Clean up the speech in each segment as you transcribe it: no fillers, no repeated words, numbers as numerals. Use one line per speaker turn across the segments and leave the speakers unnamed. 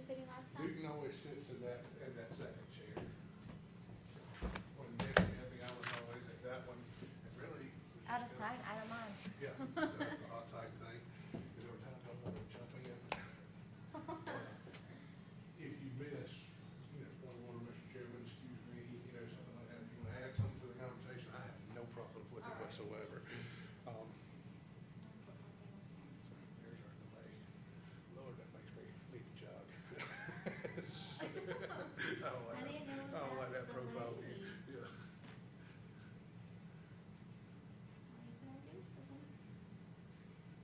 sitting last time?
Newton always sits in that second chair. So, when Nancy had me, I was always at that one, and really. it was
Out of
just
sight,
kinda-
out of mind.
Yeah, so, odd type thing, because every time I want to jump in. If you miss, point of order, Mr. Chairman, excuse me, something like that, if you want to add something to the conversation, I have no problem with it whatsoever. So, there's our delay. Lord, that makes me need to jog. I don't like
I didn't know
I don't like that
that
profile
was
view,
lady.
yeah.
What are you gonna do?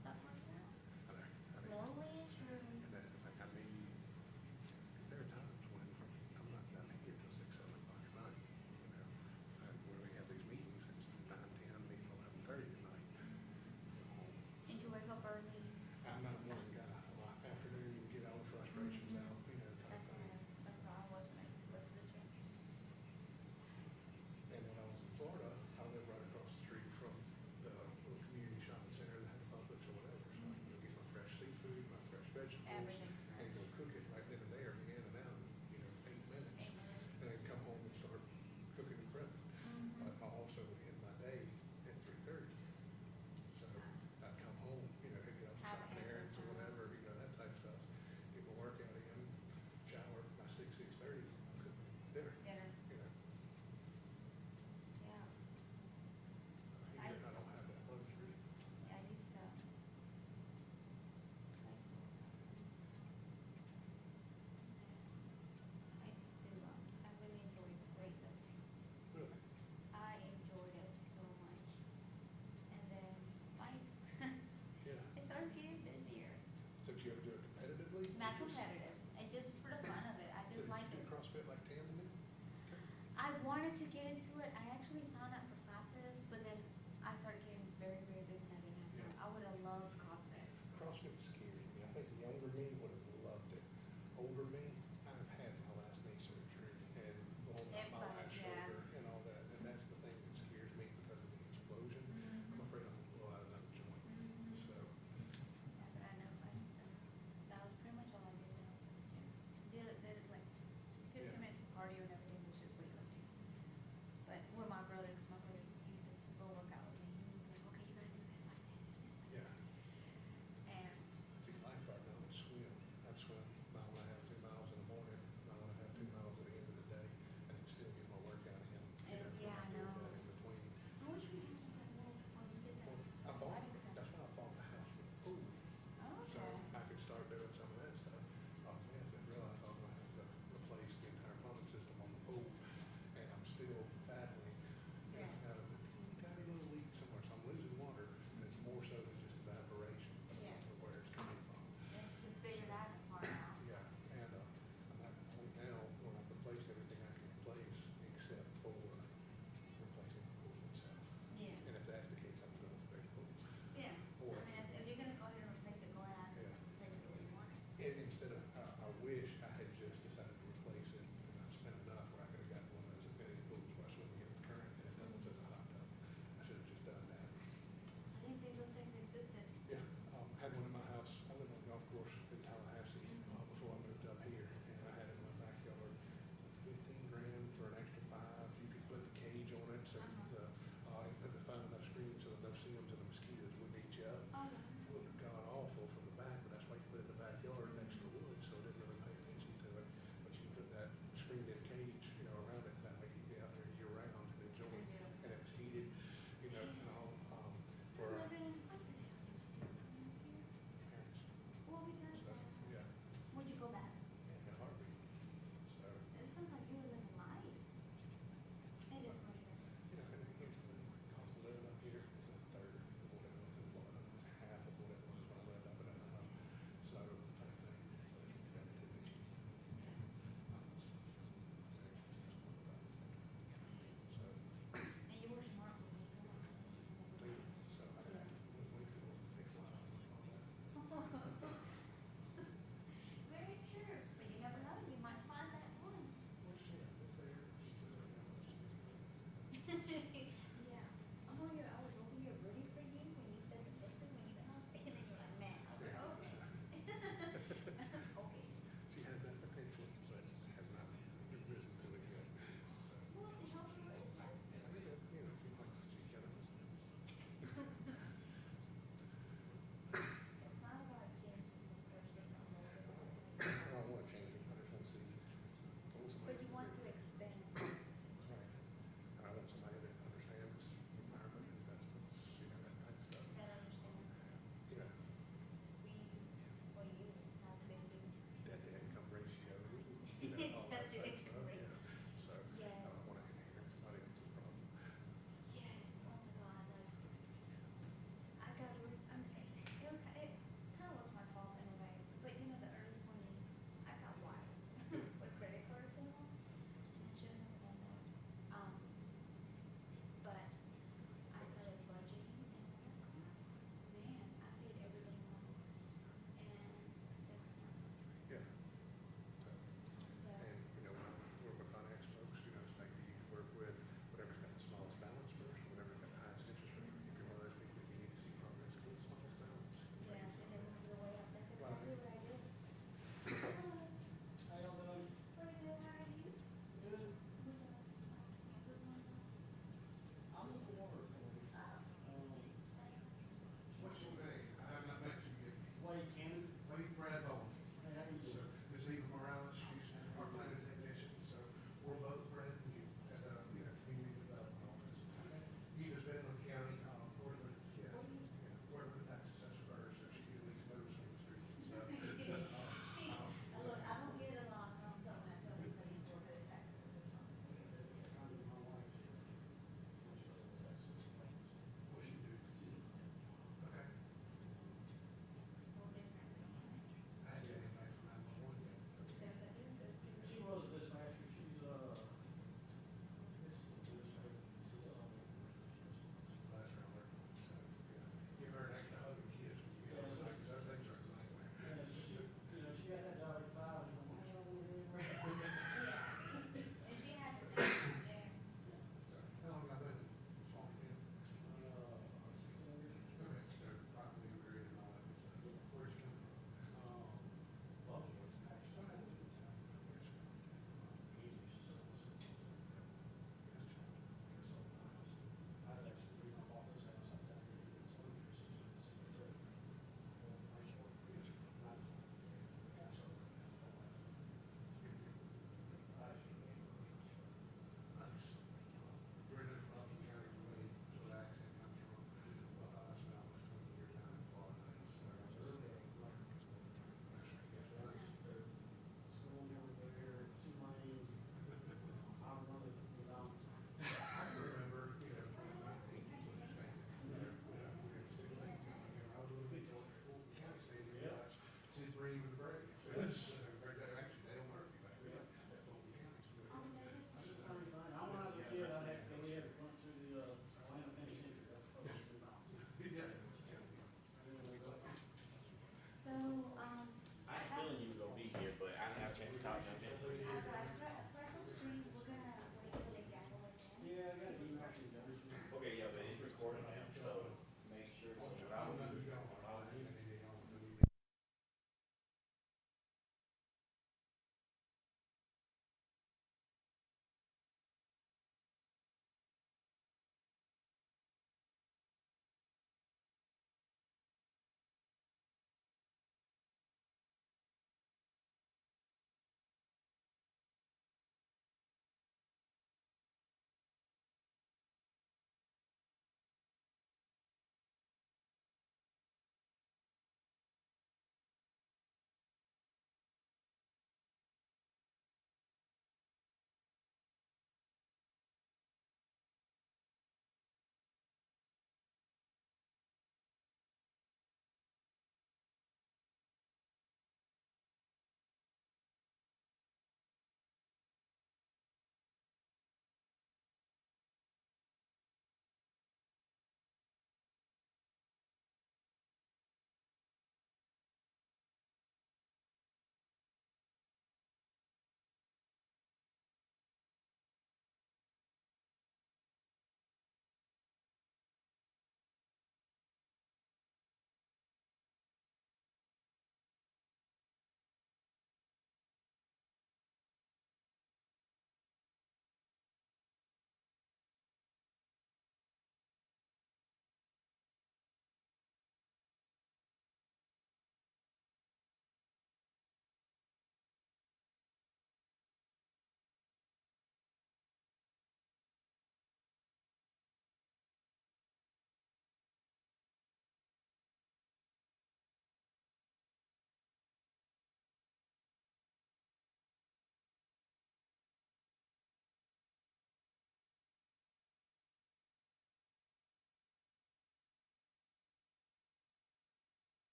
Stop working out?
I know, I know.
Slowly and surely.
And that's the thing, I need, because there are times when I'm not done here till 6, 7 o'clock at night, where we have these meetings, it's 9, 10, maybe 11:30 at night. Go home.
And to wake up early.
I'm not a morning guy, I like afternoon, you get all the frustrations out, type thing.
That's how I was when I used to go to the gym.
And when I was in Florida, I lived right across the street from the little community shopping center that had Publix or whatever, so I could go get my fresh seafood, my fresh vegetables.
Everything
And go
fresh.
cook it right then and there, in and out, in 8 minutes.
8 minutes.
And then come home and start cooking and prepping.
Mhm.
I also would end my day at 3:30. So I'd come home, get up
Have a
shopping errands or
handful of
whatever, that type of stuff. Get my workout in, shower by 6:30, I'm cooking dinner.
Dinner.
You know,
Yeah.
here I don't have that luxury.
Yeah, I used to. I used to work out too. I used to do, I really enjoyed weightlifting.
Really?
I enjoyed it so much. And then life,
Yeah.
it started getting busier.
So do you ever do it competitively?
Not
Or just-
competitive, and just for the fun of it. I
So
just
did
liked
you
it.
do CrossFit like Tam did?
I wanted to get into it. I actually signed up for classes, but then I started getting very, very busy and I didn't have time.
Yeah.
I would have loved CrossFit.
CrossFit scares me. I think younger me would have loved it. Older me, I've had my last knee surgery and blown out my
Everybody,
last
yeah.
shoulder and all that, and that's the thing that scares me because of the explosion.
Mhm.
I'm afraid I'm gonna blow out another joint.
Mhm.
So,
Yeah, but I know, I used to, that was pretty much all I did when I was in the gym. Did it like 15
Yeah.
minutes of cardio and everything was just weightlifting. But with my brother, because my brother used to go work out with me, he would be like, okay, you gotta do this like this and this like
yeah.
that. And
See, lifeguard now, I'd swim. I'd swim 1.5 to 2 miles in the morning, 1.5 to 2 miles at the end of the day, and then still get my workout in.
And, yeah, I
doing
know.
that in between.
I wish we had some kind of little, when we did that.
I bought,
athletic center.
that's why I bought the house with the pool.
Oh,
So
okay.
I could start doing some of that stuff. Oh man, I didn't realize I was gonna have to replace the entire plumbing system on the pool. And I'm still battling.
Yeah.
Out of a teeny tiny little leak somewhere, so I'm losing water, and it's more so than just evaporation.
Yeah.
Of where it's coming from.
And to figure that part out.
Yeah, and I'm at the point now when I've replaced everything I can replace except for replacing the pool itself.
Yeah.
And if that's the case, I'm going to replace the pool.
Yeah.
Or-
I mean, if you're gonna go ahead and replace it, go ahead and
Yeah.
replace it the way you want it.
And instead of, I wish I had just decided to replace it, and I've spent enough where I could have gotten one of those infinity pools where I swim against the current and it doubles as a hot tub. I should have just done that.
I didn't think those things existed.
Yeah, I had one in my house. I lived on the golf course in Tallahassee before I moved up here, and I had it in my backyard. 15 grand for an extra 5. You could put the cage on it, so you put the find enough screens so that no seams and the mosquitoes wouldn't eat you up.
Oh,
It would have gone awful from the back, but that's why you put it in the backyard next to the woods, so I didn't really pay attention to it. Brad Bowen. So, Ms. Eva Morales, she's our planning technician, so we're both brand new at, community development office. Eva's been in the county, working with, working with tax assessor first, so she at least knows some of the streets and stuff.
Look, I don't get a lot from someone that told me they used to work at a tax assessor's office.
What you do? Okay.
Well, different.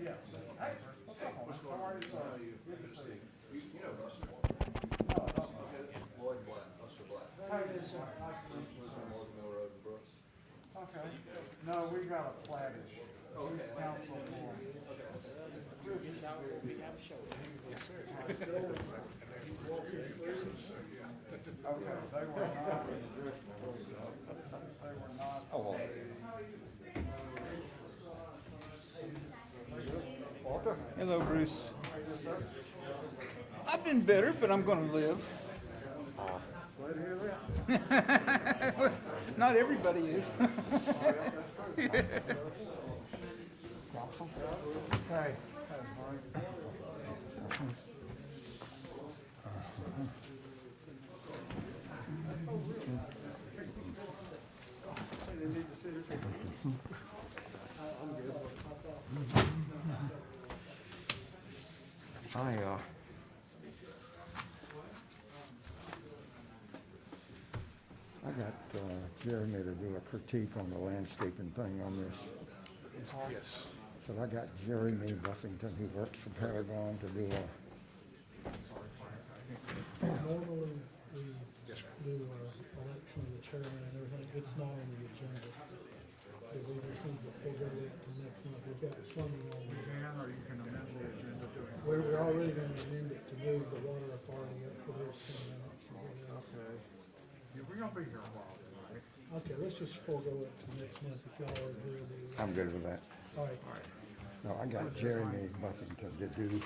Yes. Hey, what's up, man? How are you, sir? Good to see you.
You know Buster?
No, I don't.
Lloyd Black, Buster Black.
How you doing, sir? Nice to meet you,
Lives
sir.
on Morgan Mill Road in Brooks.
Okay. No, we got a plat issue. He's council for. Okay, they were not. They were not.
Oh, well.
Walter?
Hello, Bruce. I've been better, but I'm gonna live.
Glad to hear that.
Not everybody is.
Hey.
I got Jeremy to do a critique on the landscaping thing on this.
Yes.
So I got Jeremy Buffington, who works for Paragon, to do a,
Normally, we
Yes, sir.
do our election of the chairman and everything, it's not on the agenda. So we just need to figure it to next month, we've got plumbing on
You
it.
can, or you can amend the agenda to.
We're already gonna amend it to move the water authority up for those 10 minutes.
Okay. Yeah, we're gonna be here a while tonight.
Okay, let's just forego it to next month if y'all are agreeable.
I'm good with that.
All right,
No, I got Jeremy Buffington to do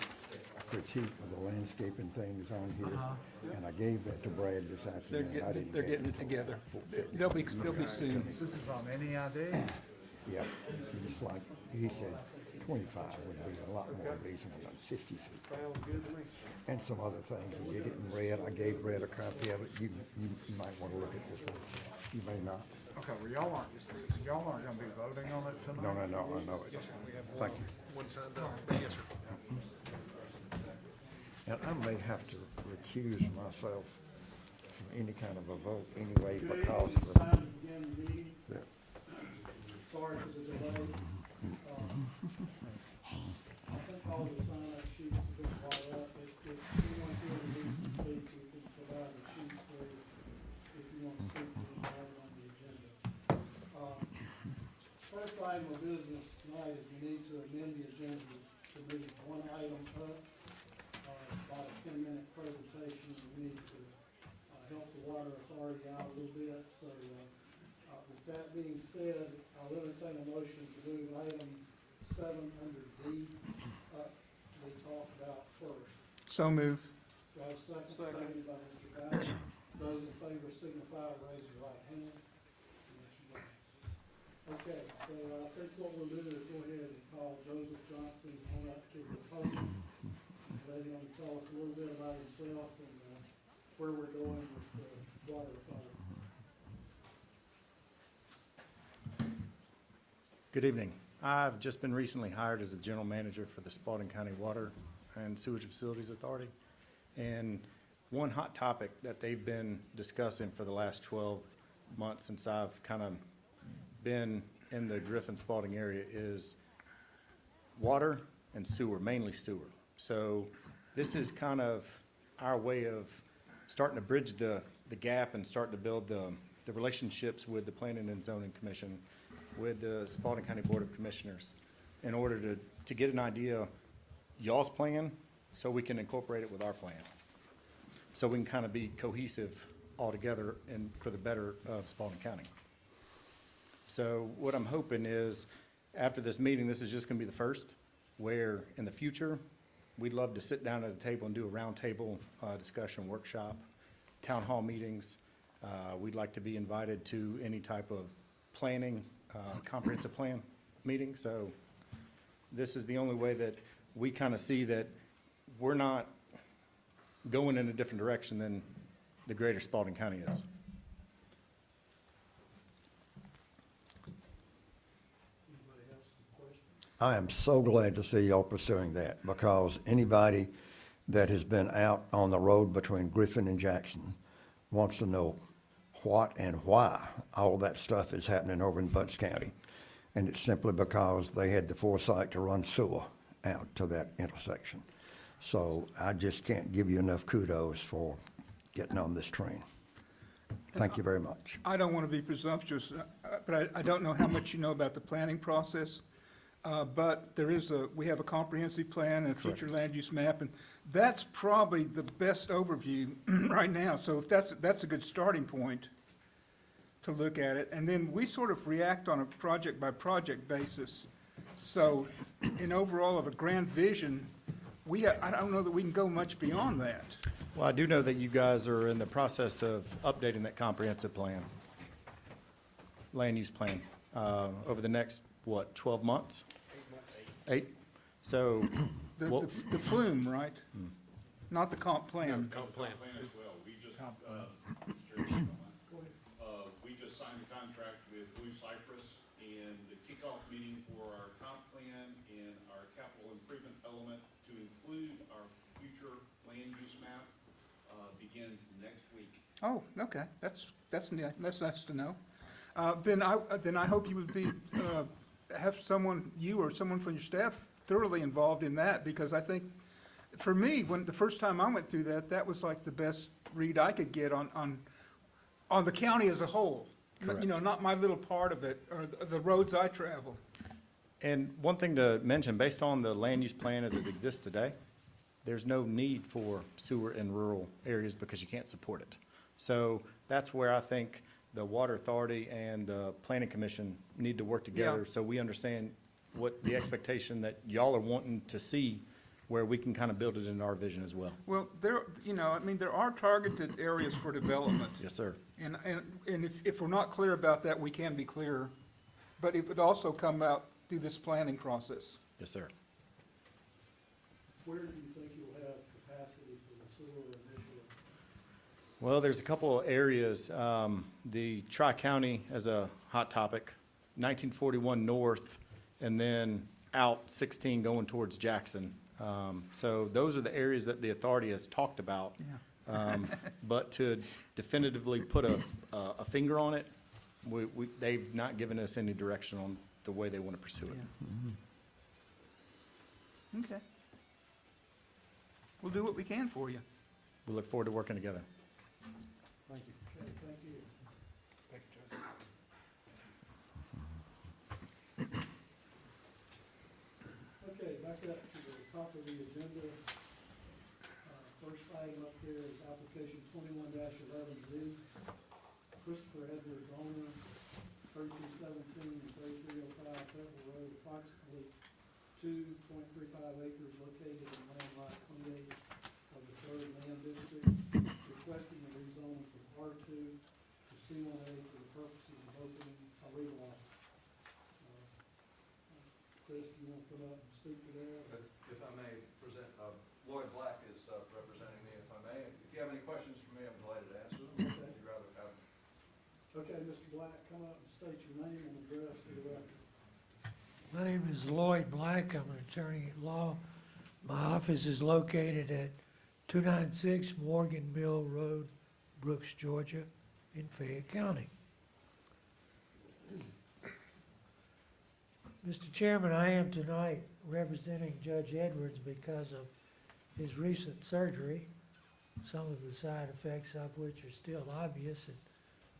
a critique of the landscaping things on here. And I gave that to Brad this afternoon. I didn't
They're
get
getting it together. They'll be soon.
This is on any ID?
Yeah, it's like, he said 25 would be a lot more reasonable than 50 feet.
Sounds good to me.
And some other things, and you didn't read, I gave Brad a copy of it, you might want to look at this one, you may not.
Okay, well, y'all aren't gonna be voting on it tonight?
No, I know it. Thank you.
One signed up. Yes, sir.
And I may have to recuse myself from any kind of a vote anyway, because
it's
of
time to begin the meeting,
the,
sorry for the delay. I think all the sign-up sheets have been brought up, if anyone here needs to speak, we can provide the sheets there if you want to speak to the item on the agenda. First item of business tonight is we need to amend the agenda to move one item up, about a 10-minute presentation. We need to help the water authority out a little bit, so with that being said, I'll entertain a motion to move item 7 under D up, we talked about first.
So move.
Do I have a second? Seconded by Mr. Bowden. Those in favor signify by raising your right hand. Okay, so I think what we'll do is go ahead and call Joseph Johnson on up to the podium. Let him tell us a little bit about himself and where we're going with the water authority.
Good evening. I've just been recently hired as the general manager for the Spalding County Water and Sewage Facilities Authority. And one hot topic that they've been discussing for the last 12 months since I've kind of been in the Griffin Spalding area is water and sewer, mainly sewer. So this is kind of our way of starting to bridge the gap and starting to build the relationships with the Planning and Zoning Commission, with the Spalding County Board of Commissioners, in order to get an idea y'all's plan, so we can incorporate it with our plan. So we can kind of be cohesive all together and for the better of Spalding County. So what I'm hoping is, after this meeting, this is just gonna be the first, where in the future, we'd love to sit down at a table and do a roundtable discussion workshop, town hall meetings. We'd like to be invited to any type of planning, comprehensive plan meeting. So this is the only way that we kind of see that we're not going in a different direction than the greater Spalding County is.
Anybody else have questions?
I am so glad to see y'all pursuing that, because anybody that has been out on the road between Griffin and Jackson wants to know what and why all that stuff is happening over in Butts County. And it's simply because they had the foresight to run sewer out to that intersection. So I just can't give you enough kudos for getting on this train. Thank you very much.
I don't want to be presumptuous, but I don't know how much you know about the planning process. But we have a comprehensive plan and a future land use map, and that's probably the best overview right now. So if that's a good starting point to look at it. And then we sort of react on a project by project basis. So in overall of a grand vision, I don't know that we can go much beyond that.
Well, I do know that you guys are in the process of updating that comprehensive plan, land use plan, over the next, 12 months? 8? So, what-
The flume, right? Not the comp plan.
Comp plan.
As well, we just, we just signed a contract with Blue Cypress, and the kickoff meeting for our comp plan and our capital improvement element to include our future land use map, begins next week.
Oh, okay, that's nice to know. Then I hope you would have someone, you or someone from your staff thoroughly involved in that, because I think, for me, when the first time I went through that was like the best read I could get on the county as a whole.
Correct.
You know, not my little part of it, or the roads I travel.
And one thing to mention, based on the land use plan as it exists today, there's no need for sewer in rural areas because you can't support it. So that's where I think the Water Authority and the Planning Commission need to work together,
Yeah.
so we understand what the expectation that y'all are wanting to see, where we can kind of build it into our vision as well.
Well, there are targeted areas for development.
Yes, sir.
And if we're not clear about that, we can be clearer. But it would also come out through this planning process.
Yes, sir.
Where do you think you'll have capacity for the sewer initially?
Well, there's a couple of areas, the Tri-County as a hot topic, 1941 North, and then out 16 going towards Jackson. So those are the areas that the authority has talked about.
Yeah.
But to definitively put a finger on it, they've not given us any direction on the way they want to pursue it.
Yeah. Okay. We'll do what we can for you.
We look forward to working together.
Thank you.
Okay, thank you.
Thank you, Judge.
Okay, back up to the top of the agenda. First item up there is application 21-11Z. Christopher Edwards, owner, 3217 and 3305 Pebble Road, approximately 2.35 acres located in land lot 28 of the third land district, requesting a rezoning from R2 to C1A for the purposes of opening a legal office. Chris, do you want to come up and speak to that?
If I may present, Lloyd Black is representing me, if I may. If you have any questions for me, I'm delighted to answer them.
Okay.
If you'd rather have them.
Okay, Mr. Black, come up and state your name and address for the record.
My name is Lloyd Black. I'm an attorney at law. My office is located at 296 Morgan Mill Road, Brooks, Georgia, in Fayette County. Mr. Chairman, I am tonight representing Judge Edwards because of his recent surgery, some of the side effects of which are still obvious, and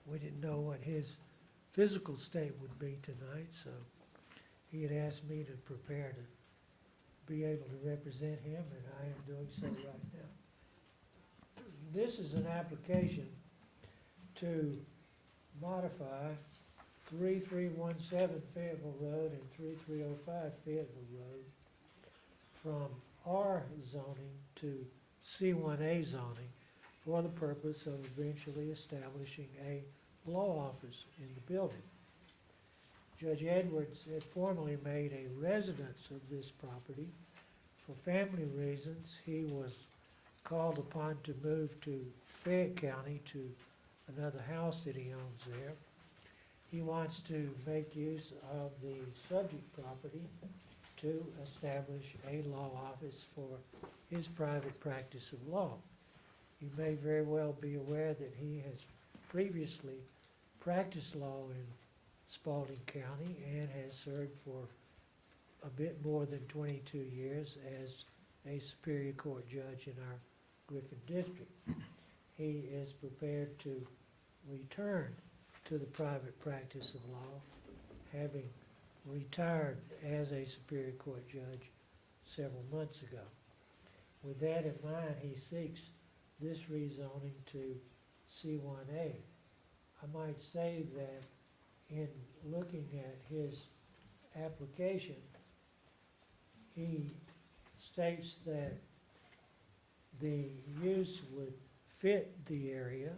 we didn't know what his physical state would be tonight, so he had asked me to prepare to be able to represent him, and I am doing so right now. This is an application to modify 3317 Fayetteville Road and 3305 Fayetteville Road from R zoning to C1A zoning for the purpose of eventually establishing a law office in the building. Judge Edwards had formerly made a residence of this property. For family reasons, he was called upon to move to Fayette County to another house that he owns there. He wants to make use of the subject property to establish a law office for his private practice of law. You may very well be aware that he has previously practiced law in Spalding County and has served for a bit more than 22 years as a Superior Court judge in our Griffin District. He is prepared to return to the private practice of law, having retired as a Superior Court judge several months ago. With that in mind, he seeks this rezoning to C1A. I might say that in looking at his application, he states that the use would fit the area,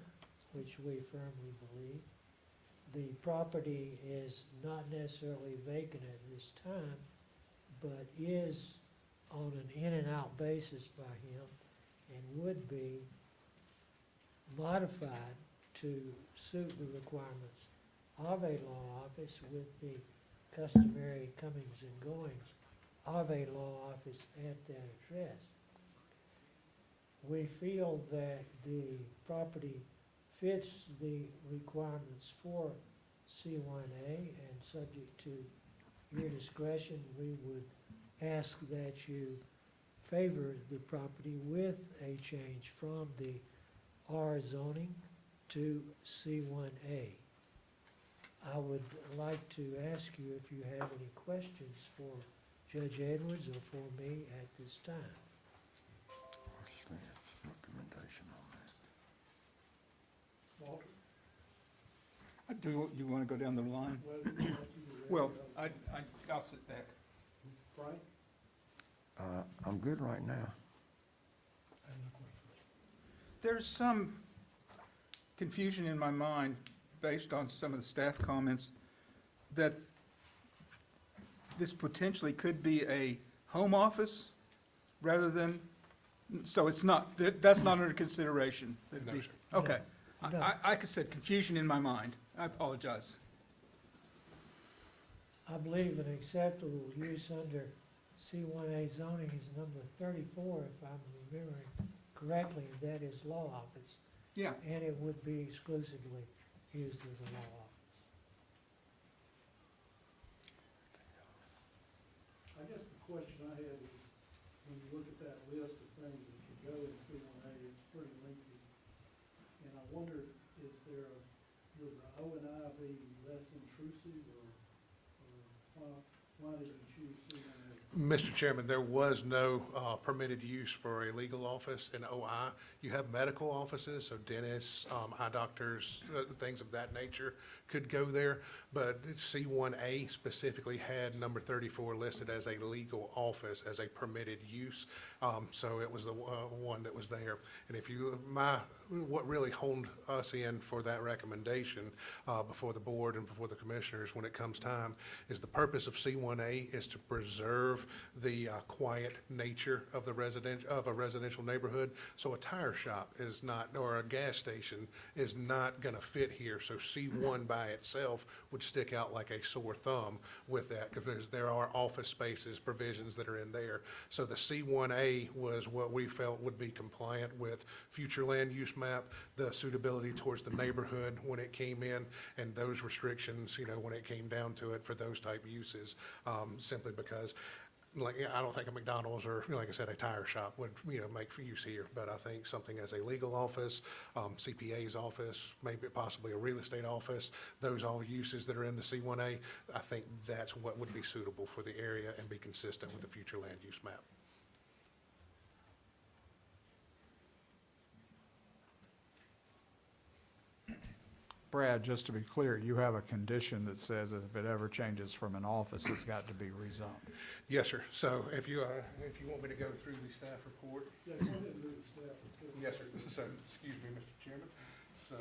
which we firmly believe. The property is not necessarily vacant at this time, but is on an in and out basis by him and would be modified to suit the requirements of a law office with the customary comings and goings of a law office at that address. We feel that the property fits the requirements for C1A, and subject to your discretion, we would ask that you favor the property with a change from the R zoning to C1A. I would like to ask you if you have any questions for Judge Edwards or for me at this time.
What's Smith's recommendation on that?
Walter?
Do you want to go down the line?
Well, you know, you were
Well,
ready.
I'll sit back.
Frank?
I'm good right now.
I have no questions.
There's some confusion in my mind, based on some of the staff comments, that this potentially could be a home office rather than, so it's not, that's not under consideration? That'd
No,
be-
sir.
Okay.
No.
I could say confusion in my mind. I apologize.
I believe an acceptable use under C1A zoning is number 34, if I'm remembering correctly, and that is law office.
Yeah.
And it would be exclusively used as a law office.
I guess the question I had is, when you look at that list of things that could go in C1A, it's pretty lengthy. And I wonder, is there, would the O and I be less intrusive, or why did you choose C1A?
Mr. Chairman, there was no permitted use for a legal office in OI. You have medical offices, so dentists, eye doctors, things of that nature could go there. But C1A specifically had number 34 listed as a legal office, as a permitted use. So it was the one that was there. And if you, what really honed us in for that recommendation before the board and before the commissioners when it comes time is the purpose of C1A is to preserve the quiet nature of the a residential neighborhood. So a tire shop is not, or a gas station is not going to fit here. So C1 by itself would stick out like a sore thumb with that, because there are office spaces provisions that are in there. So the C1A was what we felt would be compliant with future land use map, the suitability towards the neighborhood when it came in, and those restrictions, when it came down to it for those type uses, simply because I don't think a McDonald's or, like I said, a tire shop would, make for use here. But I think something as a legal office, CPA's office, maybe possibly a real estate office, those all uses that are in the C1A, I think that's what would be suitable for the area and be consistent with the future land use map.
Brad, just to be clear, you have a condition that says that if it ever changes from an office, it's got to be rezoned.
Yes, sir. So if you want me to go through the staff report.
Yeah, go ahead and do the staff report.
Yes, sir. So, excuse me, Mr. Chairman. So,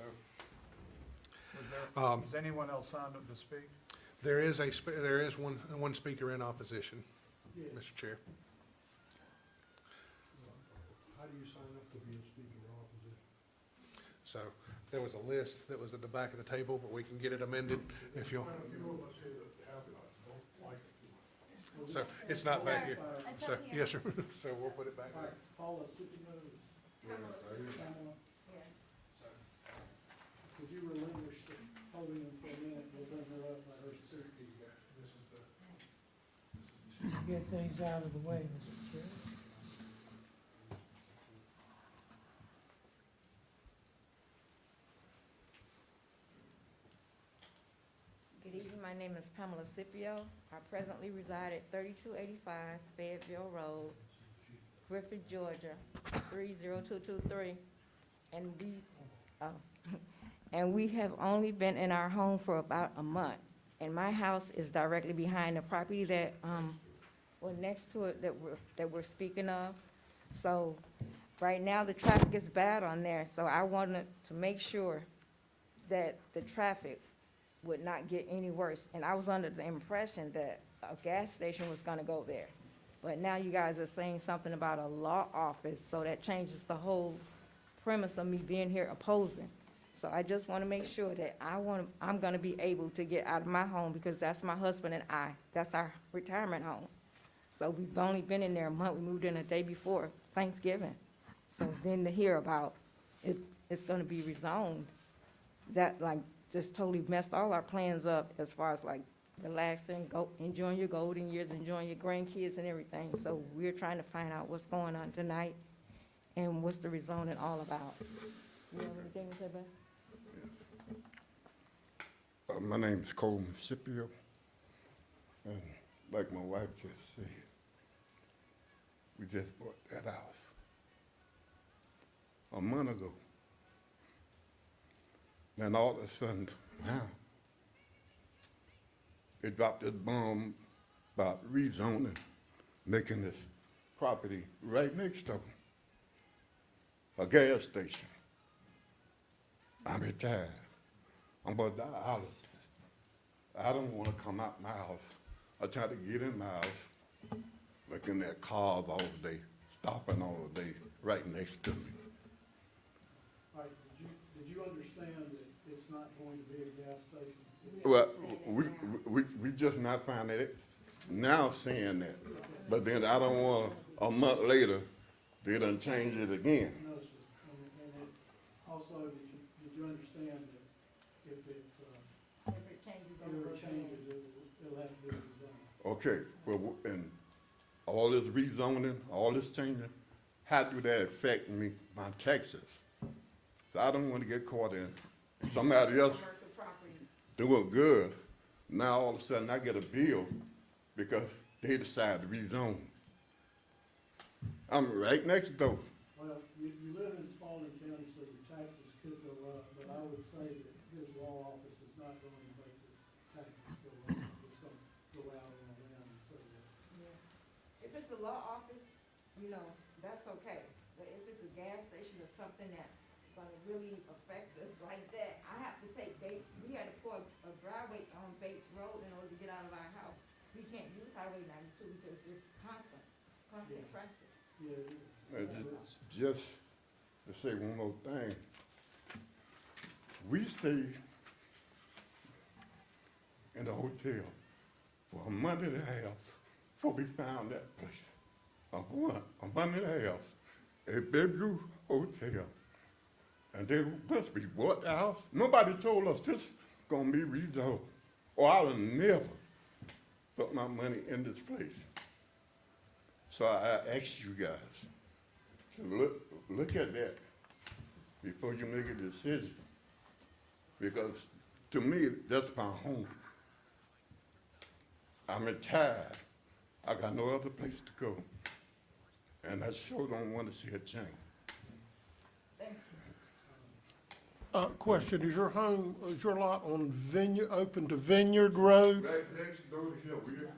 Is anyone else signed up to speak?
there is one speaker in opposition,
Yes.
Mr. Chair.
How do you sign up to be a speaker in opposition?
So there was a list that was at the back of the table, but we can get it amended if you'll. So it's not back here.
It's
So,
up here.
yes, sir. So we'll put it back
All
there.
right, Paula Scipio, Pamela,
Yeah.
could you relinquish the podium for a minute? We'll bring her up, let her speak.
get things out of the way, Mr. Chair.
Good evening, my name is Pamela Scipio. I presently reside at 3285 Fayetteville Road, Griffith, Georgia, 30223. And we have only been in our home for about a month. And my house is directly behind the property that, well, next to it that we're speaking of. So right now, the traffic is bad on there, so I wanted to make sure that the traffic would not get any worse. And I was under the impression that a gas station was gonna go there. But now you guys are saying something about a law office, so that changes the whole premise of me being here opposing. So I just wanna make sure that I'm gonna be able to get out of my home, because that's my husband and I. That's our retirement home. So we've only been in there a month. We moved in a day before Thanksgiving. So then to hear about it's gonna be rezoned, that like just totally messed all our plans up as far as like relaxing, enjoying your golden years, enjoying your grandkids and everything. So we're trying to find out what's going on tonight and what's the rezoning all about. You have anything to say about it?
My name is Coleman Scipio, and like my wife just said, we just bought that house a month ago. Then all of a sudden, now, it dropped this bomb about rezoning, making this property right next to a gas station. I'm retired. I'm about to die of homelessness. I don't want to come out my house. I try to get in my house, looking at cars all day, stopping all day, right next to me.
All right, did you understand that it's not going to be a gas station?
Well, we just not finding it now saying that. But then I don't want a month later, they done change it again.
No, sir. And it also, did you understand that if it changes, it'll have to be rezoned?
Okay, well, and all this rezoning, all this changing, how do that affect me, my taxes? So I don't want to get caught in somebody else
Commercial property.
doing good. Now all of a sudden I get a bill because they decided to rezone. I'm right next door.
Well, you live in Spalding County, so your taxes could go up, but I would say that his law office is not going to make his taxes go up. It's going to go out on a limb and say that.
Yeah. If it's a law office, you know, that's okay. But if it's a gas station or something that's gonna really affect us like that, I have to take we had to pour a driveway on Bates Road in order to get out of our house. We can't use Highway 92 because it's constant traffic.
Yeah,
And just to say one more thing, we stayed in the hotel for a month and a half before we found that place. A month and a half, a Bellevue hotel. And they must be bought the house. Nobody told us this gonna be rezoned, or I would never put my money in this place. So I ask you guys to look at that before you make a decision. Because to me, that's my home. I'm retired. I got no other place to go. And I sure don't want to see a change.
Thank you.
Question, is your lot on open to Vineyard Road
Right next door to here,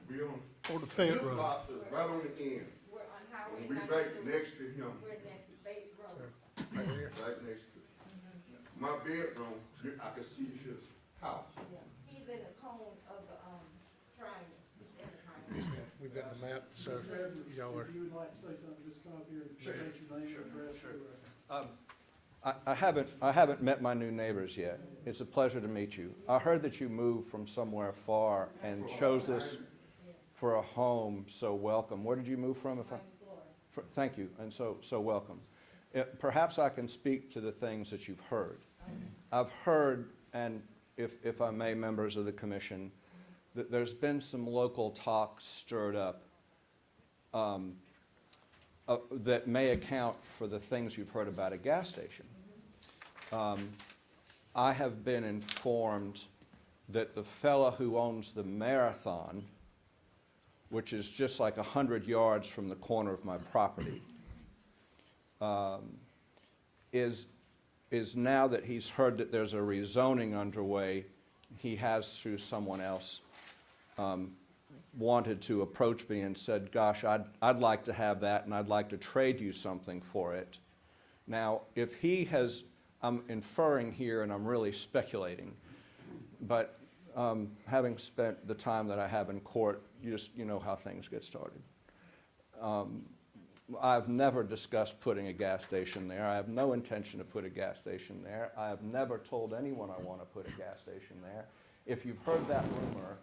we on.
or the Fayette
This
Road?
lot is right on the end.
We're on Highway
And we
92.
right next to him,
We're next to Bates Road.
right next to. My bedroom, I can see his house.
Yeah. He's in the cone of the, triangle. He's in the triangle.
We've got the map, so
Mr. Edwards,
y'all are.
if you would like to say something, just come up here and state your name and address for the record.
I haven't met my new neighbors yet. It's a pleasure to meet you. I heard that you moved from somewhere far and chose this for a home, so welcome. Where did you move from? Thank you, and so welcome. Perhaps I can speak to the things that you've heard. I've heard, and if I may, members of the commission, that there's been some local talk stirred up that may account for the things you've heard about a gas station. I have been informed that the fella who owns the Marathon, which is just like 100 yards from the corner of my property, is now that he's heard that there's a rezoning underway, he has, through someone else, wanted to approach me and said, gosh, I'd like to have that and I'd like to trade you something for it. Now, if he has, I'm inferring here and I'm really speculating, but having spent the time that I have in court, you know how things get started. I've never discussed putting a gas station there. I have no intention to put a gas station there. I have never told anyone I want to put a gas station there. If you've heard that rumor,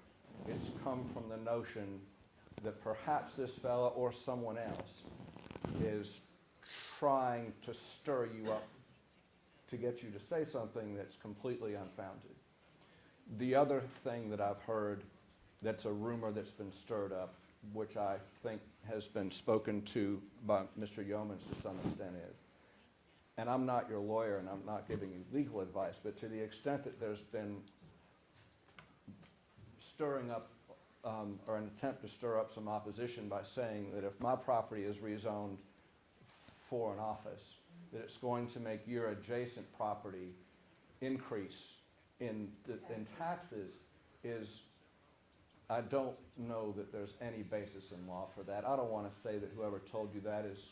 it's come from the notion that perhaps this fella or someone else is trying to stir you up to get you to say something that's completely unfounded. The other thing that I've heard that's a rumor that's been stirred up, which I think has been spoken to by Mr. Yeomans to some extent is, and I'm not your lawyer and I'm not giving you legal advice, but to the extent that there's been stirring up or an attempt to stir up some opposition by saying that if my property is rezoned for an office, that it's going to make your adjacent property increase in taxes is, I don't know that there's any basis in law for that. I don't want to say that whoever told you that is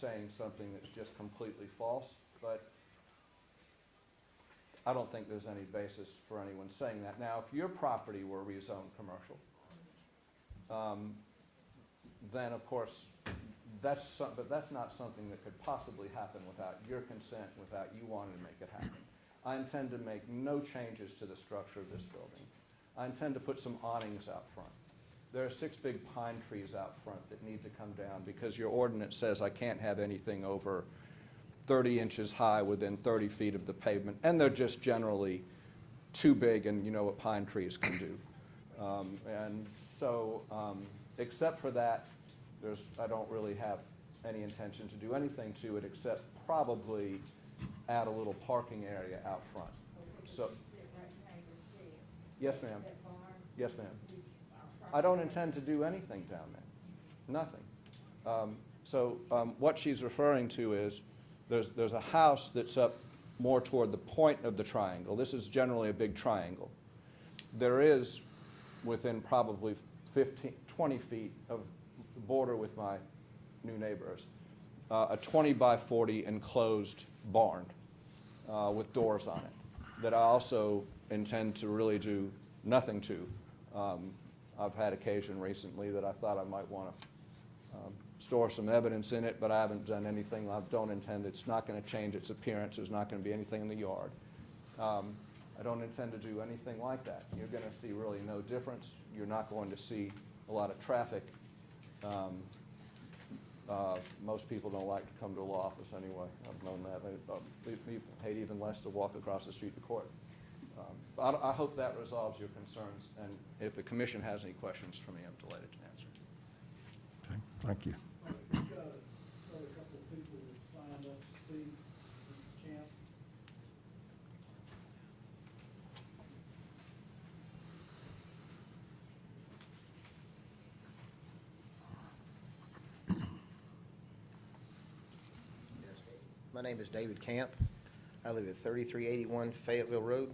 saying something that's just completely false, but I don't think there's any basis for anyone saying that. Now, if your property were rezoned commercial, then of course, but that's not something that could possibly happen without your consent, without you wanting to make it happen. I intend to make no changes to the structure of this building. I intend to put some awnings out front. There are 6 big pine trees out front that need to come down because your ordinance says I can't have anything over 30 inches high within 30 feet of the pavement, and they're just generally too big, and you know what pine trees can do. And so, except for that, I don't really have any intention to do anything to it except probably add a little parking area out front. So, yes, ma'am. Yes, ma'am. I don't intend to do anything down there. Nothing. What she's referring to is there's a house that's up more toward the point of the triangle. This is generally a big triangle. There is, within probably 20 feet of the border with my new neighbors, a 20 by 40 enclosed barn with doors on it that I also intend to really do nothing to. I've had occasion recently that I thought I might want to store some evidence in it, but I haven't done anything. I don't intend, it's not going to change its appearance. There's not going to be anything in the yard. I don't intend to do anything like that. You're going to see really no difference. You're not going to see a lot of traffic. Most people don't like to come to a law office anyway. I've known that. People hate even less to walk across the street to court. I hope that resolves your concerns, and if the commission has any questions for me, I'm delighted to answer.
Okay, thank you.
We've got a couple of people that signed up to speak. Camp.
My name is David Camp. I live at 3381 Fayetteville Road,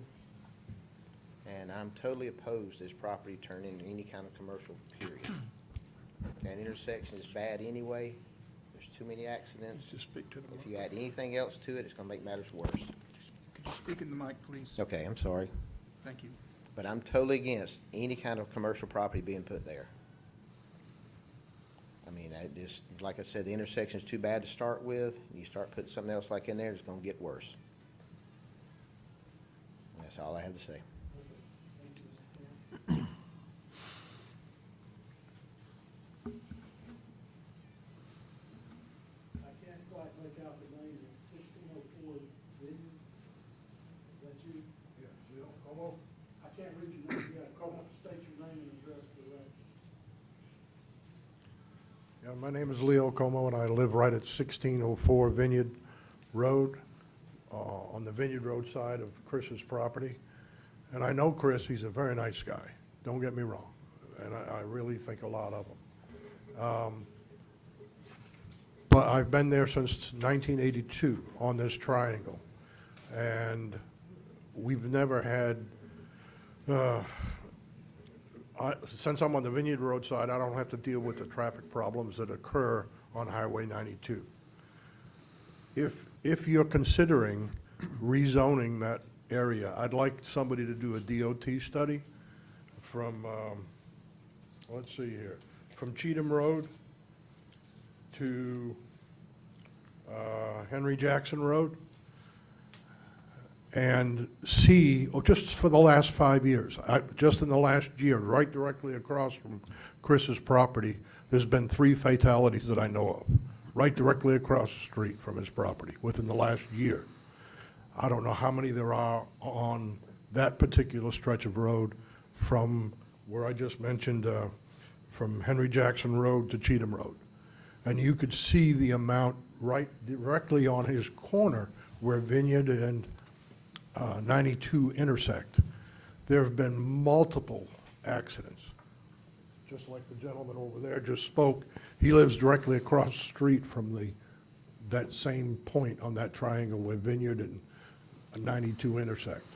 and I'm totally opposed to this property turning into any kind of commercial, period. That intersection is bad anyway. There's too many accidents.
Just speak to the
If you add anything else to it, it's gonna make matters worse.
Could you speak in the mic, please?
Okay, I'm sorry,
Thank you.
but I'm totally against any kind of commercial property being put there. I mean, I just, like I said, the intersection's too bad to start with. You start putting something else like in there, it's gonna get worse. That's all I have to say.
I can't quite make out the name. It's 1604 Vineyard. Is that you?
Yeah, Bill, come on.
I can't read your name. You gotta come up, state your name and address for the record.
My name is Leo Como, and I live right at 1604 Vineyard Road, on the Vineyard Road side of Chris's property. And I know Chris, he's a very nice guy, don't get me wrong, and I really think a lot of him. But I've been there since 1982 on this triangle, and we've never had, since I'm on the Vineyard Road side, I don't have to deal with the traffic problems that occur on Highway 92. If you're considering rezoning that area, I'd like somebody to do a DOT study from, let's see here, from Cheatham Road to Henry Jackson Road, and see, just for the last 5 years, just in the last year, right directly across from Chris's property, there's been 3 fatalities that I know of, right directly across the street from his property within the last year. I don't know how many there are on that particular stretch of road from where I just mentioned, from Henry Jackson Road to Cheatham Road. And you could see the amount right directly on his corner where Vineyard and 92 intersect. There have been multiple accidents. Just like the gentleman over there just spoke, he lives directly across the street from that same point on that triangle where Vineyard and 92 intersect.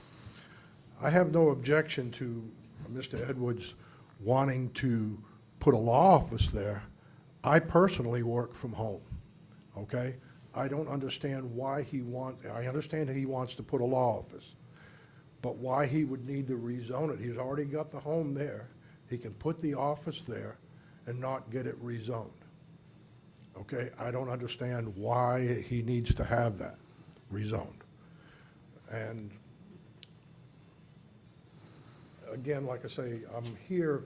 I have no objection to Mr. Edwards wanting to put a law office there. I personally work from home, okay? I don't understand why I understand he wants to put a law office, but why he would need to rezone it. He's already got the home there. He can put the office there and not get it rezoned, okay? I don't understand why he needs to have that rezoned. And again, like I say, I'm here,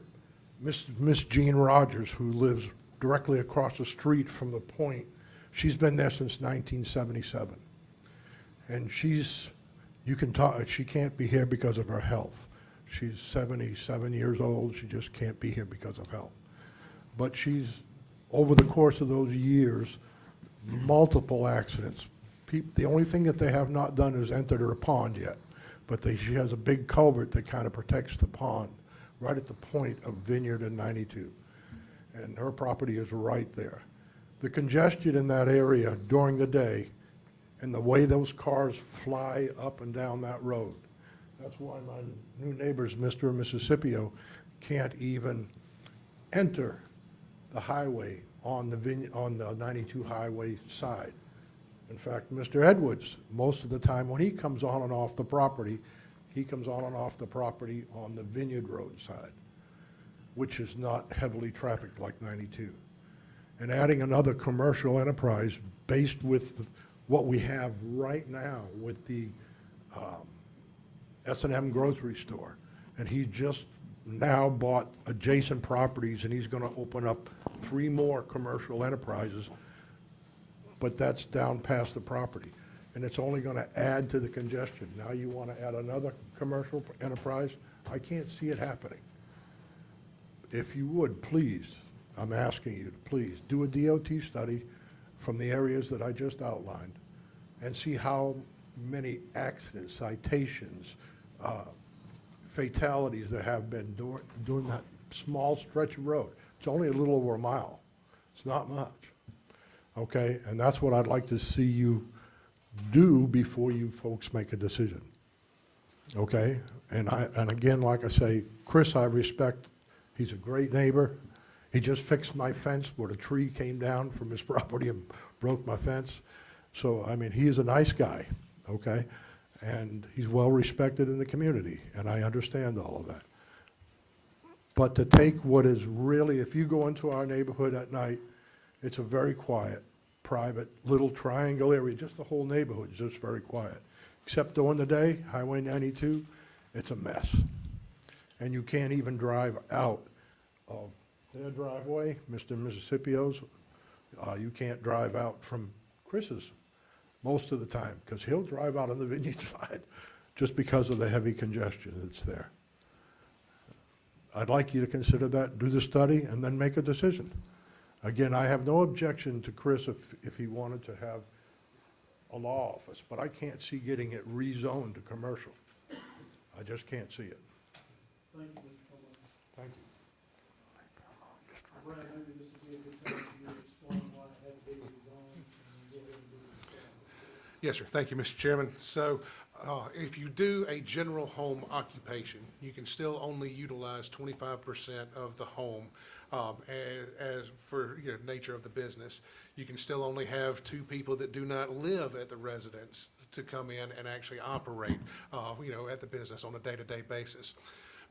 Miss Jean Rogers, who lives directly across the street from the point. She's been there since 1977. And you can talk, she can't be here because of her health. She's 77 years old, she just can't be here because of health. But she's, over the course of those years, multiple accidents. The only thing that they have not done is entered her pond yet, but she has a big culvert that kind of protects the pond right at the point of Vineyard and 92. And her property is right there. The congestion in that area during the day and the way those cars fly up and down that road, that's why my new neighbors, Mr. and Mrs. Scipio, can't even enter the highway on the 92 highway side. In fact, Mr. Edwards, most of the time when he comes on and off the property, he comes on and off the property on the Vineyard Road side, which is not heavily trafficked like 92. And adding another commercial enterprise based with what we have right now with the S&M grocery store. And he just now bought adjacent properties, and he's going to open up 3 more commercial enterprises, but that's down past the property. And it's only going to add to the congestion. Now you want to add another commercial enterprise? I can't see it happening. If you would, please, I'm asking you to please do a DOT study from the areas that I just outlined and see how many accidents, citations, fatalities there have been during that small stretch of road. It's only a little over a mile. It's not much. Okay, and that's what I'd like to see you do before you folks make a decision. Okay, and again, like I say, Chris, I respect. He's a great neighbor. He just fixed my fence where the tree came down from his property and broke my fence. So, I mean, he is a nice guy, okay? And he's well respected in the community, and I understand all of that. But to take what is really, if you go into our neighborhood at night, it's a very quiet, private, little triangle area. Just the whole neighborhood is just very quiet. Except during the day, Highway 92, it's a mess. And you can't even drive out of their driveway, Mr. and Mrs. Scipio's. You can't drive out from Chris's most of the time, because he'll drive out on the Vineyard side just because of the heavy congestion that's there. I'd like you to consider that, do the study, and then make a decision. Again, I have no objection to Chris if he wanted to have a law office, but I can't see getting it rezoned to commercial. I just can't see it.
Thank you, Mr. Coleman.
Thank you.
Brad, maybe this would be a good time for you to explain why it had to be rezoned and go ahead and do it.
Yes, sir. Thank you, Mr. Chairman. So if you do a general home occupation, you can still only utilize 25% of the home as for, you know, nature of the business. You can still only have 2 people that do not live at the residence to come in and actually operate, you know, at the business on a day-to-day basis.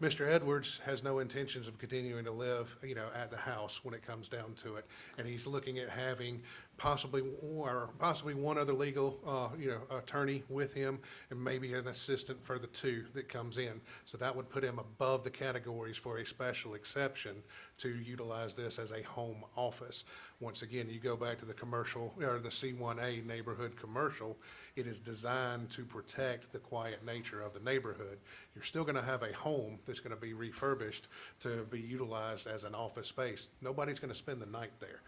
Mr. Edwards has no intentions of continuing to live, you know, at the house when it comes down to it. And he's looking at having possibly one other legal, you know, attorney with him and maybe an assistant for the 2 that comes in. So that would put him above the categories for a special exception to utilize this as a home office. Once again, you go back to the commercial, or the C1A neighborhood commercial, it is designed to protect the quiet nature of the neighborhood. You're still gonna have a home that's gonna be refurbished to be utilized as an office space. Nobody's gonna spend the night there,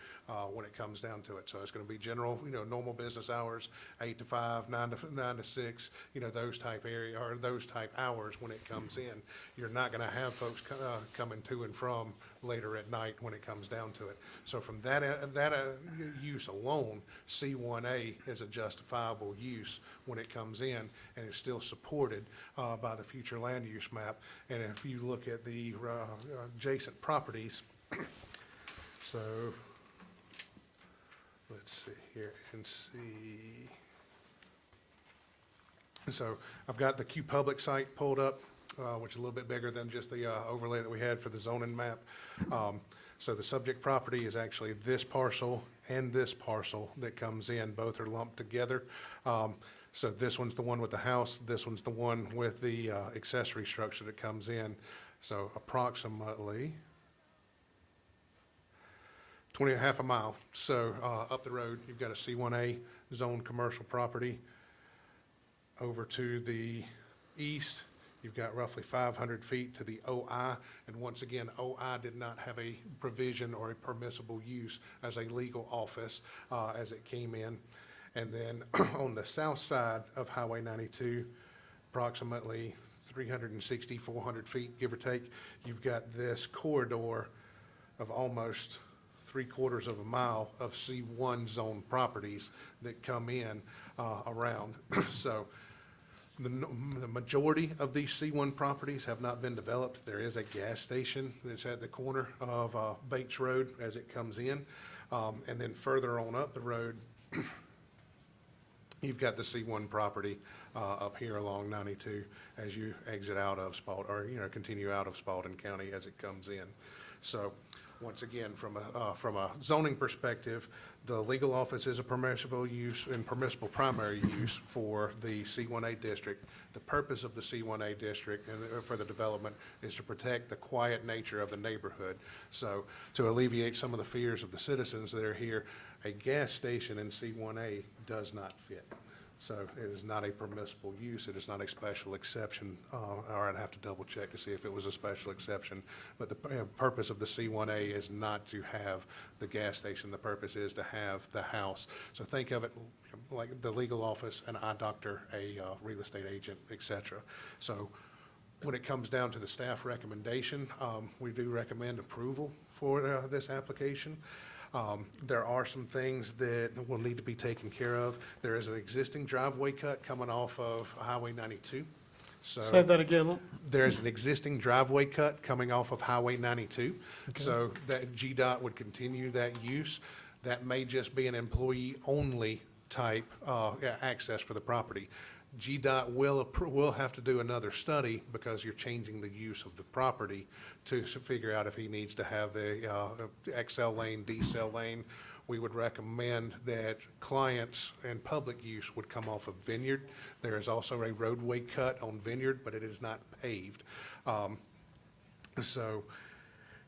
when it comes down to it. So it's gonna be general, you know, normal business hours, 8 to 5, 9 to 6, you know, those type area, or those type hours when it comes in. You're not gonna have folks coming to and from later at night when it comes down to it. So from that use alone, C1A is a justifiable use when it comes in, and it's still supported by the future land use map. And if you look at the adjacent properties, so let's see here and see. So I've got the Q Public site pulled up, which is a little bit bigger than just the overlay that we had for the zoning map. So the subject property is actually this parcel and this parcel that comes in. Both are lumped together. So this one's the one with the house. This one's the one with the accessory structure that comes in. So approximately half a mile. So up the road, you've got a C1A zone commercial property. Over to the east, you've got roughly 500 feet to the OI. And once again, OI did not have a provision or a permissible use as a legal office as it came in. And then on the south side of Highway 92, approximately 360, 400 feet, give or take, you've got this corridor of almost 3/4 of a mile of C1 zone properties that come in around. So the majority of these C1 properties have not been developed. There is a gas station that's at the corner of Bates Road as it comes in. And then further on up the road, you've got the C1 property up here along 92 as you exit out of Spalding, or, you know, continue out of Spalding County as it comes in. So once again, from a zoning perspective, the legal office is a permissible use and permissible primary use for the C1A district. The purpose of the C1A district and for the development is to protect the quiet nature of the neighborhood. So to alleviate some of the fears of the citizens that are here, a gas station in C1A does not fit. So it is not a permissible use. It is not a special exception, or I'd have to double check to see if it was a special exception. But the purpose of the C1A is not to have the gas station. The purpose is to have the house. So think of it like the legal office, an eye doctor, a real estate agent, et cetera. So when it comes down to the staff recommendation, we do recommend approval for this application. There are some things that will need to be taken care of. There is an existing driveway cut coming off of Highway 92. So
Say that again.
there is an existing driveway cut coming off of Highway 92. So that GDOT would continue that use. That may just be an employee-only type access for the property. GDOT will have to do another study because you're changing the use of the property to figure out if he needs to have the XL lane, decel lane. We would recommend that clients and public use would come off of Vineyard. There is also a roadway cut on Vineyard, but it is not paved. So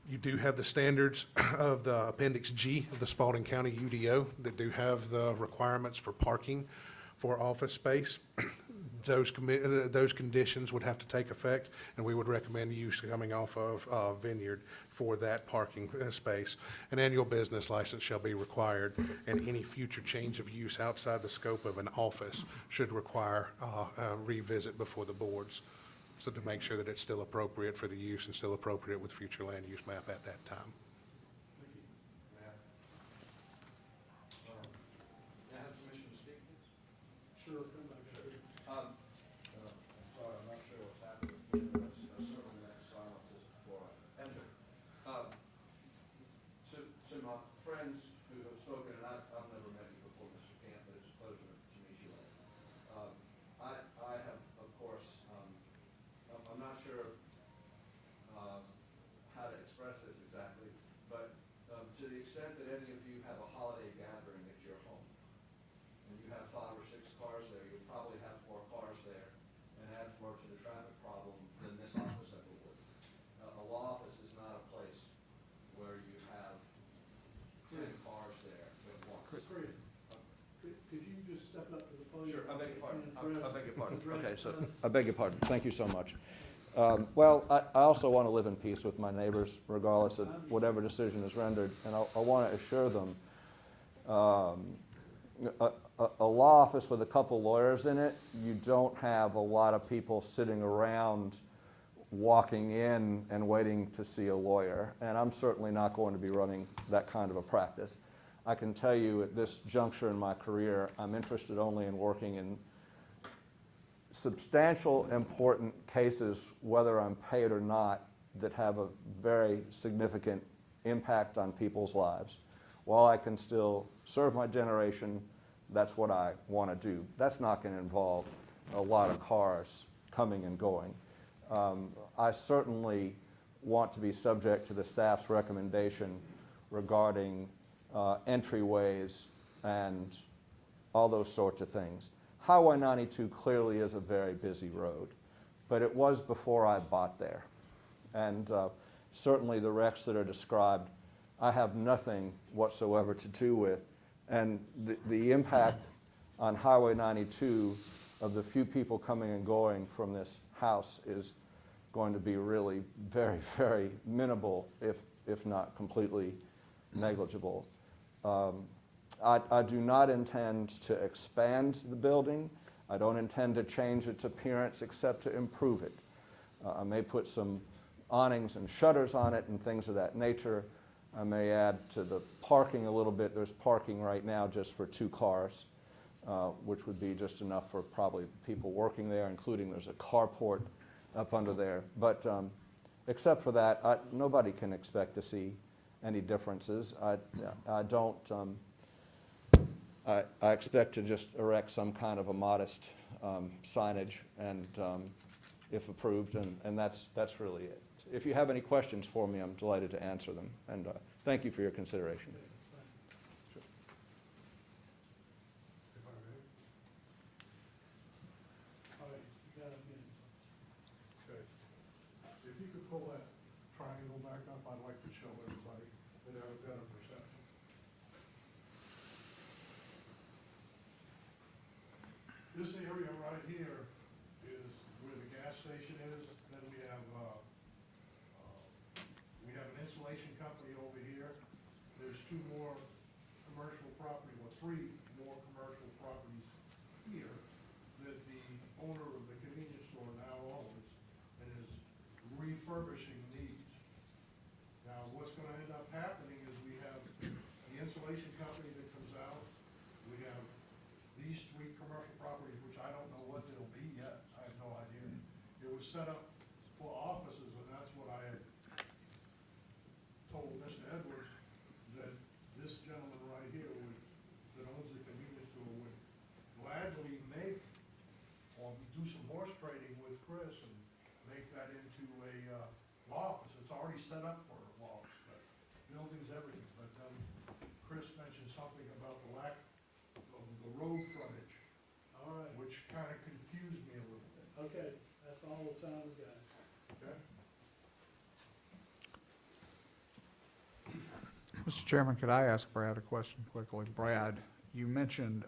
you do have the standards of the Appendix G of the Spalding County UDO that do have the requirements for parking for office space. those conditions would have to take effect, and we would recommend use coming off of Vineyard for that parking space. An annual business license shall be required, and any future change of use outside the scope of an office should require a revisit before the boards, so to make sure that it's still appropriate for the use and still appropriate with future land use map at that time.
May I have permission to speak, please?
Sure, come back.
I'm sorry, I'm not sure what's happened here, but certainly that silence is before I enter. To my friends who have spoken, and I've never met you before, Mr. Camp, but it's a pleasure to meet you all. I have, of course, I'm not sure how to express this exactly, but to the extent that any of you have a holiday gathering at your home, and you have 5 or 6 cars there, you'll probably have more cars there and add more to the traffic problem than this office ever would. A law office is not a place where you have 10 cars there at once.
Chris, could you just step up to the podium?
Sure, I beg your pardon.
and address-
I beg your pardon.
address
Okay, so,
us?
I beg your pardon. Thank you so much. Well, I also want to live in peace with my neighbors regardless of whatever decision is rendered, and I want to assure them, a law office with a couple lawyers in it, you don't have a lot of people sitting around walking in and waiting to see a lawyer, and I'm certainly not going to be running that kind of a practice. I can tell you at this juncture in my career, I'm interested only in working in substantial, important cases, whether I'm paid or not, that have a very significant impact on people's lives. While I can still serve my generation, that's what I want to do. That's not going to involve a lot of cars coming and going. I certainly want to be subject to the staff's recommendation regarding entryways and all those sorts of things. Highway 92 clearly is a very busy road, but it was before I bought there. And certainly the wrecks that are described, I have nothing whatsoever to do with. And the impact on Highway 92 of the few people coming and going from this house is going to be really very, very minimal, if not completely negligible. I do not intend to expand the building. I don't intend to change its appearance except to improve it. I may put some awnings and shutters on it and things of that nature. I may add to the parking a little bit. There's parking right now just for 2 cars, which would be just enough for probably people working there, including there's a carport up under there. But except for that, nobody can expect to see any differences. I don't. I expect to just erect some kind of a modest signage, and if approved, and that's really it. If you have any questions for me, I'm delighted to answer them, and thank you for your consideration.
If I may.
All right, you got a minute.
Okay. If you could pull that triangle back up, I'd like to show everybody that have a better perception. This area right here is where the gas station is, then we have an insulation company over here. There's 2 more commercial property, or 3 more commercial properties here that the owner of the convenience store now owns and is refurbishing these. Now, what's gonna end up happening is we have the insulation company that comes out, we have these 3 commercial properties, which I don't know what they'll be yet, I have no idea. It was set up for offices, and that's what I had told Mr. Edwards, that this gentleman right here that owns the convenience store would gladly make, or do some horse trading with Chris and make that into a law office. It's already set up for law office, but buildings, everything. But Chris mentioned something about the lack of the road frontage,
All right,
which kind of confused me a little bit.
okay, that's all the time we got.
Okay?
Mr. Chairman, could I ask Brad a question quickly? Brad, you mentioned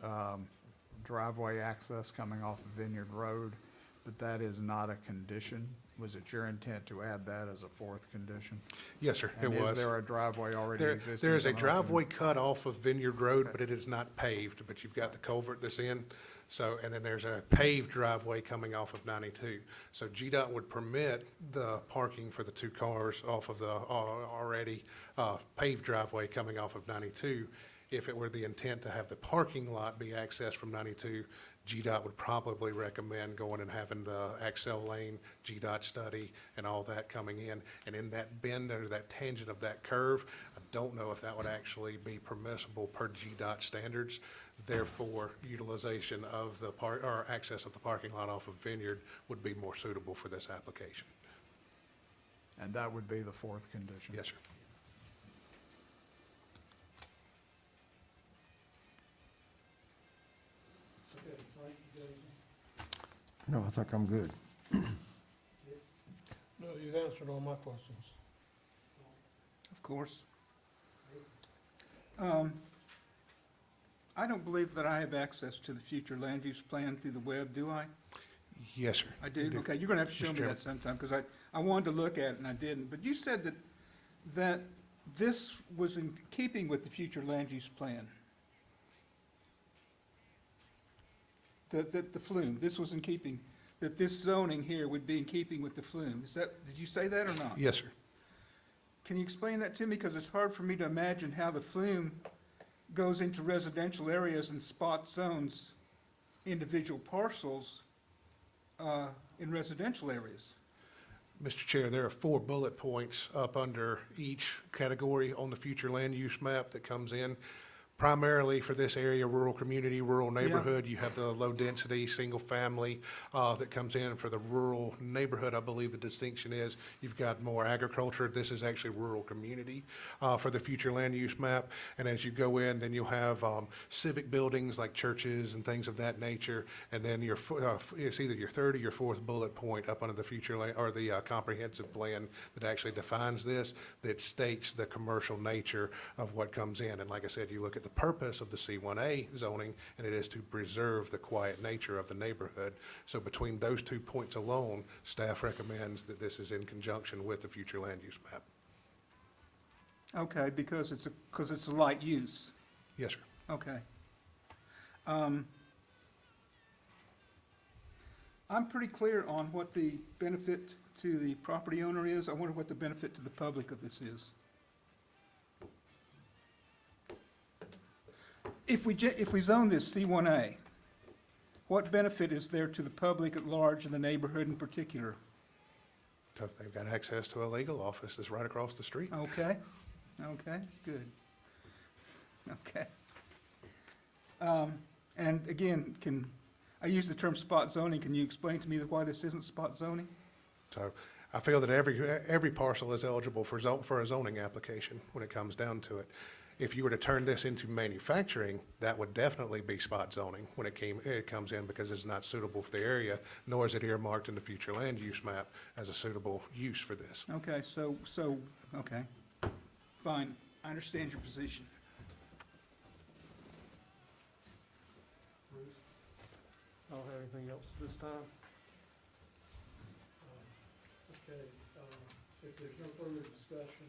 driveway access coming off of Vineyard Road, that is not a condition. Was it your intent to add that as a fourth condition?
Yes, sir, it
And
was.
is there a driveway already existing?
There is a
coming off of-
driveway cut off of Vineyard Road, but it is not paved, but you've got the culvert that's in. So, and then there's a paved driveway coming off of 92. So GDOT would permit the parking for the two cars off of the already paved driveway coming off of 92. If it were the intent to have the parking lot be accessed from 92, GDOT would probably recommend going and having the Axle Lane, GDOT study, and all that coming in. And in that bend or that tangent of that curve, I don't know if that would actually be permissible per GDOT standards. Therefore, utilization of the or access of the parking lot off of Vineyard would be more suitable for this application.
And that would be the fourth condition?
Yes, sir.
Okay, Frank, Jason?
No, I think I'm good.
No, you've answered all my questions.
Of course. I don't believe that I have access to the future land use plan through the web, do I?
Yes, sir.
I do?
You
Okay, you're gonna have to show
Mr.
me
Chairman.
that sometime, because I wanted to look at it and I didn't. But you said that this was in keeping with the future land use plan. The flume, this was in keeping, that this zoning here would be in keeping with the flume. Is that, did you say that or not?
Yes, sir.
Can you explain that to me? Because it's hard for me to imagine how the flume goes into residential areas and spot zones individual parcels in residential areas.
Mr. Chair, there are 4 bullet points up under each category on the future land use map that comes in. Primarily for this area, rural community, rural neighborhood, you have the low-density, single-family that comes in. For the rural neighborhood, I believe the distinction is you've got more agriculture. This is actually rural community for the future land use map. And as you go in, then you'll have civic buildings like churches and things of that nature. And then it's either your third or your fourth bullet point up under the future land, or the comprehensive plan that actually defines this, that states the commercial nature of what comes in. And like I said, you look at the purpose of the C1A zoning, and it is to preserve the quiet nature of the neighborhood. So between those 2 points alone, staff recommends that this is in conjunction with the future land use map.
Okay, because it's a light use.
Yes, sir.
Okay. I'm pretty clear on what the benefit to the property owner is. I wonder what the benefit to the public of this is. If we zone this C1A, what benefit is there to the public at large and the neighborhood in particular?
So they've got access to a legal office that's right across the street.
Okay, good. Okay. And again, I use the term spot zoning. Can you explain to me why this isn't spot zoning?
So I feel that every parcel is eligible for a zoning application when it comes down to it. If you were to turn this into manufacturing, that would definitely be spot zoning when it comes in, because it's not suitable for the area, nor is it earmarked in the future land use map as a suitable use for this.
Okay, okay, fine. I understand your position.
Bruce? I don't have anything else this time. Okay, if there's no further discussion,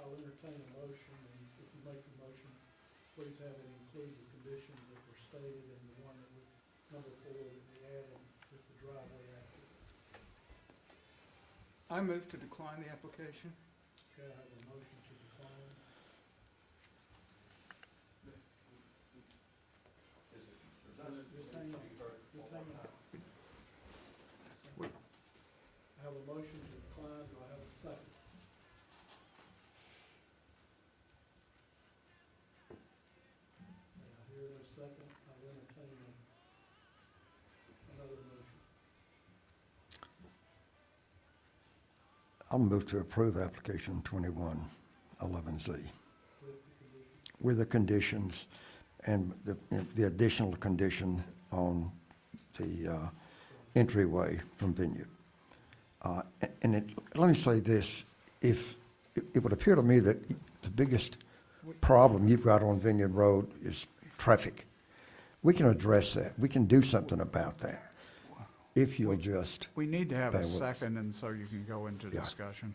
I'll entertain a motion, and if you make the motion, please have it include the conditions that were stated and the one that would, number 4, that we added with the driveway access.
I move to decline the application.
Okay, I have a motion to decline. Just hang on. I have a motion to decline, do I have a second? I hear no second, I'll entertain another motion.
I'll move to approve application 2111Z with the conditions and the additional condition on the entryway from Vineyard. Let me say this, it would appear to me that the biggest problem you've got on Vineyard Road is traffic. We can address that. We can do something about that. If you'll just,
We need to have
Bear
a
with us.
second, and so you can go into
Yeah.
discussion.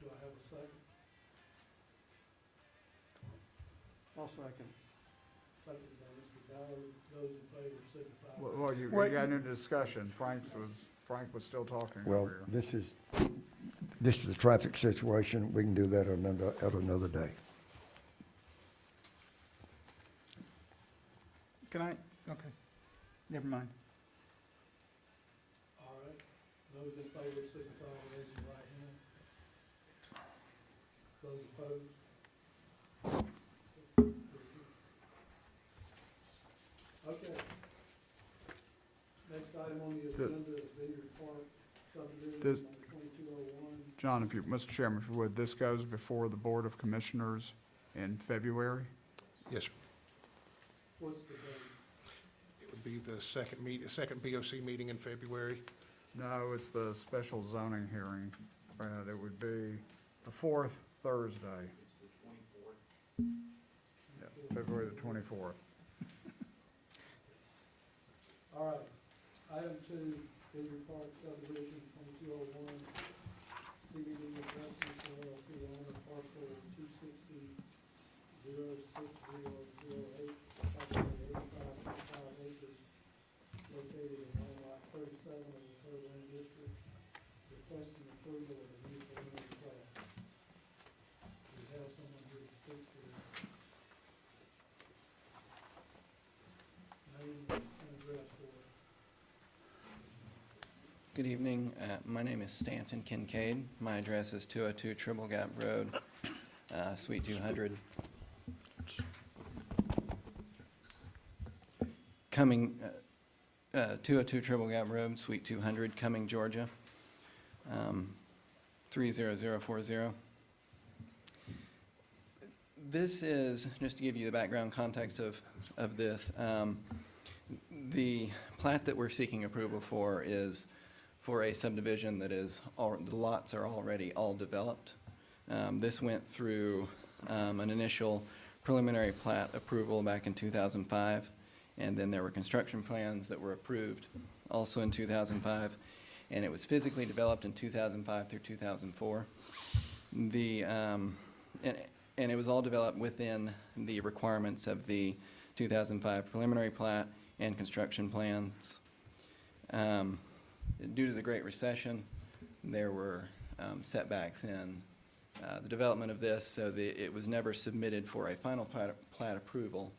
Do I have a second?
I'll second.
Second by Mr. Ballard. Those in favor signify.
Well, you
Wait.
got into discussion. Frank was still talking
well,
over here.
this is the traffic situation. We can do that at another day.
Can I, okay, never mind.
All right. Those in favor signify by raising your right hand. Those opposed? Okay. Next item on the agenda is Vineyard Park subdivision
This-
number 2201.
John, Mr. Chairman, if you would, this goes before the Board of Commissioners in February.
Yes, sir.
What's the date?
It would be the second BOC meeting in February.
No, it's the special zoning hearing, Brad. It would be the fourth Thursday.
It's the 24th.
Yeah, February the 24th.
All right. Item 2, Vineyard Park subdivision 2201, CBD Investments LLC owner parcel 260-06008, approximately 85.5 acres, located in land lot 37 of the Third Land District, requesting approval of the new preliminary plat. We have someone here to speak to that. Name and address for it.
Good evening. My name is Stanton Kincaid. My address is 202 Triple Gap Road, Suite 200. Coming, 202 Triple Gap Road, Suite 200, Cumming, Georgia, 30040. This is, just to give you the background context of this, the plat that we're seeking approval for is for a subdivision that is, the lots are already all developed. This went through an initial preliminary plat approval back in 2005, and then there were construction plans that were approved also in 2005, and it was physically developed in 2005 through 2004. And it was all developed within the requirements of the 2005 preliminary plat and construction plans. Due to the Great Recession, there were setbacks in the development of this, so it was never submitted for a final plat approval.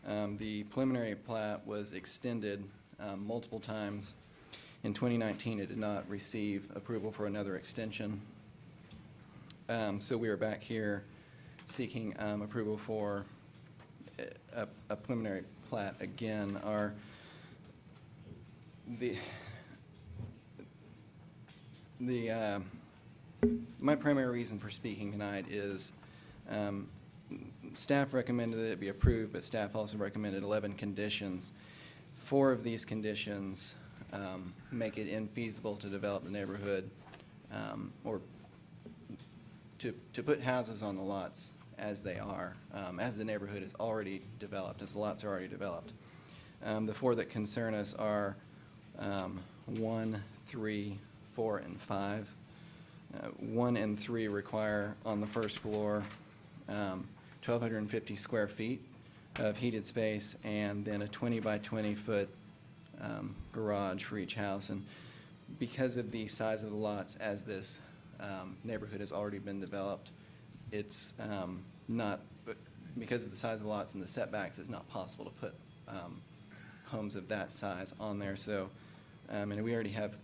The preliminary plat was extended multiple times. In 2019, it did not receive approval for another extension. So we are back here seeking approval for a preliminary plat again. My primary reason for speaking tonight is staff recommended that it be approved, but staff also recommended 11 conditions. 4 of these conditions make it infeasible to develop the neighborhood or to put houses on the lots as they are, as the neighborhood is already developed, as the lots are already developed. The 4 that concern us are 1, 3, 4, and 5. 1 and 3 require on the first floor 1,250 square feet of heated space and then a 20 by 20 foot garage for each house. And because of the size of the lots as this neighborhood has already been developed, it's not, because of the size of the lots and the setbacks, it's not possible to put homes of that size on there. So, and we already have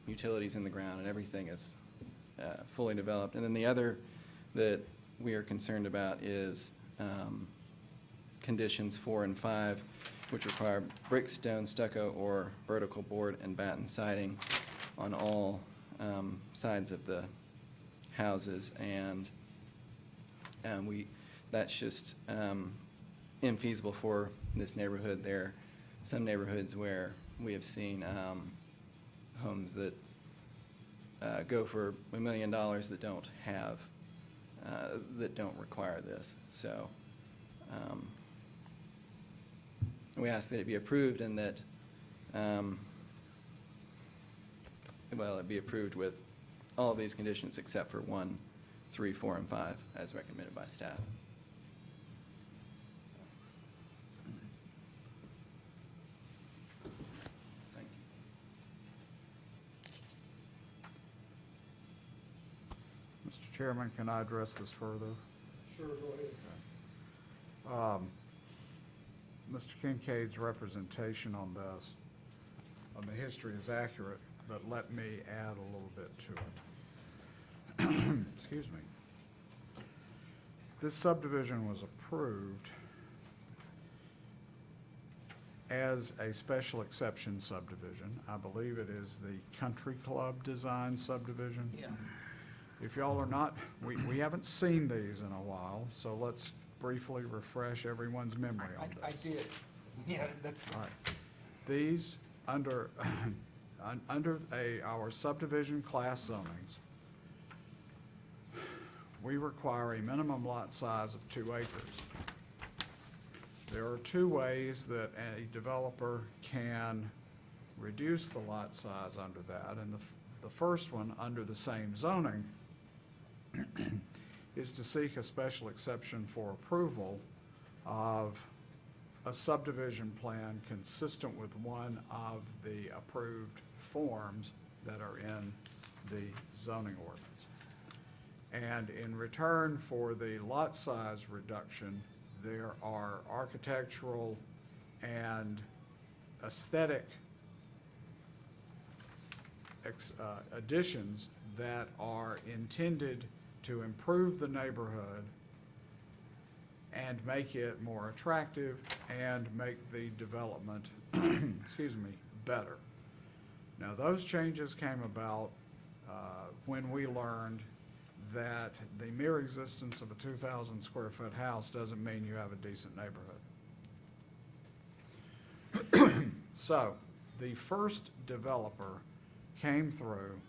utilities in the ground and everything is fully developed. And then the other that we are concerned about is conditions 4 and 5, which require brick, stone, stucco, or vertical board and batten siding on all sides of the houses. And that's just infeasible for this neighborhood. There are some neighborhoods where we have seen homes that go for $1 million that don't have, that don't require this. So we ask that it be approved and that, well, it be approved with all of these conditions except for 1, 3, 4, and 5, as recommended by staff. Thank you.
Mr. Chairman, can I address this further?
Sure, go ahead.
Mr. Kincaid's representation on this, on the history is accurate, but let me add a little bit to it. Excuse me. This subdivision was approved as a special exception subdivision. I believe it is the Country Club design subdivision.
Yeah.
If y'all are not, we haven't seen these in a while, so let's briefly refresh everyone's memory on this.
I did. Yeah, that's.
All right. These, under, our subdivision class zonings, we require a minimum lot size of 2 acres. There are 2 ways that a developer can reduce the lot size under that, and the first one, under the same zoning, is to seek a special exception for approval of a subdivision plan consistent with one of the approved forms that are in the zoning ordinance. And in return for the lot size reduction, there are architectural and aesthetic additions that are intended to improve the neighborhood and make it more attractive and make the development, excuse me, better. Now, those changes came about when we learned that the mere existence of a 2,000 square foot house doesn't mean you have a decent neighborhood. So, the first developer came through,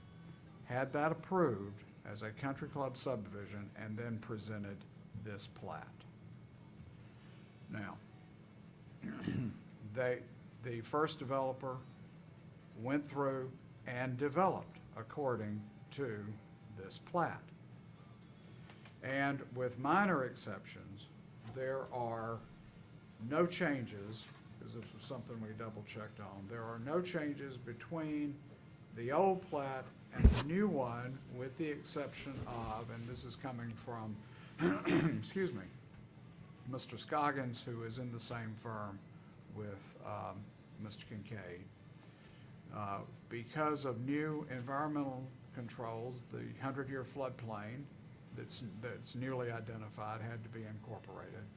had that approved as a country club subdivision, and then presented this plat. Now, the first developer went through and developed according to this plat. And with minor exceptions, there are no changes, because this was something we double checked on, there are no changes between the old plat and the new one, with the exception of, and this is coming from, excuse me, Mr. Scoggins, who is in the same firm with Mr. Kincaid. Because of new environmental controls, the 100-year floodplain that's newly identified had to be incorporated.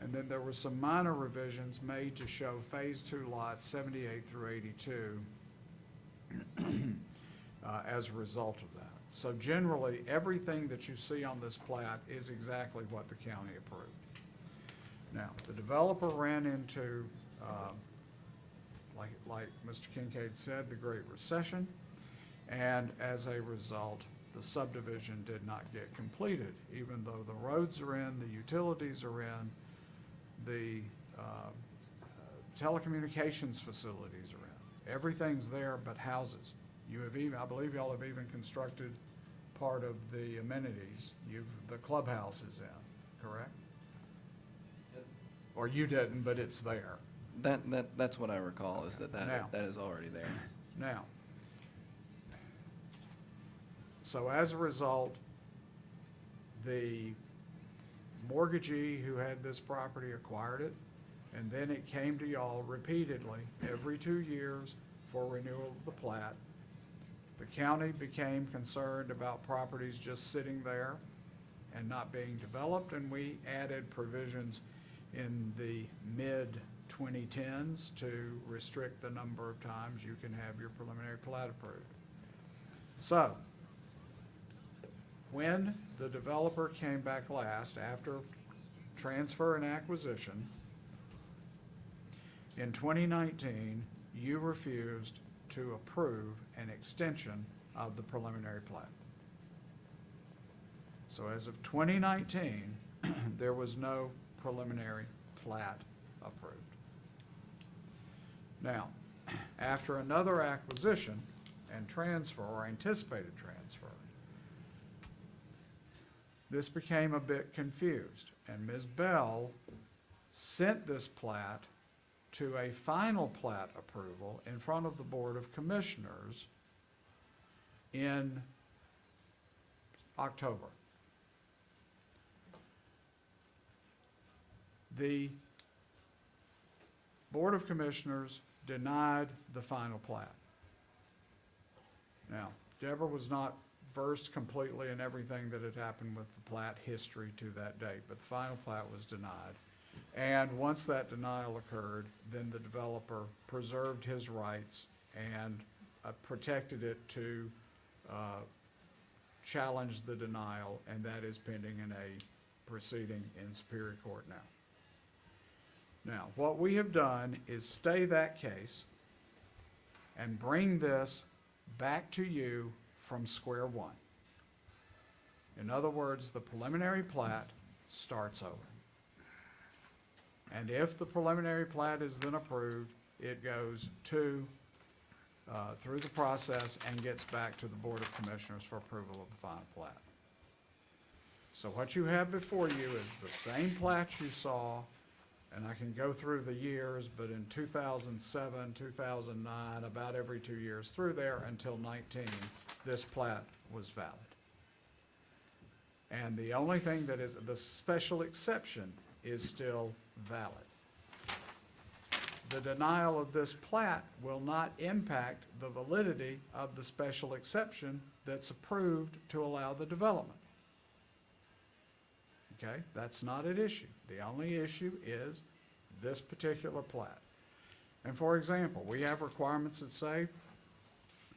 And then there were some minor revisions made to show Phase 2 lots 78 through 82 as a result of that. So generally, everything that you see on this plat is exactly what the county approved. Now, the developer ran into, like Mr. Kincaid said, the Great Recession, and as a result, the subdivision did not get completed, even though the roads are in, the utilities are in, the telecommunications facilities are in. Everything's there but houses. You have even, I believe y'all have even constructed part of the amenities. The clubhouse is in, correct? Or you didn't, but it's there.
That's what I recall, is that
Now.
that is already there.
Now, so as a result, the mortgagee who had this property acquired it, and then it came to y'all repeatedly, every 2 years for renewal of the plat. The county became concerned about properties just sitting there and not being developed, and we added provisions in the mid-2010s to restrict the number of times you can have your preliminary plat approved. So, when the developer came back last, after transfer and acquisition, in 2019, you refused to approve an extension of the preliminary plat. So as of 2019, there was no preliminary plat approved. Now, after another acquisition and transfer, or anticipated transfer, this became a bit confused, and Ms. Bell sent this plat to a final plat approval in front of the Board of Commissioners in October. The Board of Commissioners denied the final plat. Now, Deborah was not versed completely in everything that had happened with the plat history to that date, but the final plat was denied. And once that denial occurred, then the developer preserved his rights and protected it to challenge the denial, and that is pending in a proceeding in Superior Court now. Now, what we have done is stay that case and bring this back to you from square one. In other words, the preliminary plat starts over. And if the preliminary plat is then approved, it goes to, through the process and gets back to the Board of Commissioners for approval of the final plat. So what you have before you is the same plat you saw, and I can go through the years, but in 2007, 2009, about every 2 years through there until 19, this plat was valid. And the only thing that is, the special exception is still valid. The denial of this plat will not impact the validity of the special exception that's approved to allow the development. Okay, that's not at issue. The only issue is this particular plat. And for example, we have requirements that say,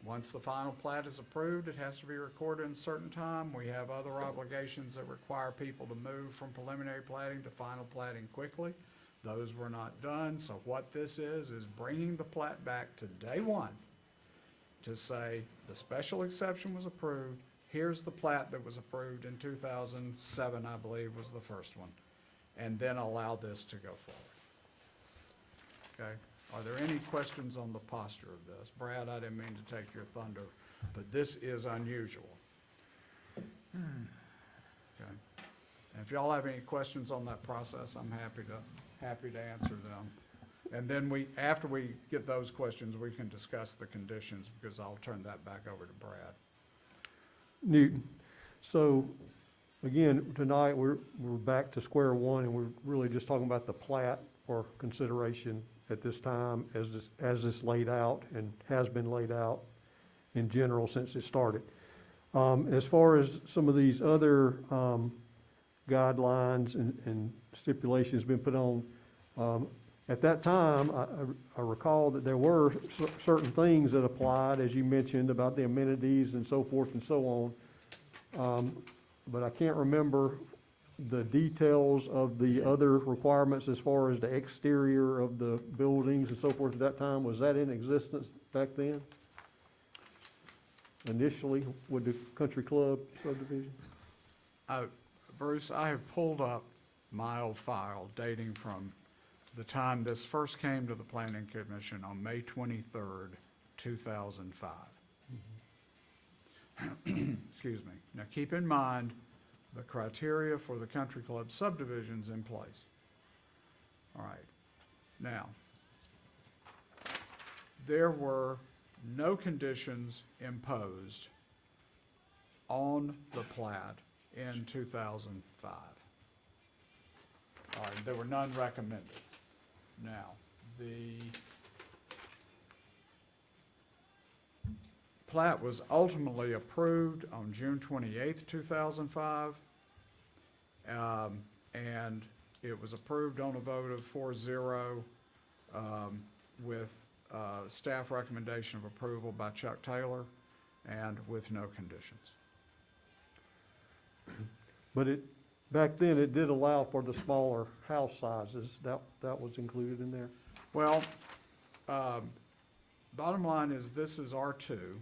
once the final plat is approved, it has to be recorded in a certain time. We have other obligations that require people to move from preliminary platting to final platting quickly. Those were not done, so what this is bringing the plat back to day one to say the special exception was approved. Here's the plat that was approved in 2007, I believe, was the first one, and then allow this to go forward. Okay? Are there any questions on the posture of this? Brad, I didn't mean to take your thunder, but this is unusual. Okay? And if y'all have any questions on that process, I'm happy to answer them. And then after we get those questions, we can discuss the conditions, because I'll turn that back over to Brad.
Newton. So, again, tonight, we're back to square one, and we're really just talking about the plat for consideration at this time as this laid out and has been laid out in general since it started. As far as some of these other guidelines and stipulations been put on, at that time, I recall that there were certain things that applied, as you mentioned, about the amenities and so forth and so on. But I can't remember the details of the other requirements as far as the exterior of the buildings and so forth at that time. Was that in existence back then? Initially with the country club subdivision?
Bruce, I have pulled up my old file dating from the time this first came to the Planning Commission on May 23rd, 2005. Excuse me. Now, keep in mind the criteria for the country club subdivisions in place. All right. Now, there were no conditions imposed on the plat in 2005. All right, there were none recommended. Now, the plat was ultimately approved on June 28th, 2005. And it was approved on a vote of 4-0 with staff recommendation of approval by Chuck Taylor and with no conditions.
But back then, it did allow for the smaller house sizes. That was included in there?
Well, bottom line is this is R2.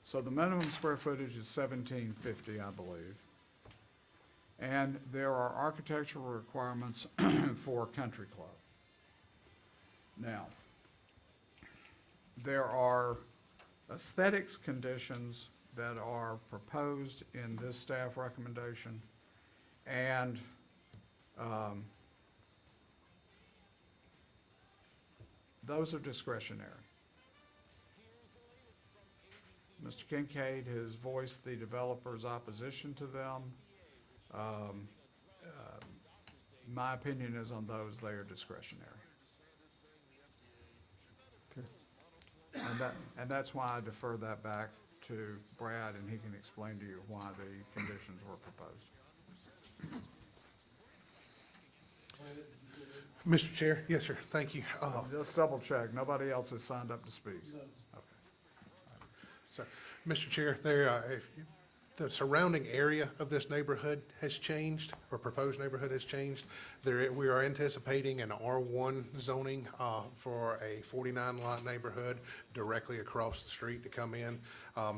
So the minimum square footage is 1750, I believe. And there are architectural requirements for country club. Now, there are aesthetics conditions that are proposed in this staff recommendation, and those are discretionary. Mr. Kincaid has voiced the developer's opposition to them. My opinion is on those, they are discretionary. And that's why I defer that back to Brad, and he can explain to you why the conditions were proposed.
Mr. Chair, yes, sir, thank you.
Just double check, nobody else has signed up to speak.
So, Mr. Chair, the surrounding area of this neighborhood has changed, or proposed neighborhood has changed. We are anticipating an R1 zoning for a 49-lot neighborhood directly across the street to come in.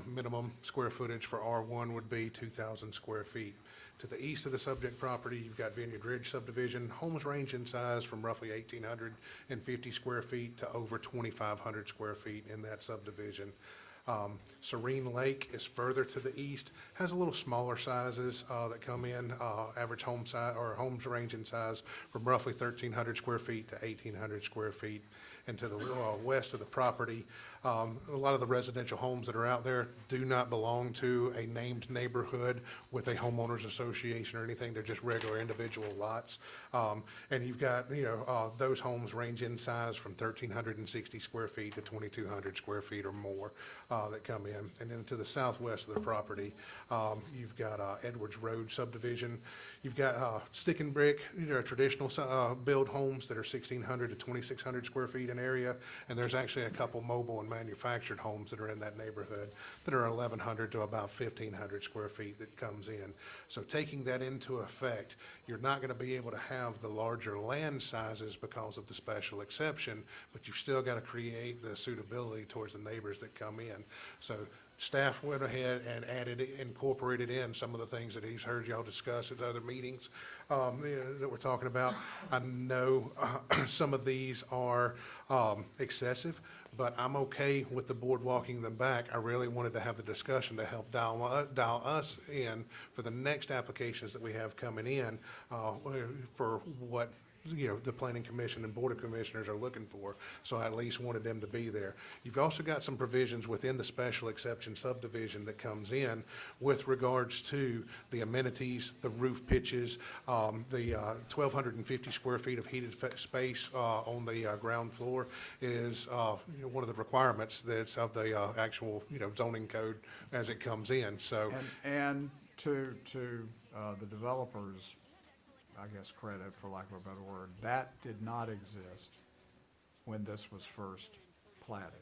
Minimum square footage for R1 would be 2,000 square feet. To the east of the subject property, you've got Vineyard Ridge subdivision. Homes range in size from roughly 1,850 square feet to over 2,500 square feet in that subdivision. Serene Lake is further to the east, has a little smaller sizes that come in, average home size, or homes range in size from roughly 1,300 square feet to 1,800 square feet. And to the west of the property, a lot of the residential homes that are out there do not belong to a named neighborhood with a homeowners association or anything. They're just regular individual lots. And you've got, those homes range in size from 1,360 square feet to 2,200 square feet or more that come in. And then to the southwest of the property, you've got Edwards Road subdivision. You've got stick and brick, traditional build homes that are 1,600 to 2,600 square feet in area. And there's actually a couple mobile and manufactured homes that are in that neighborhood that are 1,100 to about 1,500 square feet that comes in. So taking that into effect, you're not going to be able to have the larger land sizes because of the special exception, but you've still got to create the suitability towards the neighbors that come in. So staff went ahead and incorporated in some of the things that he's heard y'all discuss at other meetings that we're talking about. I know some of these are excessive, but I'm okay with the board walking them back. I really wanted to have the discussion to help dial us in for the next applications that we have coming in for what the Planning Commission and Board of Commissioners are looking for. So I at least wanted them to be there. You've also got some provisions within the special exception subdivision that comes in with regards to the amenities, the roof pitches, the 1,250 square feet of heated space on the ground floor is one of the requirements that's of the actual zoning code as it comes in. So
and to the developers, I guess credit, for lack of a better word, that did not exist when this was first platted.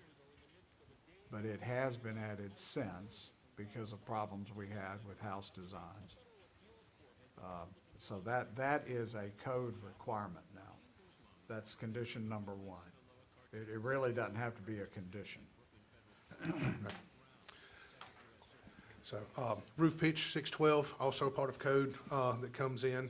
But it has been added since because of problems we had with house designs. So that is a code requirement now. That's condition number one. It really doesn't have to be a condition.
So roof pitch 612, also a part of code that comes in.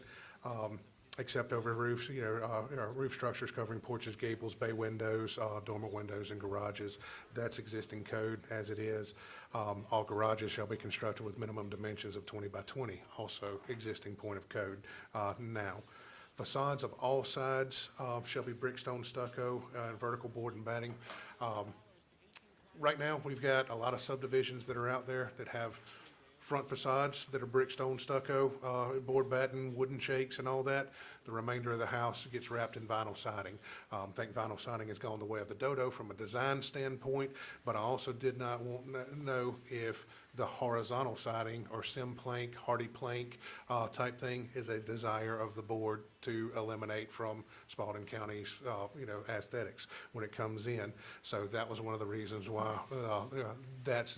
Except over roofs, roof structures covering porches, gables, bay windows, dormer windows, and garages. That's existing code as it is. All garages shall be constructed with minimum dimensions of 20 by 20, also existing point of code now. Facades of all sides shall be brick, stone, stucco, and vertical board and batting. Right now, we've got a lot of subdivisions that are out there that have front facades that are brick, stone, stucco, board batten, wooden shakes and all that. The remainder of the house gets wrapped in vinyl siding. I think vinyl siding has gone the way of the dodo from a design standpoint, but I also did not want to know if the horizontal siding or Simplank, Hardy Plank type thing is a desire of the board to eliminate from Spalding County's, aesthetics when it comes in. So that was one of the reasons why that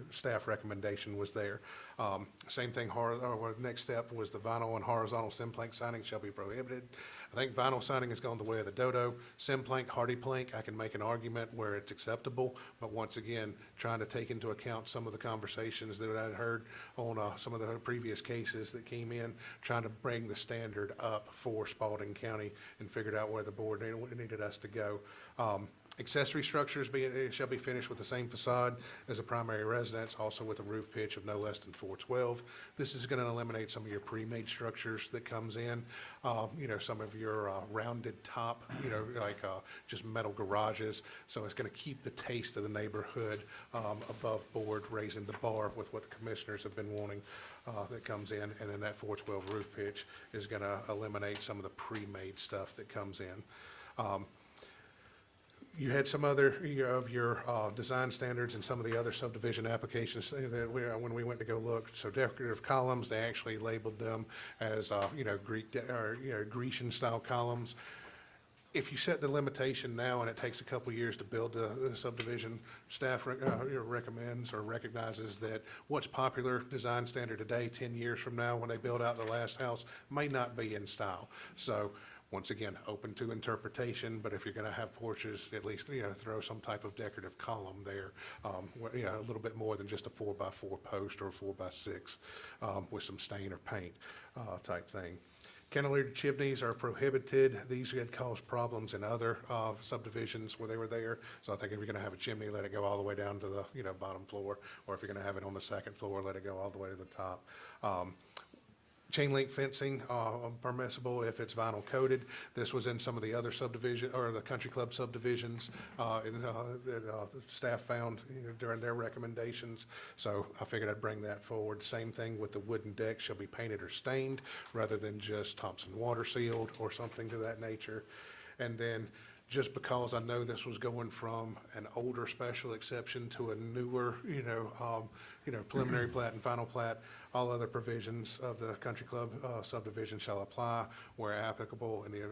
staff recommendation was there. Same thing, next step was the vinyl and horizontal Simplank signing shall be prohibited. I think vinyl signing has gone the way of the dodo. Simplank, hardy plank, I can make an argument where it's acceptable, but once again, trying to take into account some of the conversations that I'd heard on some of the previous cases that came in, trying to bring the standard up for Spalding County and figured out where the board needed us to go. Accessory structures shall be finished with the same facade as a primary residence, also with a roof pitch of no less than 412. This is going to eliminate some of your pre-made structures that comes in, some of your rounded top, like just metal garages. So it's going to keep the taste of the neighborhood above board, raising the bar with what the commissioners have been wanting that comes in. And then that 412 roof pitch is going to eliminate some of the pre-made stuff that comes in. You had some other of your design standards and some of the other subdivision applications that when we went to go look. So decorative columns, they actually labeled them as Grecian style columns. If you set the limitation now and it takes a couple years to build the subdivision, staff recommends or recognizes that what's popular design standard today, 10 years from now when they build out the last house, may not be in style. So once again, open to interpretation, but if you're going to have porches, at least, throw some type of decorative column there, a little bit more than just a 4x4 post or a 4x6 with some stain or paint type thing. Cantilevered chimneys are prohibited. These had caused problems in other subdivisions where they were there. So I think if you're going to have a chimney, let it go all the way down to the bottom floor, or if you're going to have it on the second floor, let it go all the way to the top. Chain link fencing, permissible if it's vinyl coated. This was in some of the other subdivision, or the country club subdivisions, that the staff found during their recommendations. So I figured I'd bring that forward. Same thing with the wooden deck shall be painted or stained rather than just Thompson water sealed or something to that nature. And then just because I know this was going from an older special exception to a newer, preliminary plat and final plat, all other provisions of the country club subdivision shall apply where applicable. In the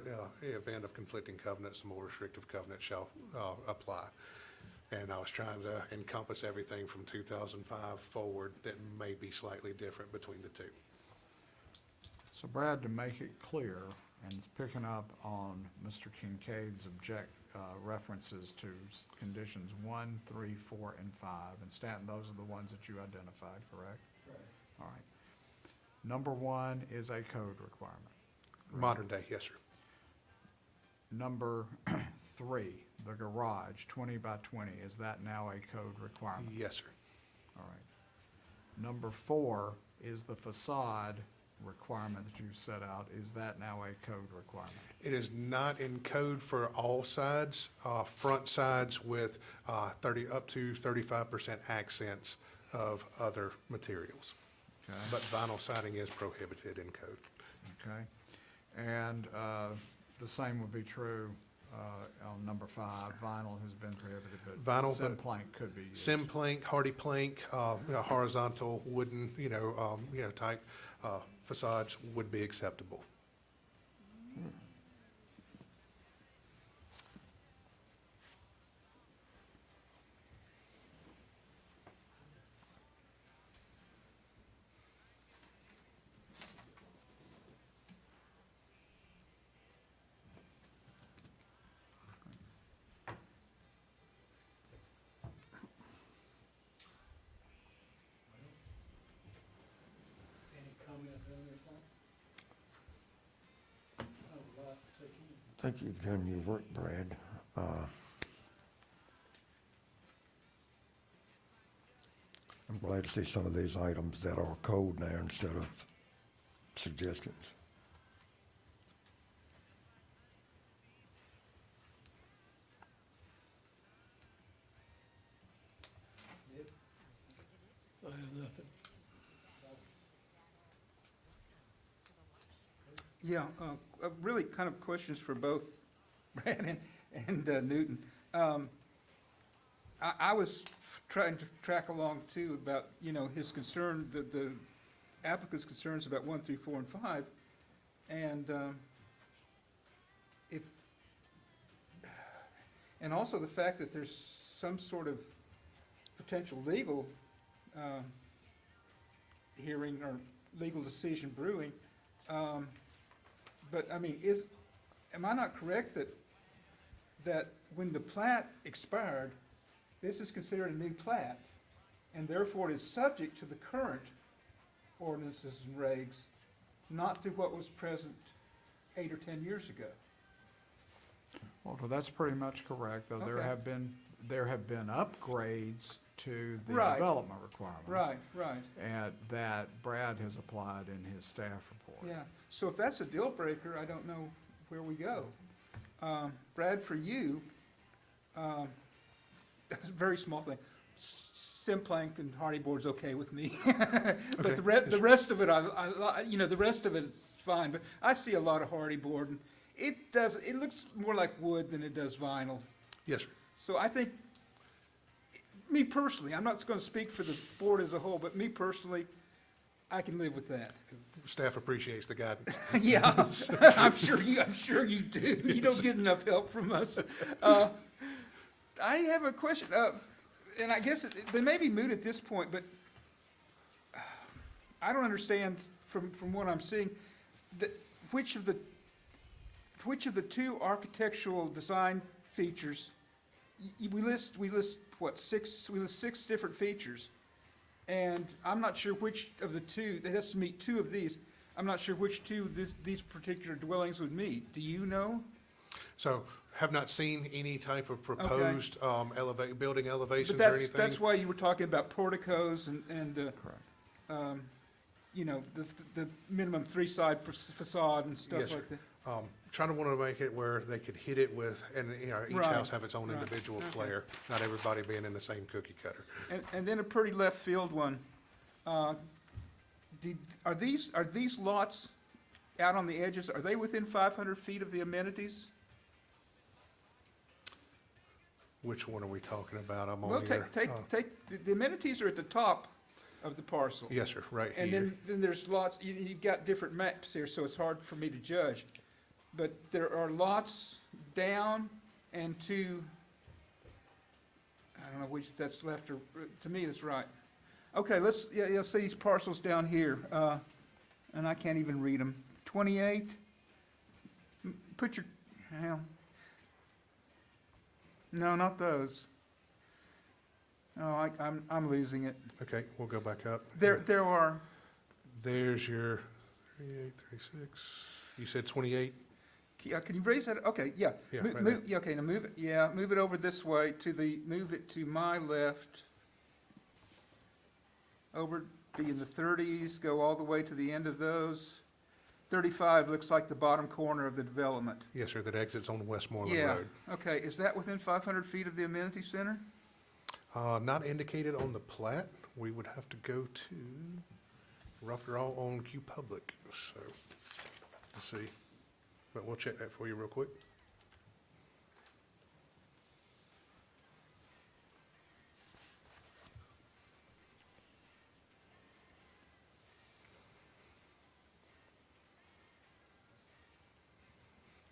event of conflicting covenants, the more restrictive covenant shall apply. And I was trying to encompass everything from 2005 forward that may be slightly different between the two.
So Brad, to make it clear, and it's picking up on Mr. Kincaid's references to conditions 1, 3, 4, and 5. And Stanton, those are the ones that you identified, correct?
Right.
All right. Number 1 is a code requirement.
Modern day, yes, sir.
Number 3, the garage, 20 by 20, is that now a code requirement?
Yes, sir.
All right. Number 4 is the facade requirement that you set out. Is that now a code requirement?
It is not in code for all sides, front sides with up to 35% accents of other materials.
Okay.
But vinyl siding is prohibited in code.
Okay. And the same would be true on number 5. Vinyl has been prohibited, but
Vinyl, but
Simplank could be used.
Simplank, hardy plank, horizontal wooden, type facades would be acceptable.
Any comment on anything? I would like to take any.
I think you've done your work, Brad. I'm glad to see some of these items that are code now instead of suggestions.
I have nothing.
Yeah, really kind of questions for both Brad and Newton. I was trying to track along too about, his concern, the applicant's concerns about 1, 3, 4, and 5. And and also the fact that there's some sort of potential legal hearing or legal decision brewing. But, I mean, am I not correct that when the plat expired, this is considered a new plat, and therefore it is subject to the current ordinances and regs, not to what was present 8 or 10 years ago?
Well, that's pretty much correct, though there
Okay.
have been upgrades to the
Right.
development requirements.
Right.
And that Brad has applied in his staff report.
Yeah, so if that's a deal breaker, I don't know where we go. Brad, for you, that's a very small thing. Simplank and hardy board's okay with me. But the rest of it, the rest of it is fine, but I see a lot of hardy board, and it looks more like wood than it does vinyl.
Yes, sir.
So I think, me personally, I'm not gonna speak for the board as a whole, but me personally, I can live with that.
Staff appreciates the guidance.
Yeah, I'm sure you do. You don't get enough help from us. I have a question, and I guess they may be moot at this point, but I don't understand from what I'm seeing, which of the two architectural design features, we list what, six different features. And I'm not sure which of the two, it has to meet two of these. I'm not sure which two these particular dwellings would meet. Do you know?
So have not seen any type of proposed building elevations
But
or anything?
that's why you were talking about porticos and the minimum three-side facade and stuff
Yes, sir.
like that.
Trying to want to make it where they could hit it with, and, each
Right,
house have its own
right.
individual
Okay.
flair, not everybody being in the same cookie cutter.
And then a pretty left field one. Are these lots out on the edges, are they within 500 feet of the amenities?
Which one are we talking about? I'm
Well,
on here.
the amenities are at the top of the parcel.
Yes, sir, right here.
And then there's lots, you've got different maps here, so it's hard for me to judge. But there are lots down and to, I don't know which that's left or, to me, that's right. Okay, let's see these parcels down here, and I can't even read them. 28, put your, no, not those. No, I'm losing it.
Okay, we'll go back up.
There are,
There's your 38, 36, you said 28?
can you raise that? Okay, yeah.
Yeah,
Mo-
right
move- yeah, okay, now move it over this way move it to my left. Over, be in the 30s, go all the way to the end of those. 35 looks like the bottom corner of the development.
Yes, sir, that exits on Westmoreland
Yeah,
Road.
okay, is that within 500 feet of the amenity center?
Not indicated on the plat. We would have to go to rough draw on Q Public, so, to see. But we'll check that for you real quick.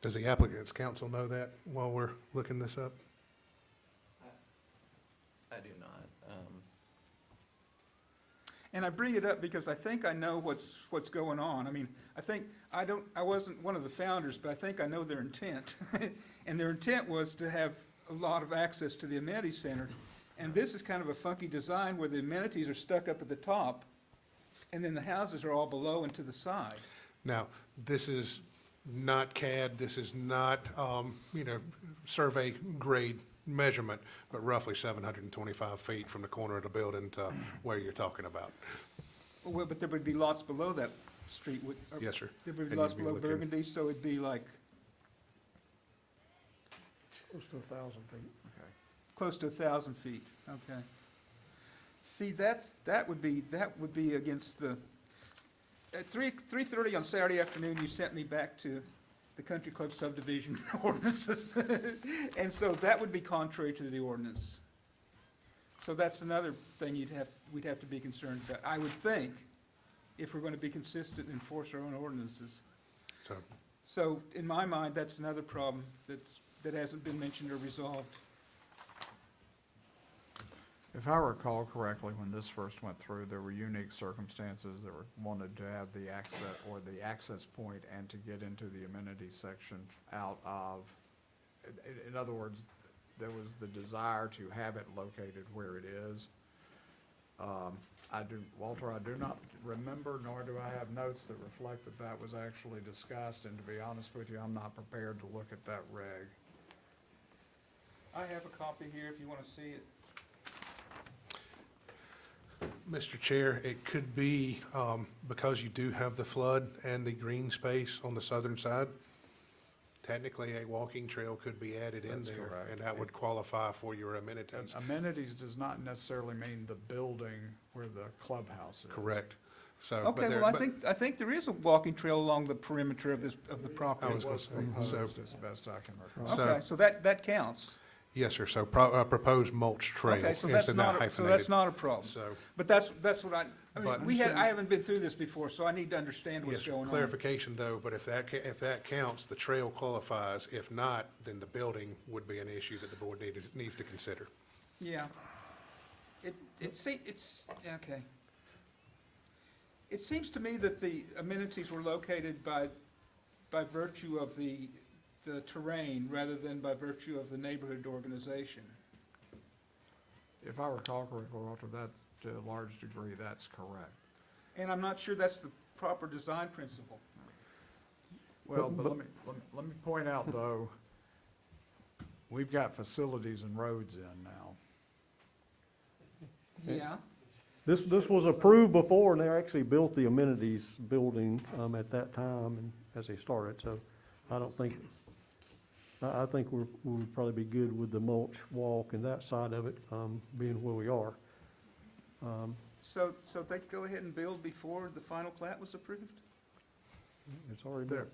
Does the applicant's counsel know that while we're looking this up?
I do not.
And I bring it up because I think I know what's going on. I mean, I wasn't one of the founders, but I think I know their intent. And their intent was to have a lot of access to the amenity center. And this is kind of a funky design where the amenities are stuck up at the top, and then the houses are all below and to the side.
Now, this is not CAD, this is not, survey grade measurement, but roughly 725 feet from the corner of the building to where you're talking about.
Well, but there would be lots below that street.
Yes, sir.
There would be
And
lots
you'd be
below
looking-
Burgundy, so it'd be like
Close to 1,000 feet.
close to 1,000 feet, okay. See, that would be against the, at 3:30 on Saturday afternoon, you sent me back to the country club subdivision ordinances. And so that would be contrary to the ordinance. So that's another thing we'd have to be concerned about, I would think, if we're gonna be consistent and enforce our own ordinances.
So,
So in my mind, that's another problem that hasn't been mentioned or resolved.
If I recall correctly, when this first went through, there were unique circumstances that were wanted to have the access point and to get into the amenities section out of, in other words, there was the desire to have it located where it is. Walter, I do not remember, nor do I have notes that reflect that that was actually discussed, and to be honest with you, I'm not prepared to look at that reg.
I have a copy here if you want to see it.
Mr. Chair, it could be, because you do have the flood and the green space on the southern side, technically a walking trail could be added in
That's
there.
correct.
And that would qualify for your amenities.
Amenities does not necessarily mean the building where the clubhouse is.
Correct. So,
Okay, well, I think there is a walking trail along the perimeter of the property.
I was gonna say, so,
Proposed as best I can recall.
so-
Okay, so that counts.
yes, sir, so proposed mulch trail.
Okay, so
is
that's
in that
not, so
hyphenated.
that's not a problem.
So,
But that's what I
But-
mean, I haven't been through this before, so I need to understand what's
yes,
going on.
clarification though, but if that counts, the trail qualifies. If not, then the building would be an issue that the board needs to consider.
Yeah. It's, okay. It seems to me that the amenities were located by virtue of the terrain rather than by virtue of the neighborhood organization.
If I recall correctly, Walter, that's, to a large degree, that's correct.
And I'm not sure that's the proper design principle.
Well, but let me point out, though, we've got facilities and roads in now.
Yeah.
This was approved before, and they actually built the amenities building, at that time, and as they started, so I don't think, I think we would probably be good with the mulch walk and that side of it, being where we are.
So they could go ahead and build before the final plat was approved?
It's already been
There.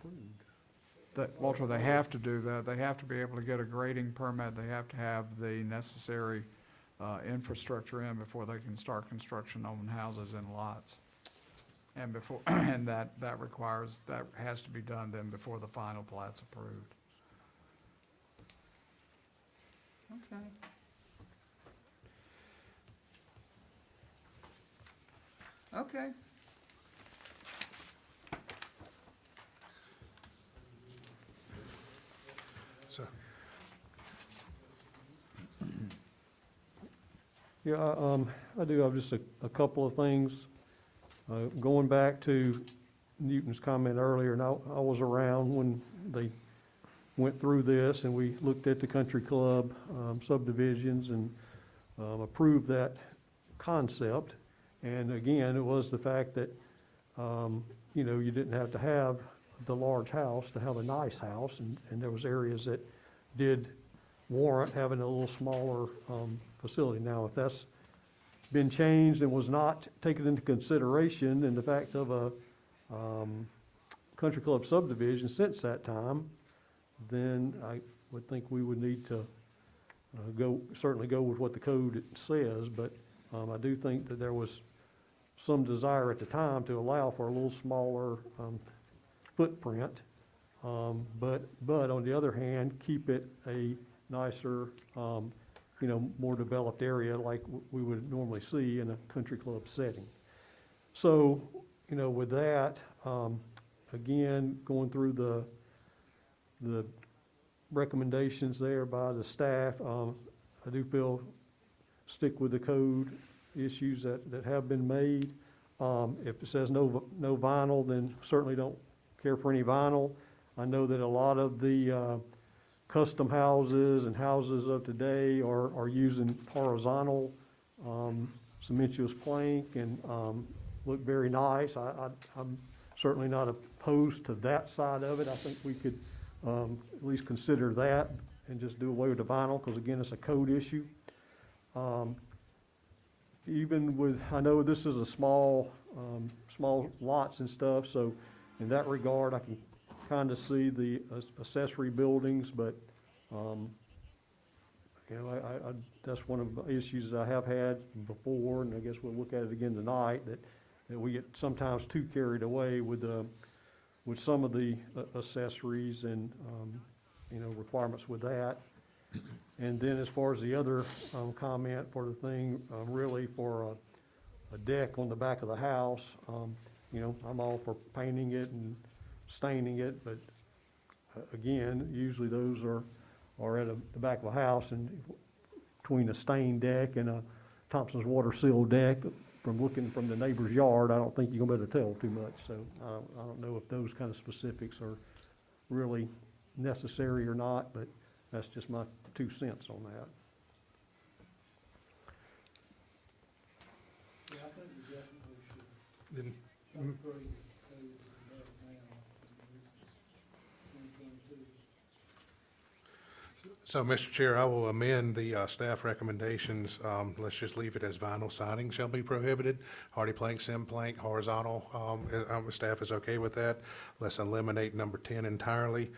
approved.
Walter, they have to do that. They have to be able to get a grading permit. They have to have the necessary infrastructure in before they can start construction on houses and lots. And before, and that has to be done then before the final plat's approved.
Okay. Okay.
So,
Yeah, I do have just a couple of things. Going back to Newton's comment earlier, and I was around when they went through this, and we looked at the country club subdivisions and approved that concept. And again, it was the fact that, you know, you didn't have to have the large house to have a nice house, and there was areas that did warrant having a little smaller facility. Now, if that's been changed and was not taken into consideration in the fact of a country club subdivision since that time, then I would think we would need to certainly go with what the code says, but I do think that there was some desire at the time to allow for a little smaller footprint, but on the other hand, keep it a nicer, you know, more developed area like we would normally see in a country club setting. So, you know, with that, again, going through the recommendations there by the staff, I do feel stick with the code issues that have been made. If it says no vinyl, then certainly don't care for any vinyl. I know that a lot of the custom houses and houses of today are using horizontal cementous plank and look very nice. I'm certainly not opposed to that side of it. I think we could at least consider that and just do away with the vinyl, because again, it's a code issue. Even with, I know this is a small lots and stuff, so in that regard, I can kind of see the accessory buildings, but, you know, that's one of the issues I have had before, and I guess we'll look at it again tonight, that we get sometimes too carried away with some of the accessories and, you know, requirements with that. And then as far as the other comment for the thing, really for a deck on the back of the house, you know, I'm all for painting it and staining it, but again, usually those are at the back of a house, and between a stained deck and a Thompson's water sealed deck, from looking from the neighbor's yard, I don't think you're gonna be able to tell too much, so I don't know if those kind of specifics are really necessary or not, but that's just my 2 cents on that.
Yeah, I think we definitely should
Then,
upgrade the code that we have now. This is 2022.
so, Mr. Chair, I will amend the staff recommendations. Let's just leave it as vinyl siding shall be prohibited. Hardy plank, sim plank, horizontal, staff is okay with that. Let's eliminate number 10 entirely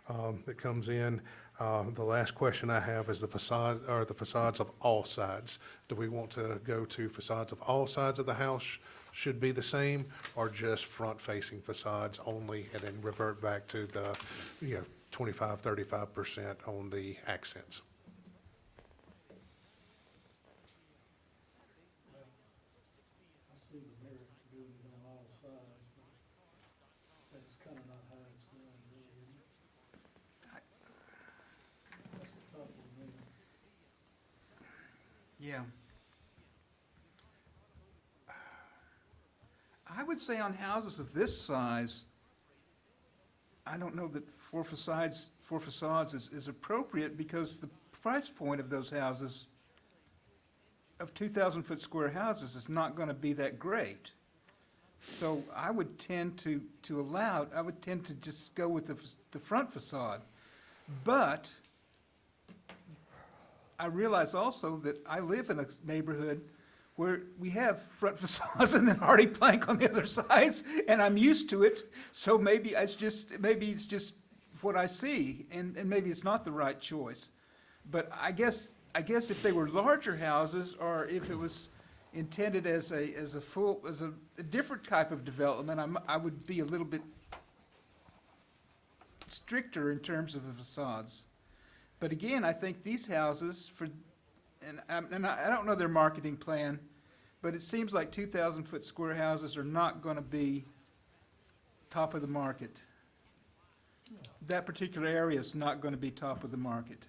that comes in. The last question I have is the facades of all sides. Do we want to go to facades of all sides of the house should be the same, or just front-facing facades only, and then revert back to the, 25, 35% on the accents?
Well, I see the merit to doing it on all sides, but that's kind of not how it's done, really, isn't it? That's a tough one, isn't it?
Yeah. I would say on houses of this size, I don't know that four facades is appropriate, because the price point of those houses, of 2,000-foot square houses, is not going to be that great. So I would tend to just go with the front facade. But I realize also that I live in a neighborhood where we have front facades and then hardy plank on the other sides, and I'm used to it, so maybe it's just what I see, and maybe it's not the right choice. But I guess if they were larger houses, or if it was intended as a different type of development, I would be a little bit stricter in terms of the facades. But again, I think these houses, and I don't know their marketing plan, but it seems like 2,000-foot square houses are not going to be top of the market. That particular area is not going to be top of the market.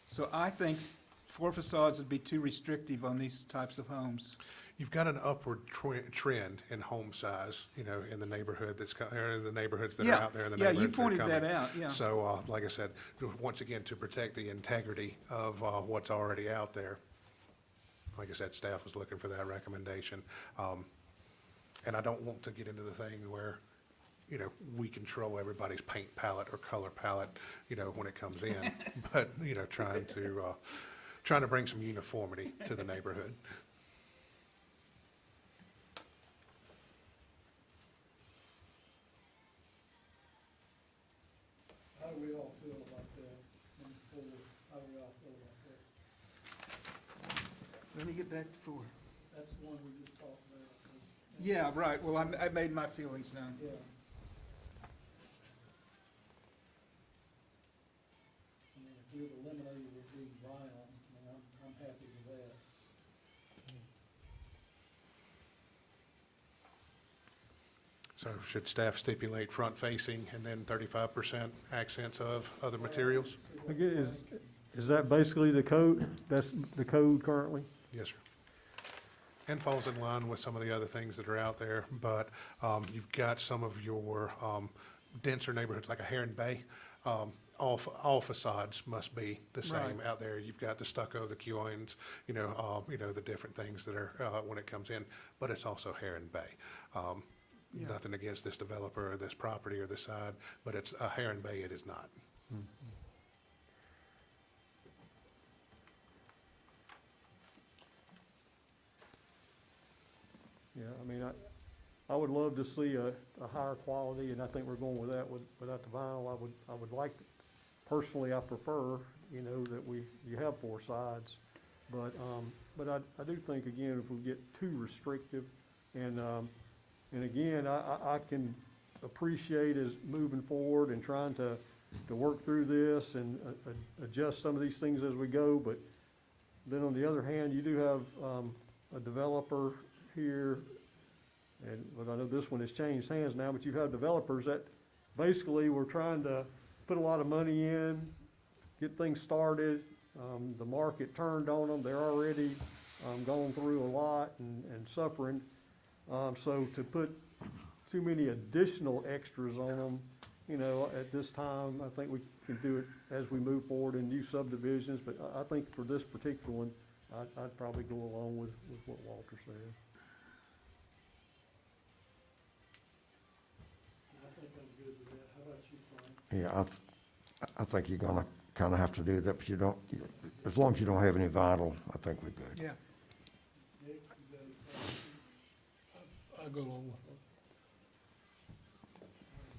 So I think 4 facades would be too restrictive on these types of homes.
You've got an upward trend in home size, in the neighborhood or in the neighborhoods that are out there, in the
Yeah, you
neighborhoods that are
pointed
coming.
that out, yeah.
So, like I said, once again, to protect the integrity of what's already out there, like I said, staff was looking for that recommendation. And I don't want to get into the thing where, we control everybody's paint palette or color palette, when it comes in. But, trying to bring some uniformity to the neighborhood.
How do we all feel about that? Number 4, how do we all feel about that?
Let me get back to 4.
That's the one we just talked about.
Yeah, right, well, I made my feelings known.
Yeah. I mean, if we've eliminated it being vinyl, I'm happy with that.
So should staff stipulate front-facing and then 35% accents of other materials?
Is that basically the code? That's the code currently?
Yes, sir. And falls in line with some of the other things that are out there, but you've got some of your denser neighborhoods, like a Heron Bay. All facades must be the same
Right.
out there. You've got the stucco, the quoins, the different things that are when it comes in, but it's also Heron Bay.
Yeah.
Nothing against this developer or this property or this side, but it's a Heron Bay, it is not.
Yeah, I mean, I would love to see a higher quality, and I think we're going with that without the vinyl. I would like, personally, I prefer, that you have 4 sides. But I do think, again, if we get too restrictive, and again, I can appreciate as moving forward and trying to to work through this and adjust some of these things as we go, but then on the other hand, you do have a developer here, but I know this one has changed hands now, but you have developers that basically were trying to put a lot of money in, get things started. The market turned on them. They're already gone through a lot and suffering. So to put too many additional extras on them, you know, at this time, I think we can do it as we move forward in new subdivisions. But I think for this particular one, I'd probably go along with what Walter said.
I think I'm good with that. How about you, Frank?
Yeah, I think you're gonna kind of have to do that, but you don't, as long as you don't have any vital, I think we're good.
Yeah.
Nick, you got any
I'll go along with it.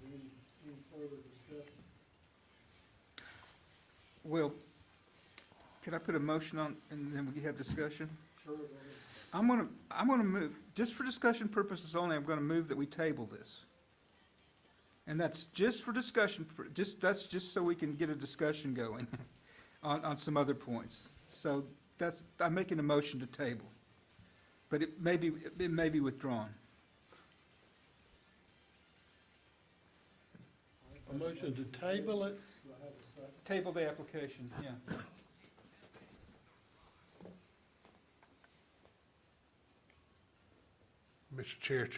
any further discussion?
Well, can I put a motion on, and then we can have discussion?
Sure, go ahead.
I'm gonna move, just for discussion purposes only, I'm gonna move that we table this. And that's just for discussion, that's just so we can get a discussion going on some other points. So I'm making a motion to table. But it may be withdrawn.
A motion to table it?
Do I have a second?
Table the application, yeah.
Mr. Chair,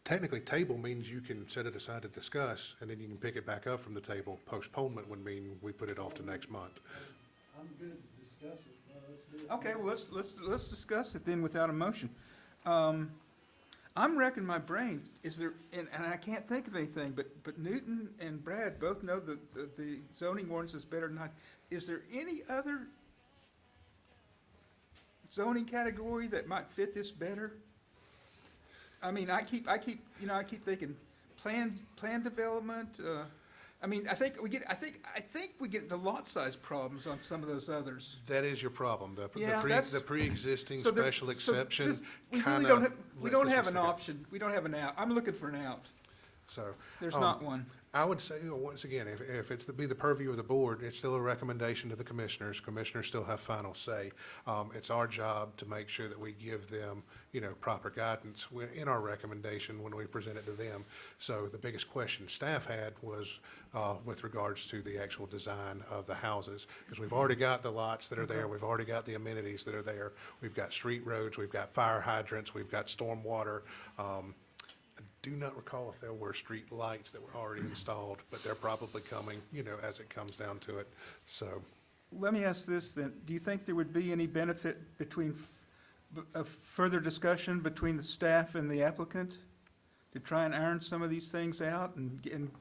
technically, table means you can set it aside to discuss, and then you can pick it back up from the table. Postponement would mean we put it off to next month.
I'm good to discuss it. Well, let's do it.
Okay, well, let's discuss it then without a motion. I'm racking my brains, is there, and I can't think of anything, but Newton and Brad both know the zoning ordinance is better than I. Is there any other zoning category that might fit this better? I mean, I keep thinking plan development, I mean, I think we get the lot size problems on some of those others.
That is your problem,
Yeah,
the pre-existing
So there-
special
so
exception
this- we really
kind
don't
of
have- We don't have an option, we don't have an out, I'm looking for an out,
So.
there's not one.
I would say, once again, if it's be the purview of the board, it's still a recommendation to the commissioners. Commissioners still have final say. It's our job to make sure that we give them, proper guidance in our recommendation when we present it to them. So the biggest question staff had was with regards to the actual design of the houses, because we've already got the lots that are there, we've already got the amenities that are there, we've got street roads, we've got fire hydrants, we've got storm water. I do not recall if there were street lights that were already installed, but they're probably coming, as it comes down to it. So,
Let me ask this then, do you think there would be any benefit of further discussion between the staff and the applicant to try and iron some of these things out and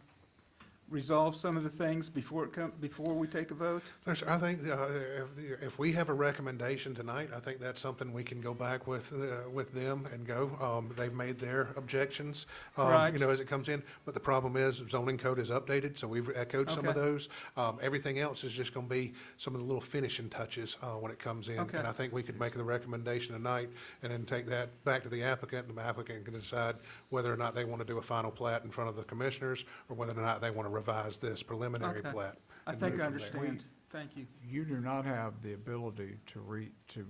resolve some of the things before we take a vote?
I think if we have a recommendation tonight, I think that's something we can go back with them and go. They've made their objections,
Right.
as it comes in. But the problem is zoning code is updated, so we've echoed some of
Okay.
those. Everything else is just going to be some of the little finishing touches when it comes in.
Okay.
And I think we could make the recommendation tonight and then take that back to the applicant, and the applicant can decide whether or not they want to do a final plat in front of the commissioners or whether or not they want to revise this preliminary
Okay.
plat.
I
and
think
move
I
from there.
understand, thank you.
You do not have the ability to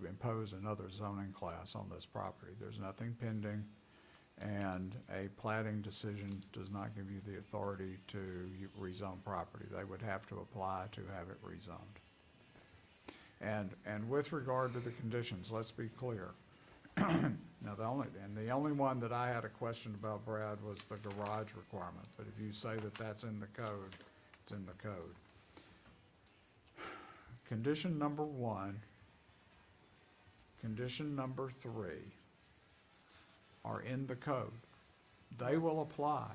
impose another zoning class on this property. There's nothing pending, and a plating decision does not give you the authority to rezone property. They would have to apply to have it rezoned. And with regard to the conditions, let's be clear. Now, the only one that I had a question about, Brad, was the garage requirement, but if you say that that's in the code, it's in the code. Condition number 1, condition number 3 are in the code. They will apply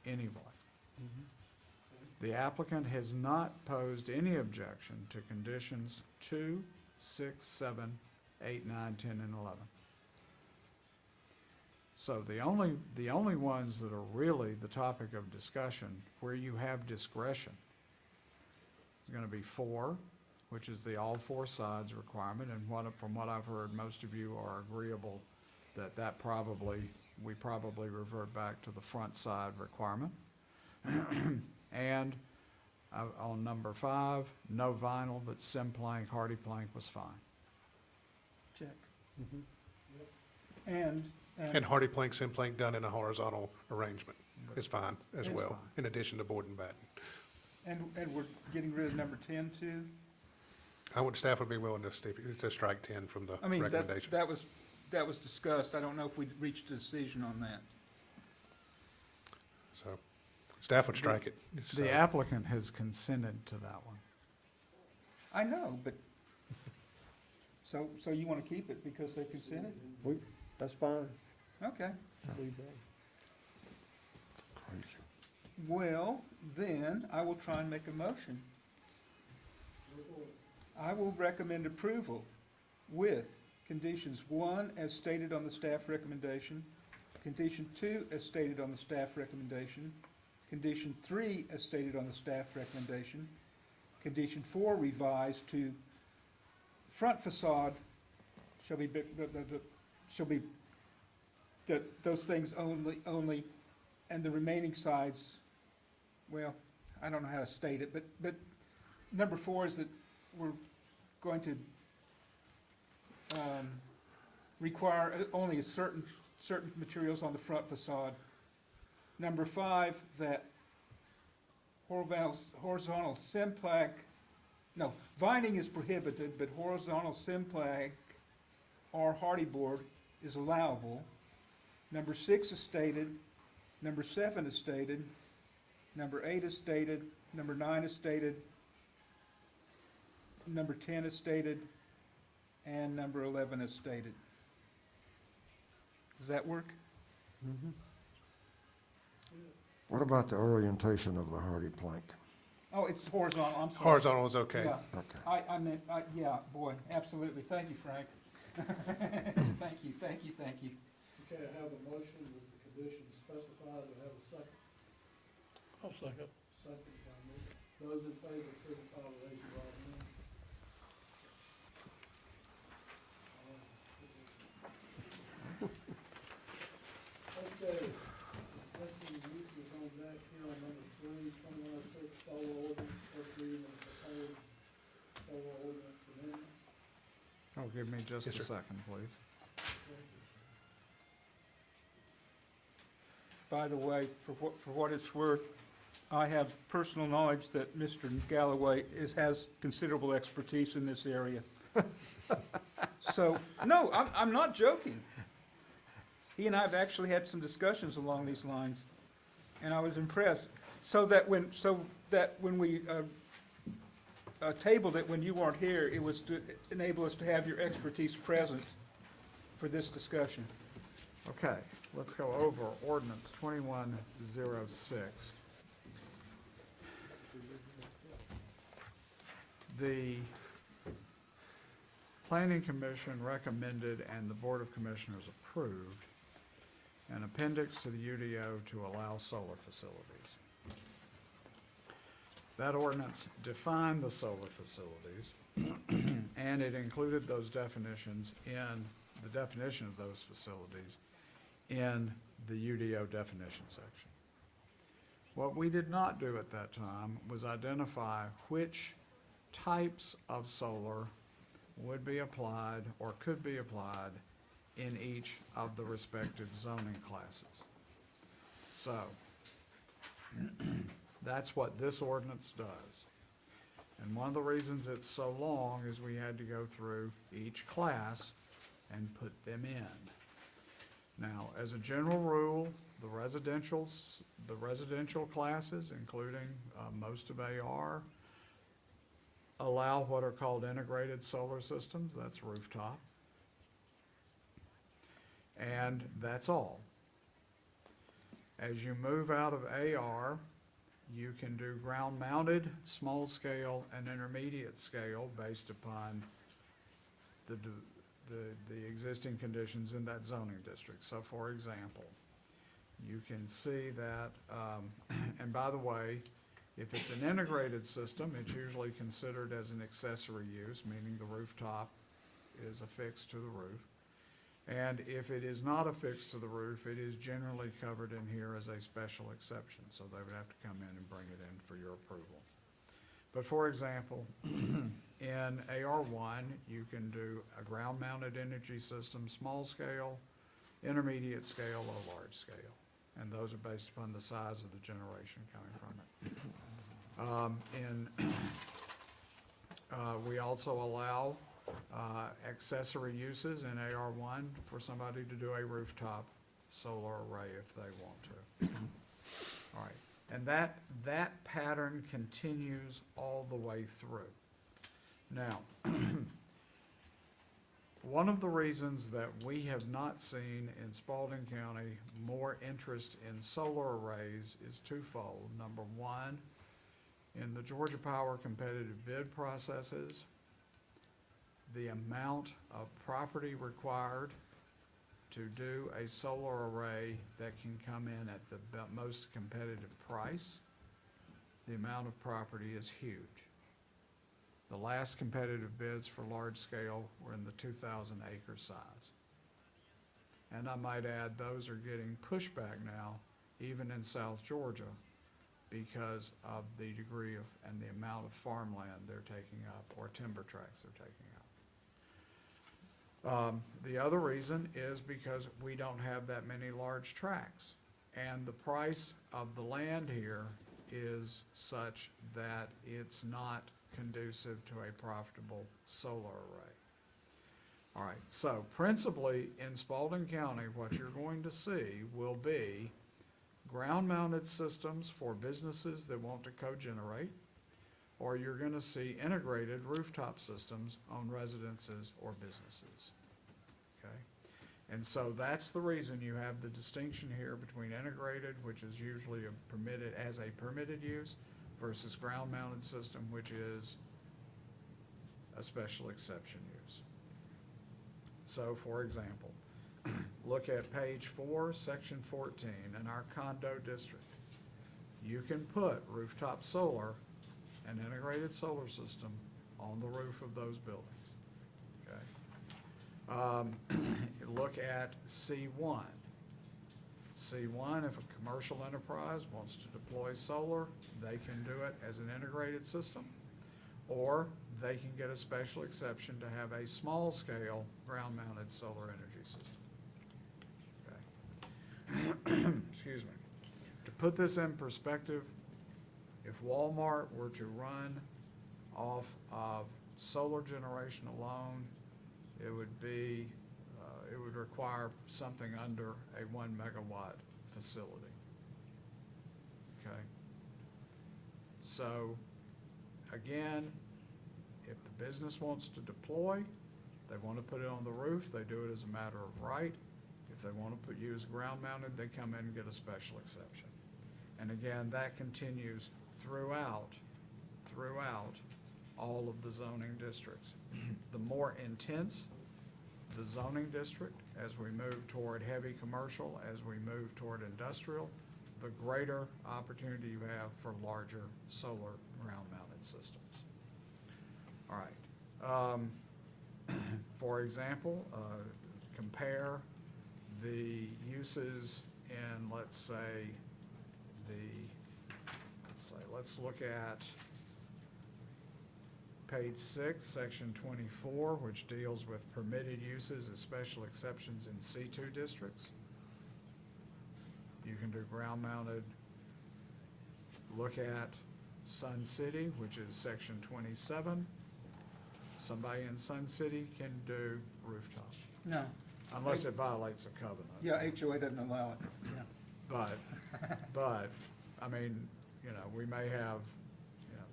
anyway. The applicant has not posed any objection to conditions 2, 6, 7, 8, 9, 10, and 11. So the only ones that are really the topic of discussion where you have discretion is going to be 4, which is the all 4 sides requirement, and from what I've heard, most of you are agreeable that we probably revert back to the front side requirement. And On number 5, no vinyl, but Simplank, Hardy Plank was fine.
Check. And,
And hardy plank, Simplank done in a horizontal arrangement is fine as
It's
well,
fine.
in addition to board and batten.
and we're getting rid of number 10 too?
Staff would be willing to strike 10 from the
I mean,
recommendation.
that was discussed. I don't know if we reached a decision on that.
So, staff would strike it. So-
The applicant has consented to that one.
I know, but, so you want to keep it because they consented?
That's fine.
Okay.
Leave that.
Well, then, I will try and make a motion. I will recommend approval with conditions 1 as stated on the staff recommendation, condition 2 as stated on the staff recommendation, condition 3 as stated on the staff recommendation, condition 4 revised to front facade shall be, that those things only, and the remaining sides, well, I don't know how to state it, but number 4 is that we're going to require only certain materials on the front facade. Number 5, that horizontal Simplank, no, vining is prohibited, but horizontal Simplank or hardy board is allowable. Number 6 is stated, number 7 is stated, number 8 is stated, number 9 is stated, number 10 is stated, and number 11 is stated. Does that work?
What about the orientation of the hardy plank?
Oh, it's horizontal, I'm sorry.
Horizontal is okay.
Yeah.
Okay.
I meant, yeah, boy, absolutely. Thank you, Frank. Thank you.
Okay, I have a motion with the conditions specified. Do I have a second?
I'll second.
Second by me. Those in favor, signify by raising your right hand. Okay, this is on back here on number 3, 2106, solar ordinance, first reading of the proposed solar ordinance amendment.
Oh, give me just
Yes,
a
sir.
second, please.
By the way, for what it's worth, I have personal knowledge that Mr. Galloway has considerable expertise in this area. So, no, I'm not joking. He and I have actually had some discussions along these lines, and I was impressed. So that when we tabled it when you weren't here, it was to enable us to have your expertise present for this discussion.
Okay, let's go over ordinance 2106. The Planning Commission recommended and the Board of Commissioners approved an appendix to the UDO to allow solar facilities. That ordinance defined the solar facilities, and it included those definitions in the definition of those facilities in the UDO definition section. What we did not do at that time was identify which types of solar would be applied or could be applied in each of the respective zoning classes. So, that's what this ordinance does. And one of the reasons it's so long is we had to go through each class and put them in. Now, as a general rule, the residential classes, including most of AR, allow what are called integrated solar systems. That's rooftop. And that's all. As you move out of AR, you can do ground-mounted, small-scale, and intermediate scale based upon the existing conditions in that zoning district. So, for example, you can see that, and by the way, if it's an integrated system, it's usually considered as an accessory use, meaning the rooftop is affixed to the roof. And if it is not affixed to the roof, it is generally covered in here as a special exception, so they would have to come in and bring it in for your approval. But for example, in AR1, you can do a ground-mounted energy system, small scale, intermediate scale, or large scale. And those are based upon the size of the generation coming from it. We also allow accessory uses in AR1 for somebody to do a rooftop solar array if they want to. All right, and that pattern continues all the way through. Now, one of the reasons that we have not seen in Spalding County more interest in solar arrays is twofold. Number one, in the Georgia Power competitive bid processes, the amount of property required to do a solar array that can come in at the most competitive price, the amount of property is huge. The last competitive bids for large scale were in the 2,000 acre size. And I might add, those are getting pushback now, even in South Georgia, because of the degree of, and the amount of farmland they're taking up, or timber tracts they're taking up. The other reason is because we don't have that many large tracts, and the price of the land here is such that it's not conducive to a profitable solar array. All right, so principally in Spalding County, what you're going to see will be ground-mounted systems for businesses that want to cogenerate, or you're going to see integrated rooftop systems on residences or businesses. Okay? And so that's the reason you have the distinction here between integrated, which is usually permitted as a permitted use, versus ground-mounted system, which is a special exception use. So, for example, look at page 4, section 14, in our condo district. You can put rooftop solar, an integrated solar system, on the roof of those buildings, okay? Look at C1. C1, if a commercial enterprise wants to deploy solar, they can do it as an integrated system, or they can get a special exception to have a small-scale ground-mounted solar energy system. Okay. Excuse me. To put this in perspective, if Walmart were to run off of solar generation alone, it would be, it would require something under a 1 megawatt facility. Okay? So, again, if the business wants to deploy, they want to put it on the roof, they do it as a matter of right. If they want to use ground mounted, they come in and get a special exception. And again, that continues throughout all of the zoning districts. The more intense the zoning district, as we move toward heavy commercial, as we move toward industrial, the greater opportunity you have for larger solar ground-mounted systems. All right. For example, compare the uses in, let's look at page 6, section 24, which deals with permitted uses as special exceptions in C2 districts. You can do ground-mounted. Look at Sun City, which is section 27. Somebody in Sun City can do rooftop,
No.
unless it violates a covenant.
Yeah, HOA doesn't allow it, yeah.
But, I mean, you know, we may have, you know,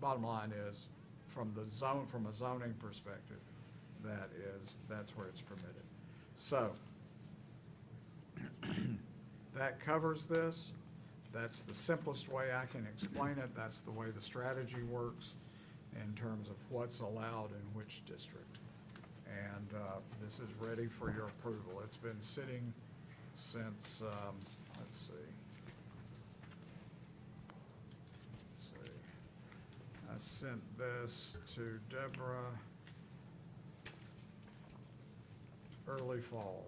bottom line is, from a zoning perspective, that's where it's permitted. So, that covers this. That's the simplest way I can explain it. That's the way the strategy works in terms of what's allowed in which district. And this is ready for your approval. It's been sitting since, let's see. I sent this to Deborah early fall.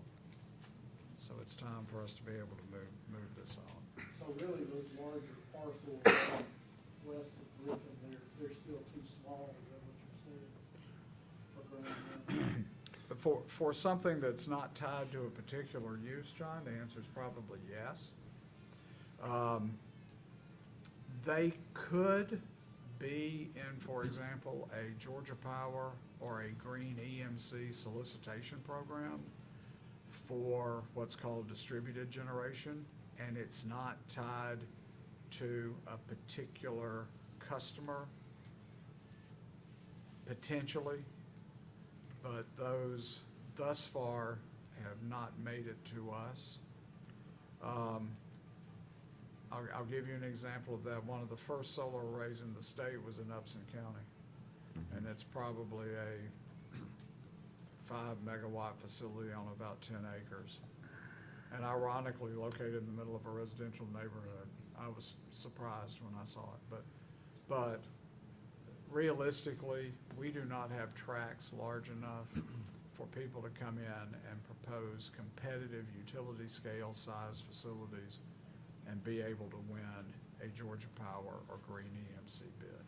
So it's time for us to be able to move this on.
So really, those larger parcels west of Griffin, they're
for something that's not tied to a particular use, John, the answer is probably yes. They could be in, for example, a Georgia Power or a Green EMC solicitation program for what's called distributed generation, and it's not tied to a particular customer, potentially, but those thus far have not made it to us. I'll give you an example of that. One of the first solar arrays in the state was in Upson County, and it's probably a 5-megawatt facility on about 10 acres. And ironically, located in the middle of a residential neighborhood. I was surprised when I saw it, but realistically, we do not have tracts large enough for people to come in and propose competitive utility scale size facilities and be able to win a Georgia Power or Green EMC bid.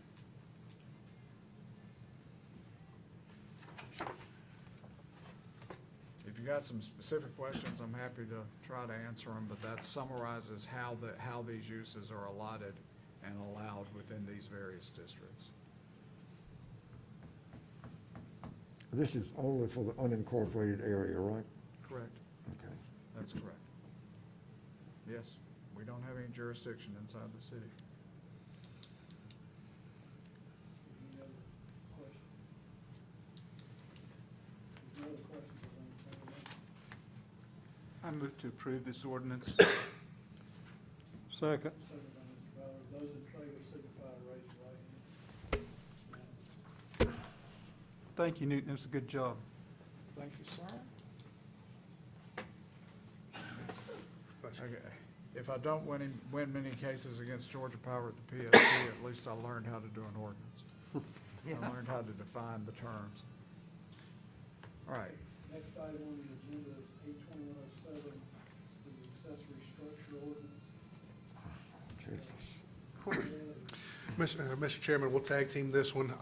If you got some specific questions, I'm happy to try to answer them, but that summarizes how these uses are allotted and allowed within these various districts.
This is only for the unincorporated area, right?
Correct.
Okay.
That's correct. Yes, we don't have any jurisdiction inside the city.
Any other questions? Any other questions?
I move to approve this ordinance.
Second.
Second by Mr. Ballard. Those in favor signify by raising your right hand.
Thank you, Newton, it was a good job.
Thank you, sir. Okay. If I don't win many cases against Georgia Power at the PSC, at least I learned how to do an ordinance. I learned how to define the terms. All right.
Next item on the agenda is 82107, it's the accessory structure ordinance.
Mr. Chairman, we'll tag team this one.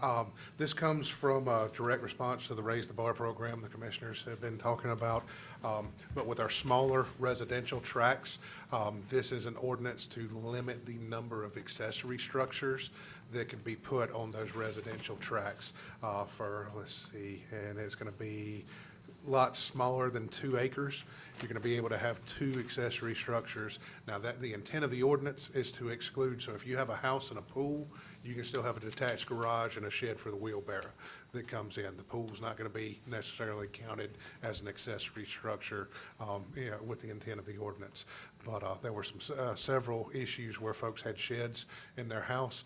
This comes from a direct response to the Raise the Bar program the commissioners have been talking about. But with our smaller residential tracts, this is an ordinance to limit the number of accessory structures that could be put on those residential tracts for, let's see, and it's going to be lots smaller than 2 acres. You're going to be able to have 2 accessory structures. Now, that the intent of the ordinance is to exclude, so if you have a house and a pool, you can still have a detached garage and a shed for the wheelbarrow that comes in. The pool's not going to be necessarily counted as an accessory structure, with the intent of the ordinance. But there were several issues where folks had sheds in their house.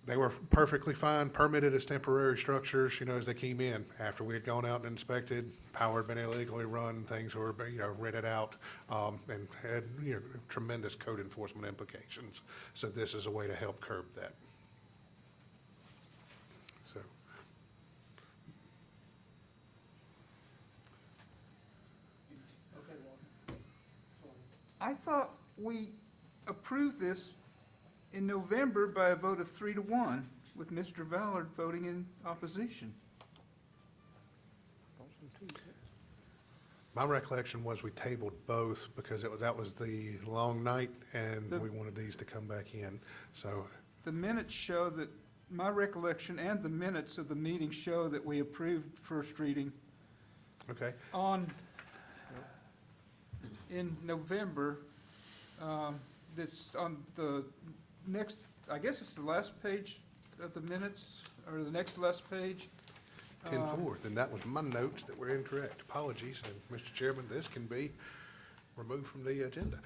They were perfectly fine, permitted as temporary structures, as they came in. After we had gone out and inspected, power had been illegally run, things were, rented out, and had, tremendous code enforcement implications. So this is a way to help curb that. So.
Okay, Walter.
I thought we approved this in November by a vote of 3-1, with Mr. Ballard voting in opposition.
My recollection was we tabled both because that was the long night and we wanted these to come back in, so.
The minutes show that, my recollection and the minutes of the meeting show that we approved first reading
Okay.
in November. That's on the next, I guess it's the last page of the minutes, or the next last page.
10-4, then that was my notes that were incorrect. Apologies, and Mr. Chairman, this can be removed from the agenda.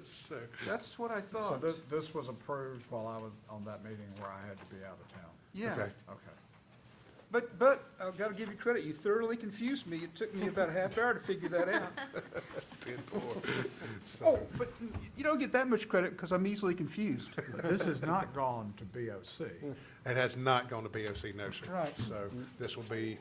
So,
That's what I
So
thought.
this was approved while I was on that meeting where I had to be out of town.
Yeah,
okay.
Okay.
but I've got to give you credit, you thoroughly confused me. It took me about a half hour to figure that out.
10-4. So,
Oh, but you don't get that much credit because I'm easily confused.
This has not gone to BOC.
it has not gone to BOC, no, sir.
Right.
So this will be,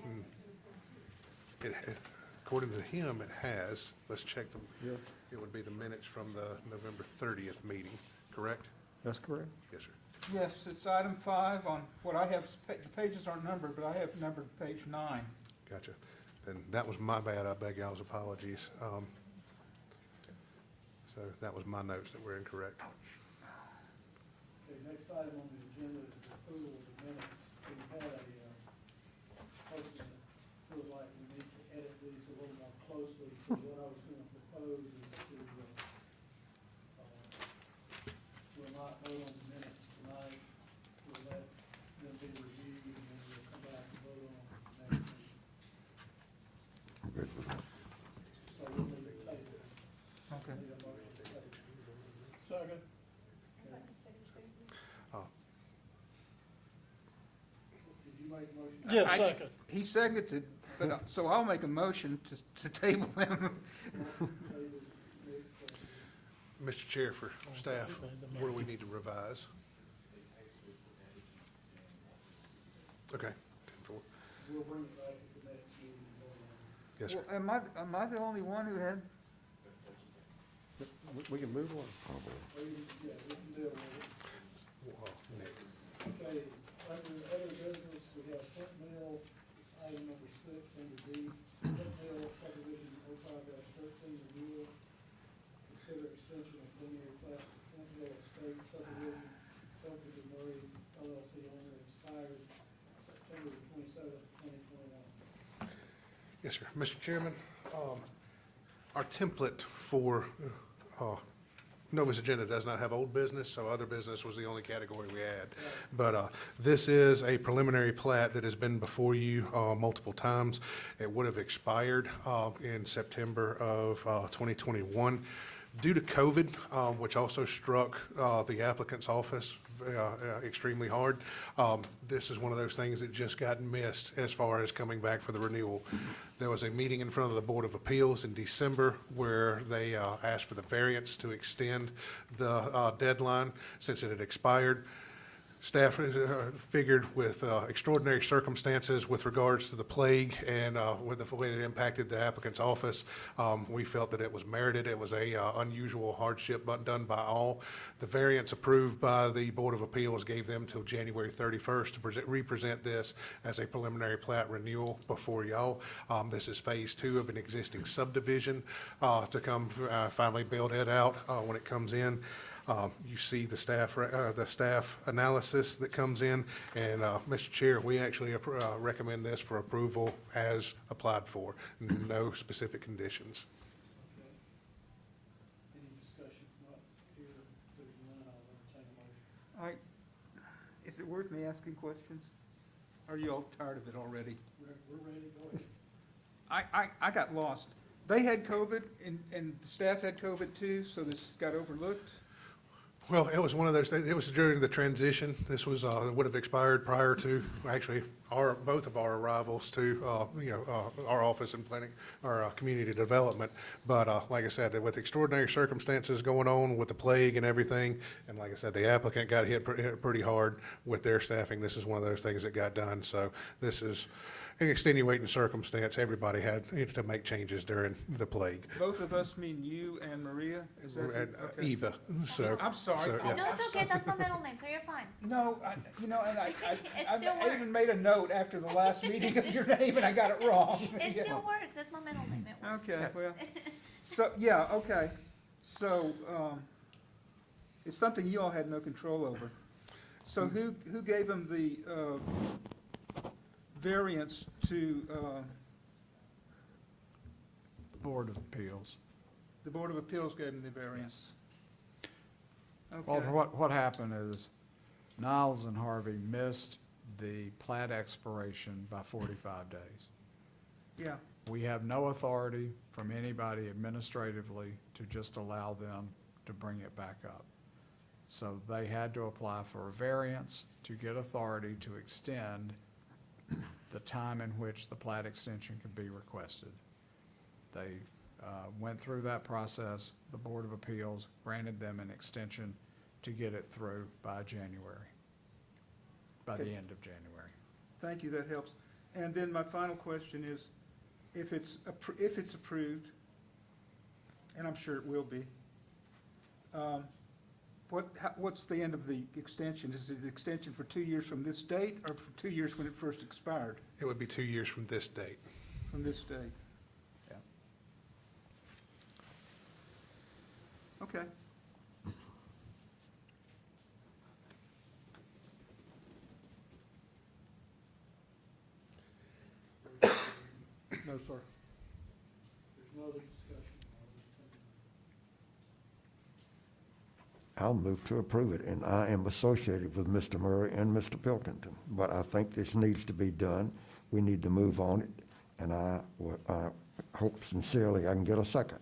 according to him, it has, let's check them.
Yeah.
It would be the minutes from the November 30th meeting, correct?
That's correct.
Yes, sir.
Yes, it's item 5 on what I have, the pages aren't numbered, but I have numbered page 9.
Gotcha. Then that was my bad. I beg y'all's apologies. So that was my notes that were incorrect.
Okay, next item on the agenda is the approval of the minutes. We had a person that feels like we need to edit these a little more closely, so what I was gonna propose is to, we'll not vote on the minutes tonight. We'll let them be reviewed, and then we'll come back and vote on them next meeting.
Good with that.
So we'll leave it table.
Okay.
Need a motion to table. Second. Did you make a motion?
Yeah, second. He seconded, but, so I'll make a motion to table them.
Mr. Chair, for staff, what do we need to revise? Okay. 10-4.
We'll bring it back at the next meeting. and vote on it.
Yes, sir.
Well, am I the only one who had?
We can move on.
Or you, yeah, we can deal with it.
Well, Nick.
Okay, under other business, we have Flint Mill, item number 6, under D. Flint Mill subdivision 05-13 renewal. Consider extension of preliminary plat to Flint Mill Estate subdivision, Focus and Murray LLC owner, expired September 27th, 2021.
Yes, sir. Mr. Chairman, our template for Nova's agenda does not have old business, so other business was the only category we had. But this is a preliminary plat that has been before you multiple times. It would have expired in September of 2021. Due to COVID, which also struck the applicant's office extremely hard, this is one of those things that just got missed as far as coming back for the renewal. There was a meeting in front of the Board of Appeals in December where they asked for the variance to extend the deadline since it had expired. Staff figured with extraordinary circumstances with regards to the plague and with the way that it impacted the applicant's office, we felt that it was merited. It was a unusual hardship done by all. The variance approved by the Board of Appeals gave them till January 31st to represent this as a preliminary plat renewal before y'all. This is phase 2 of an existing subdivision to come finally build it out when it comes in. You see the staff analysis that comes in, and Mr. Chair, we actually recommend this for approval as applied for, no specific conditions.
Okay. Any discussion from us here? If there's none, I'll entertain a motion.
Is it worth me asking questions? Are you all tired of it already?
We're ready, go ahead.
I got lost. They had COVID and the staff had COVID too, so this got overlooked?
Well, it was one of those things, it was during the transition. This was, it would have expired prior to, actually, both of our arrivals to, our office in planning, our community development. But like I said, with extraordinary circumstances going on with the plague and everything, and like I said, the applicant got hit pretty hard with their staffing. This is one of those things that got done. So this is an extenuating circumstance. Everybody had to make changes during the plague.
Both of us mean you and Maria? Is that?
And
okay.
Eva, so.
I'm sorry.
so, yeah.
No, it's okay, that's my middle name, so you're fine.
No, and I
still
I even
works.
made a note after the last meeting of your name and I got it wrong.
It
Yeah.
still works, that's my middle name, it works.
Okay, well, so, yeah, okay. So, it's something you all had no control over. So who gave them the, variance to,
Board of Appeals.
the Board of Appeals gave them the variance?
Well,
Okay.
what happened is Niles and Harvey missed the plat expiration by 45 days.
Yeah,
We have no authority from anybody administratively to just allow them to bring it back up. So they had to apply for a variance to get authority to extend the time in which the plat extension could be requested. They went through that process. The Board of Appeals granted them an extension to get it through by January, by the
Okay.
end of January.
thank you, that helps. And then my final question is, if it's approved, and I'm sure it will be, what's the end of the extension? Is it the extension for 2 years from this date, or for 2 years when it first expired?
It would be 2 years from this date.
from this date.
Yeah.
Okay.
No, sir. There's no other discussion.
I'll move to approve it, and I am associated with Mr. Murray and Mr. Pilkington, but I think this needs to be done. We need to move on it, and I hope sincerely I can get a second.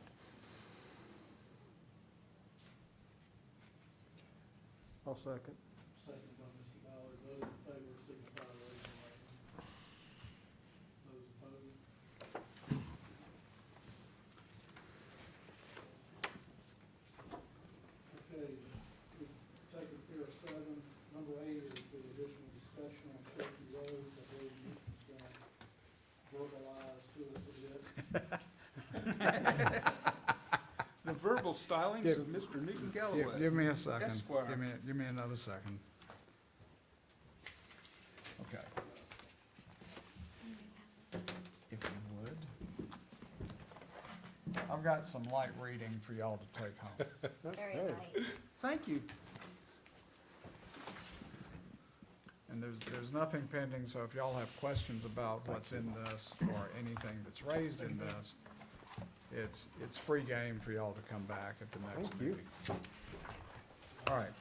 I'll second.
Second by Mr. Ballard. Those in favor signify by raising your right hand. Those opposed? Okay, we've taken care of 7. Number 8 is the additional discussion on Cherokee Road. I believe you verbalized to us a bit.
The verbal stylings of Mr. Newton Galloway.
Give me a second.
Esquire.
Give me another second. Okay. If you would. I've got some light reading for y'all to take home.
Very light.
Thank you.
And there's nothing pending, so if y'all have questions about what's in this or anything that's raised in this, it's free game for y'all to come back at the next
Thank you.
meeting. All right.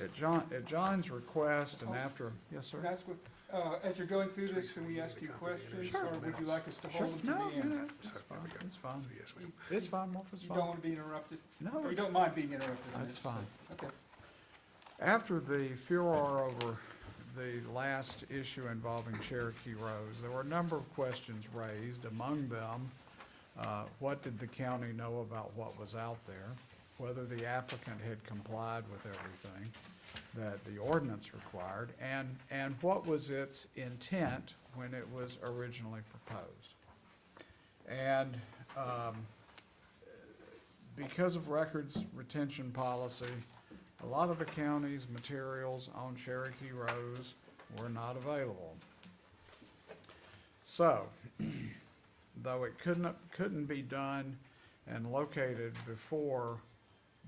At John's request and after, yes, sir?
Can I ask what, as you're going through this, can we ask you questions, or would you like us to
Sure.
hold them
No,
to the end?
no, it's fine, it's fine. It's fine, Mark, it's
You
fine.
don't want to be interrupted?
No,
Or you
it's-
don't mind being interrupted? on
That's
this?
fine.
Okay.
After the furor over the last issue involving Cherokee Rose, there were a number of questions raised. Among them, what did the county know about what was out there? Whether the applicant had complied with everything that the ordinance required, and what was its intent when it was originally proposed. And because of records retention policy, a lot of the county's materials on Cherokee Rose were not available. So, though it couldn't be done and located before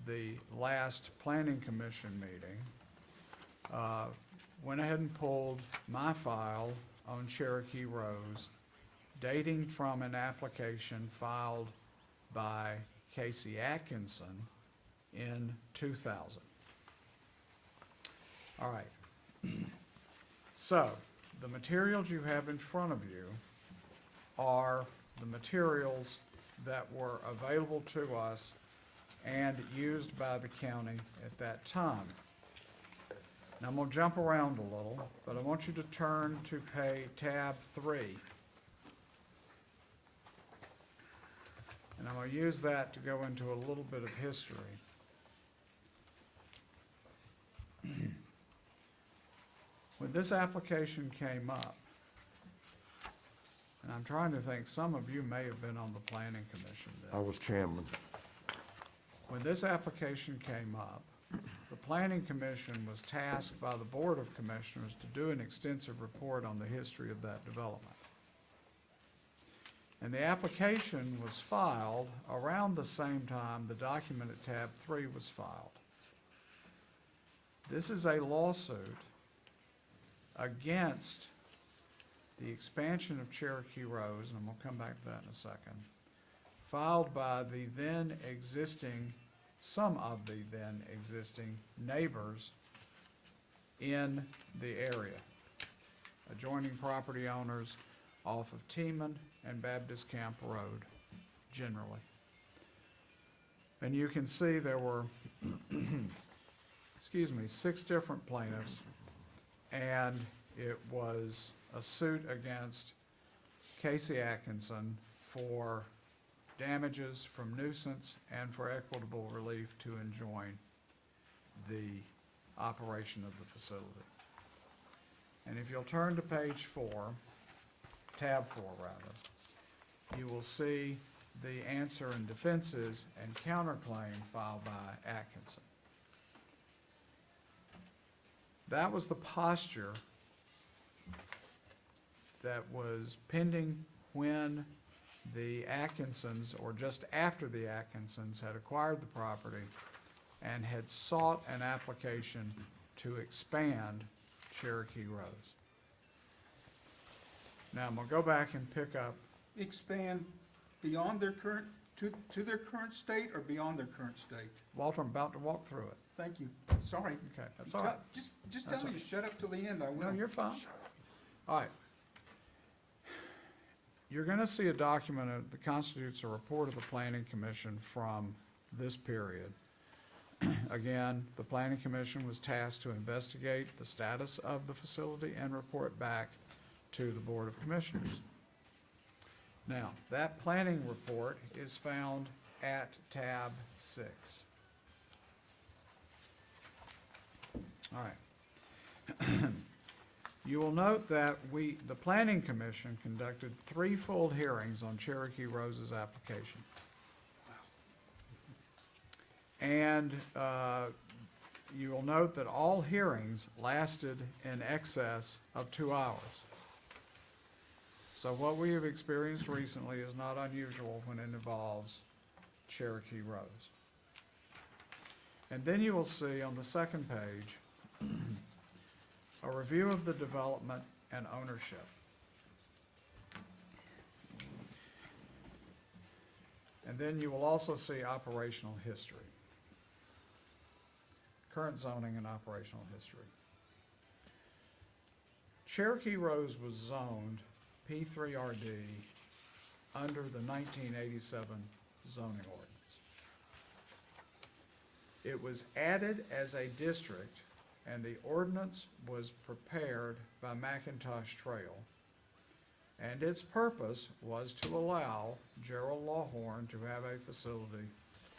the last planning commission meeting, went ahead and pulled my file on Cherokee Rose, dating from an application filed by Casey Atkinson in 2000. All right. So, the materials you have in front of you are the materials that were available to us and used by the county at that time. Now, I'm gonna jump around a little, but I want you to turn to tab 3. And I'm gonna use that to go into a little bit of history. When this application came up, and I'm trying to think, some of you may have been on the planning commission then.
I was chairman.
When this application came up, the planning commission was tasked by the Board of Commissioners to do an extensive report on the history of that development. And the application was filed around the same time the document at tab 3 was filed. This is a lawsuit against the expansion of Cherokee Rose, and I'm gonna come back to that in a second, filed by the then existing, some of the then existing neighbors in the area, adjoining property owners off of Teeman and Baptist Camp Road, generally. And you can see there were, 6 different plaintiffs, and it was a suit against Casey Atkinson for damages from nuisance and for equitable relief to enjoin the operation of the facility. And if you'll turn to page 4, tab 4 rather, you will see the answer and defenses and counterclaim filed by Atkinson. That was the posture that was pending when the Atkinsons, or just after the Atkinsons, had acquired the property and had sought an application to expand Cherokee Rose. Now, I'm gonna go back and pick up,
Expand beyond their current, to their current state or beyond their current state?
Walter, I'm about to walk through it.
Thank you. Sorry.
Okay, that's all right.
Just
That's
tell me to shut up till the end, I will.
No, you're fine. All right. You're gonna see a document that constitutes a report of the Planning Commission from this period. Again, the Planning Commission was tasked to investigate the status of the facility and report back to the Board of Commissioners. Now, that planning report is found at tab 6. All right. You will note that the Planning Commission conducted 3 full hearings on Cherokee Rose's application. And you will note that all hearings lasted in excess of 2 hours. So what we have experienced recently is not unusual when it involves Cherokee Rose. And then you will see on the second page a review of the development and ownership. And then you will also see operational history. Current zoning and operational history. Cherokee Rose was zoned P3RD under the 1987 zoning ordinance. It was added as a district, and the ordinance was prepared by McIntosh Trail, and its purpose was to allow Gerald Lawhorn to have a facility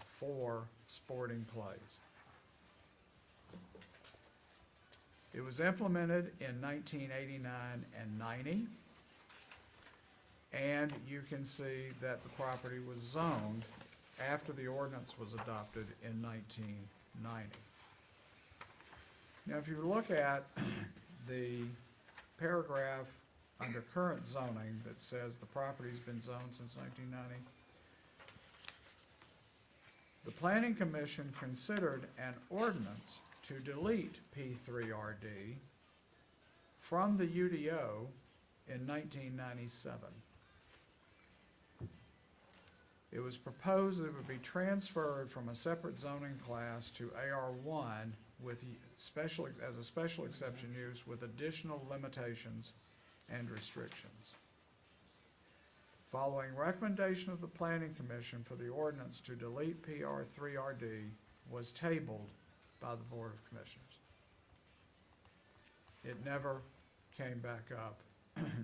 for sporting plays. It was implemented in 1989 and 90, and you can see that the property was zoned after the ordinance was adopted in 1990. Now, if you look at the paragraph under current zoning that says the property's been zoned since 1990, the Planning Commission considered an ordinance to delete P3RD from the UDO in 1997. It was proposed that it would be transferred from a separate zoning class to AR1 with as a special exception use with additional limitations and restrictions. Following recommendation of the Planning Commission for the ordinance to delete PR3RD was tabled by the Board of Commissioners. It never came back up,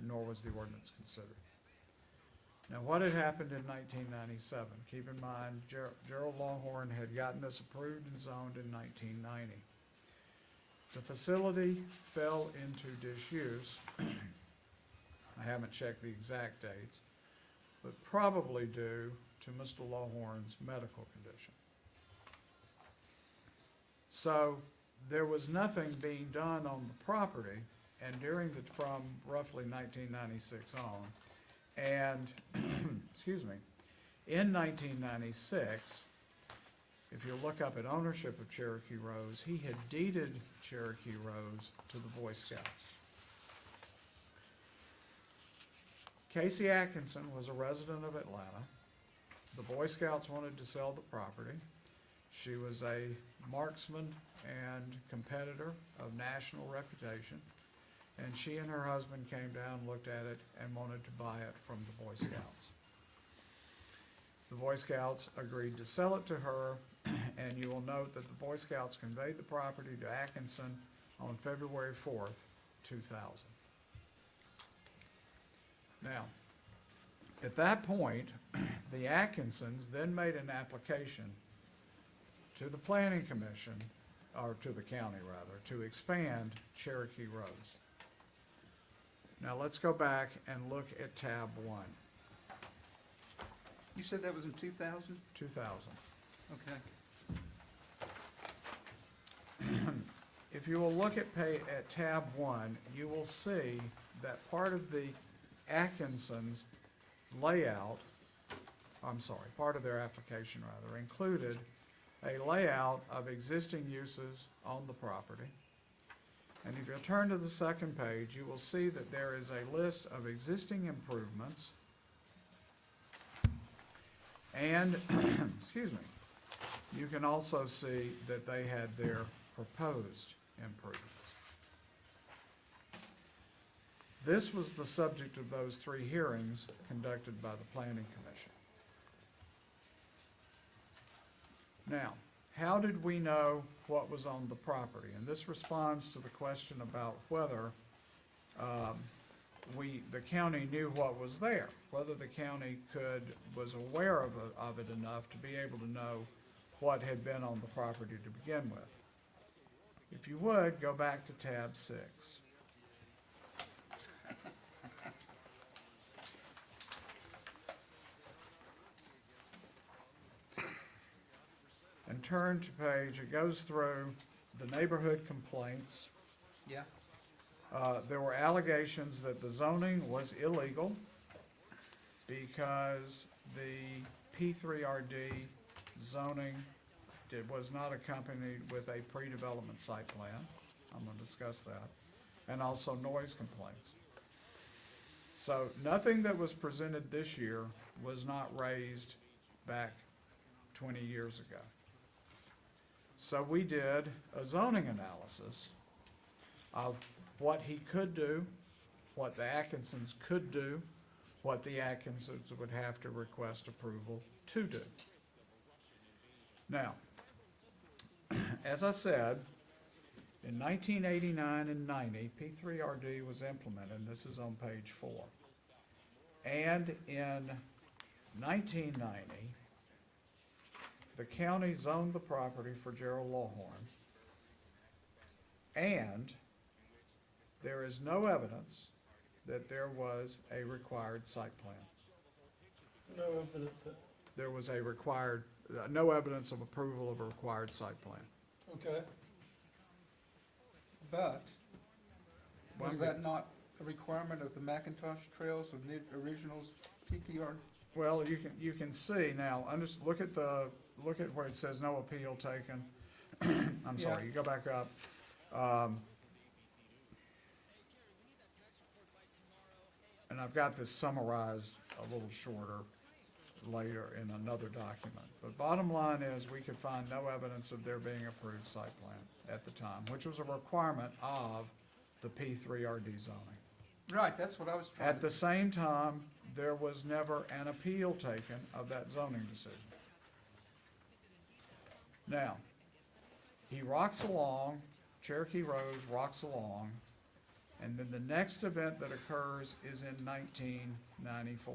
nor was the ordinance considered. Now, what had happened in 1997? Keep in mind, Gerald Lawhorn had gotten this approved and zoned in 1990. The facility fell into disuse. I haven't checked the exact dates, but probably due to Mr. Lawhorn's medical condition. So there was nothing being done on the property, and from roughly 1996 on, and, excuse me, in 1996, if you look up at ownership of Cherokee Rose, he had deeded Cherokee Rose to the Boy Scouts. Casey Atkinson was a resident of Atlanta. The Boy Scouts wanted to sell the property. She was a marksman and competitor of national reputation, and she and her husband came down, looked at it, and wanted to buy it from the Boy Scouts. The Boy Scouts agreed to sell it to her, and you will note that the Boy Scouts conveyed the property to Atkinson on February 4th, 2000. Now, at that point, the Atkinsons then made an application to the Planning Commission, or to the county rather, to expand Cherokee Rose. Now let's go back and look at tab 1.
You said that was in 2000?
2000.
Okay.
If you will look at tab 1, you will see that part of the Atkinson's layout, I'm sorry, part of their application rather, included a layout of existing uses on the property. And if you turn to the second page, you will see that there is a list of existing improvements. And, excuse me, you can also see that they had their proposed improvements. This was the subject of those 3 hearings conducted by the Planning Commission. Now, how did we know what was on the property? And this responds to the question about whether the county knew what was there, whether the county was aware of it enough to be able to know what had been on the property to begin with. If you would, go back to tab 6. And turn to page, it goes through the neighborhood complaints.
Yeah.
There were allegations that the zoning was illegal because the P3RD zoning was not accompanied with a pre-development site plan. I'm gonna discuss that. And also noise complaints. So nothing that was presented this year was not raised back 20 years ago. So we did a zoning analysis of what he could do, what the Atkinsons could do, what the Atkinsons would have to request approval to do. Now, as I said, in 1989 and 90, P3RD was implemented, and this is on page 4. And in 1990, the county zoned the property for Gerald Lawhorn, and there is no evidence that there was a required site plan.
No evidence that,
There was a required, no evidence of approval of a required site plan.
okay.
But
Well,
was that not a requirement of the McIntosh Trails of the originals PPR?
Well, you can see now, look at where it says no appeal taken. I'm sorry,
Yeah.
you go back up. And I've got this summarized a little shorter later in another document. But bottom line is, we could find no evidence of there being approved site plan at the time, which was a requirement of the P3RD zoning.
Right, that's what I was trying
At
to.
the same time, there was never an appeal taken of that zoning decision. Now, he rocks along, Cherokee Rose rocks along, and then the next event that occurs is in 1994.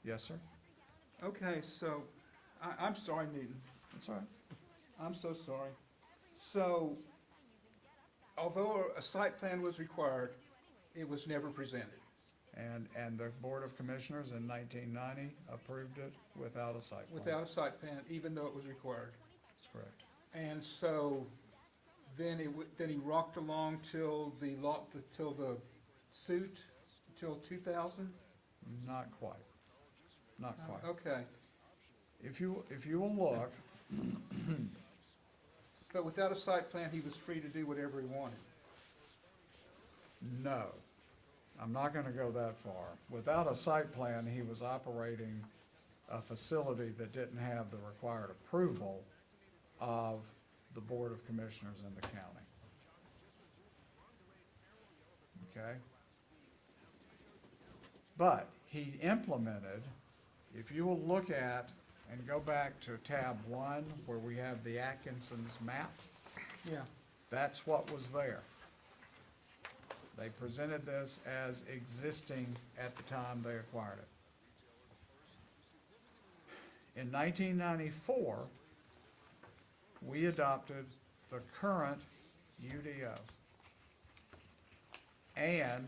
Yes, sir?
Okay, so, I'm sorry, Newton.
That's all right.
I'm so sorry. So, although a site plan was required, it was never presented.
And the Board of Commissioners in 1990 approved it without a site plan.
Without a site plan, even though it was required.
That's correct.
And so, then he rocked along till the suit, till 2000?
Not quite. Not quite.
Okay,
If you will look,
but without a site plan, he was free to do whatever he wanted.
no, I'm not gonna go that far. Without a site plan, he was operating a facility that didn't have the required approval of the Board of Commissioners in the county. Okay? But he implemented, if you will look at and go back to tab 1 where we have the Atkinson's map,
Yeah.
that's what was there. They presented this as existing at the time they acquired it. In 1994, we adopted the current UDO. And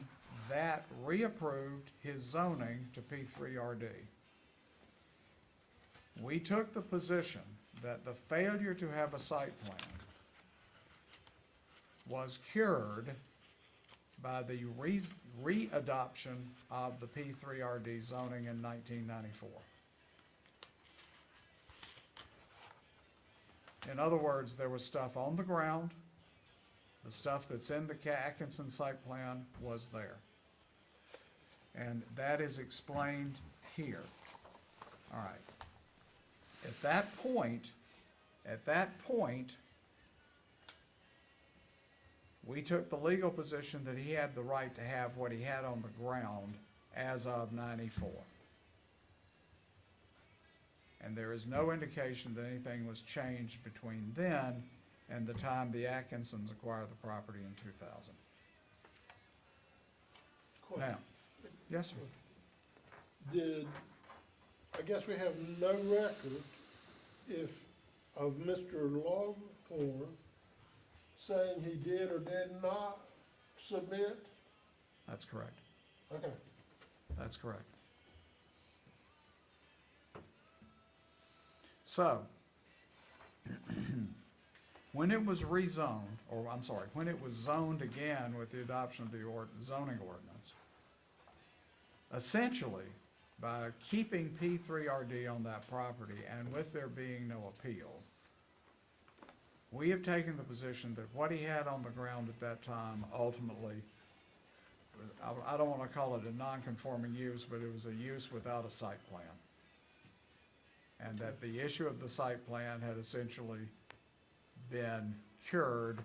that reapproved his zoning to P3RD. We took the position that the failure to have a site plan was cured by the readoption of the P3RD zoning in 1994. In other words, there was stuff on the ground. The stuff that's in the Atkinson site plan was there. And that is explained here. All right. At that point, we took the legal position that he had the right to have what he had on the ground as of 94. And there is no indication that anything was changed between then and the time the Atkinsons acquired the property in 2000. Now, yes, sir.
I guess we have no record of Mr. Longhorn saying he did or did not submit?
That's correct.
Okay.
That's correct. So, when it was rezoned, or I'm sorry, when it was zoned again with the adoption of the zoning ordinance, essentially, by keeping P3RD on that property and with there being no appeal, we have taken the position that what he had on the ground at that time ultimately, I don't want to call it a non-conforming use, but it was a use without a site plan. And that the issue of the site plan had essentially been cured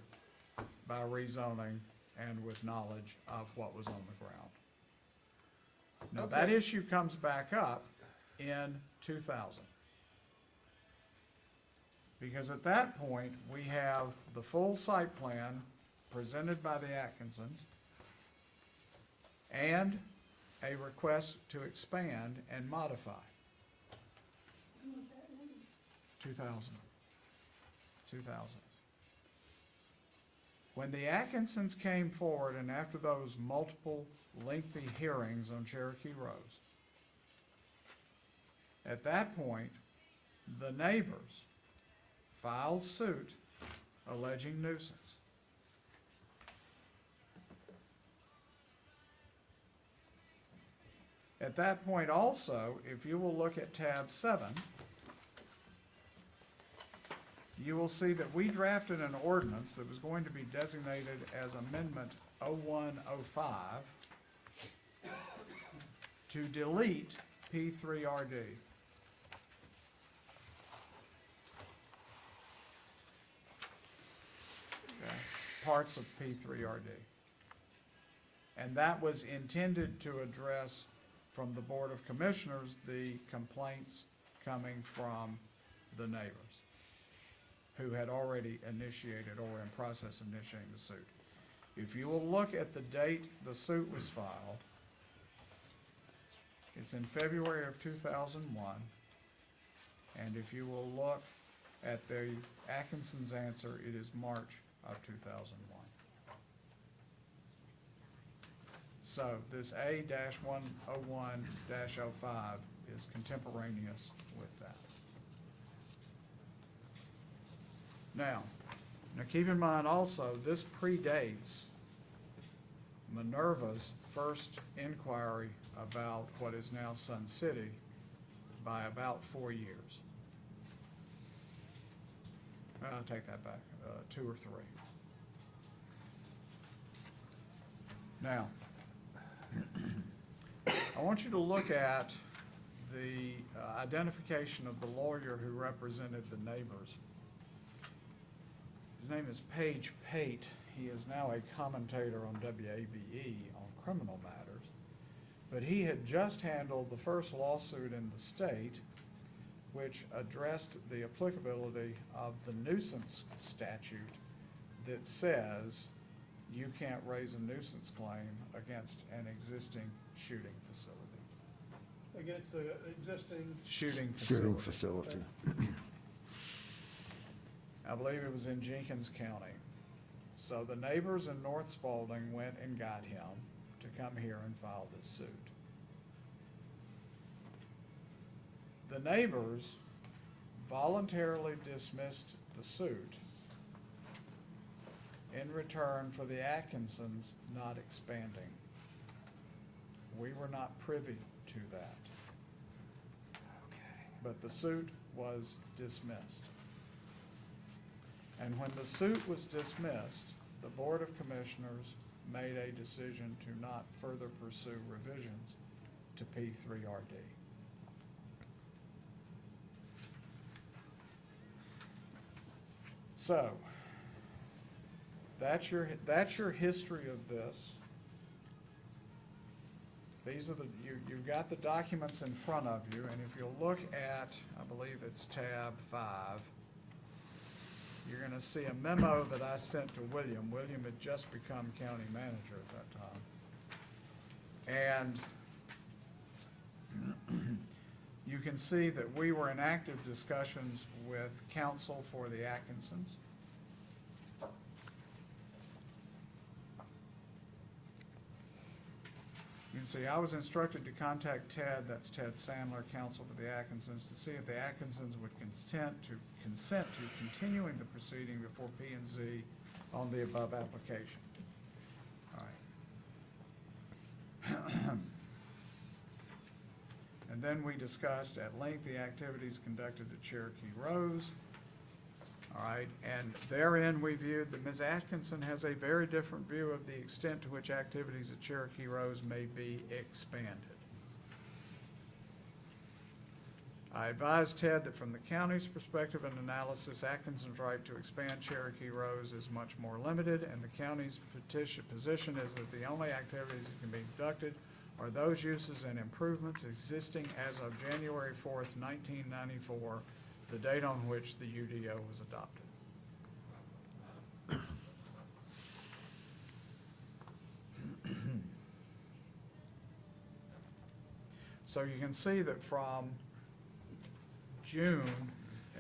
by rezoning and with knowledge of what was on the ground. Now, that issue comes back up in 2000. Because at that point, we have the full site plan presented by the Atkinsons and a request to expand and modify. 2000. When the Atkinsons came forward, and after those multiple lengthy hearings on Cherokee Rose, at that point, the neighbors filed suit alleging nuisance. At that point also, if you will look at tab 7, you will see that we drafted an ordinance that was going to be designated as Amendment 0105 to delete P3RD. Okay, parts of P3RD. And that was intended to address from the Board of Commissioners the complaints coming from the neighbors who had already initiated or were in process of initiating the suit. If you will look at the date the suit was filed, it's in February of 2001. And if you will look at the Atkinson's answer, it is March of 2001. So this A-101-05 is contemporaneous with that. Now keep in mind also, this predates Minerva's first inquiry about what is now Sun City by about 4 years. I'll take that back, 2 or 3. Now, I want you to look at the identification of the lawyer who represented the neighbors. His name is Paige Pate. He is now a commentator on WABE on criminal matters. But he had just handled the first lawsuit in the state which addressed the applicability of the nuisance statute that says you can't raise a nuisance claim against an existing shooting facility.
Against the existing?
Shooting facility.
Shooting facility.
I believe it was in Jenkins County. So the neighbors in North Spalding went and got him to come here and file this suit. The neighbors voluntarily dismissed the suit in return for the Atkinsons not expanding. We were not privy to that. But the suit was dismissed. And when the suit was dismissed, the Board of Commissioners made a decision to not further pursue revisions to P3RD. So, that's your history of this. These are you've got the documents in front of you, and if you'll look at, I believe it's tab 5, you're gonna see a memo that I sent to William. William had just become county manager at that time. And you can see that we were in active discussions with counsel for the Atkinsons. You can see I was instructed to contact Ted, that's Ted Sandler, counsel for the Atkinsons, to see if the Atkinsons would consent to continuing the proceeding before P&Z on the above application. All right. And then we discussed at length the activities conducted at Cherokee Rose. All right, and therein we viewed that Ms. Atkinson has a very different view of the extent to which activities at Cherokee Rose may be expanded. I advised Ted that from the county's perspective and analysis, Atkinson's right to expand Cherokee Rose is much more limited, and the county's position is that the only activities that can be conducted are those uses and improvements existing as of January 4th, 1994, the date on which the UDO was adopted. So you can see that from June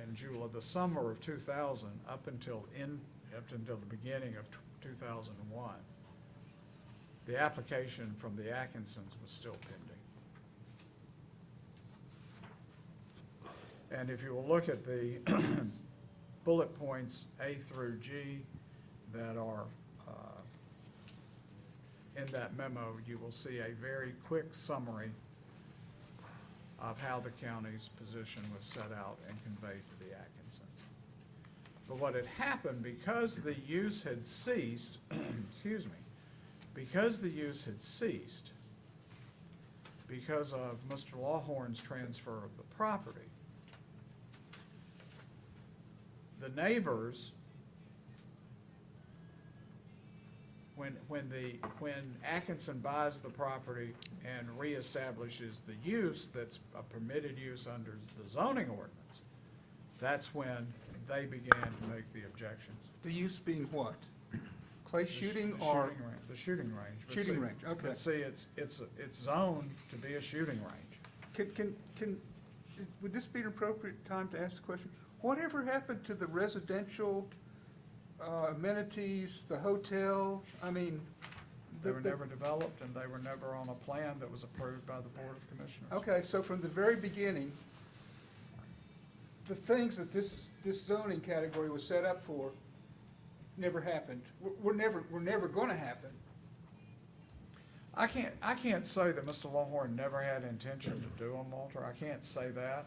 and July, the summer of 2000, up until the beginning of 2001, the application from the Atkinsons was still pending. And if you will look at the bullet points A through G that are in that memo, you will see a very quick summary of how the county's position was set out and conveyed to the Atkinsons. But what had happened, because the use had ceased, excuse me, because the use had ceased, because of Mr. Lawhorn's transfer of the property, the neighbors, when Atkinson buys the property and reestablishes the use that's a permitted use under the zoning ordinance, that's when they began to make the objections.
The use being what? Clay shooting
The
or?
The shooting range. But
Shooting
see-
range, okay.
But see, it's zoned to be a shooting range.
Would this be an appropriate time to ask the question? Whatever happened to the residential amenities, the hotel? I mean,
They were never developed, and they were never on a plan that was approved by the Board of Commissioners.
okay, so from the very beginning, the things that this zoning category was set up for never happened. Were never gonna happen.
I can't say that Mr. Lawhorn never had intention to do them, Walter. I can't say that.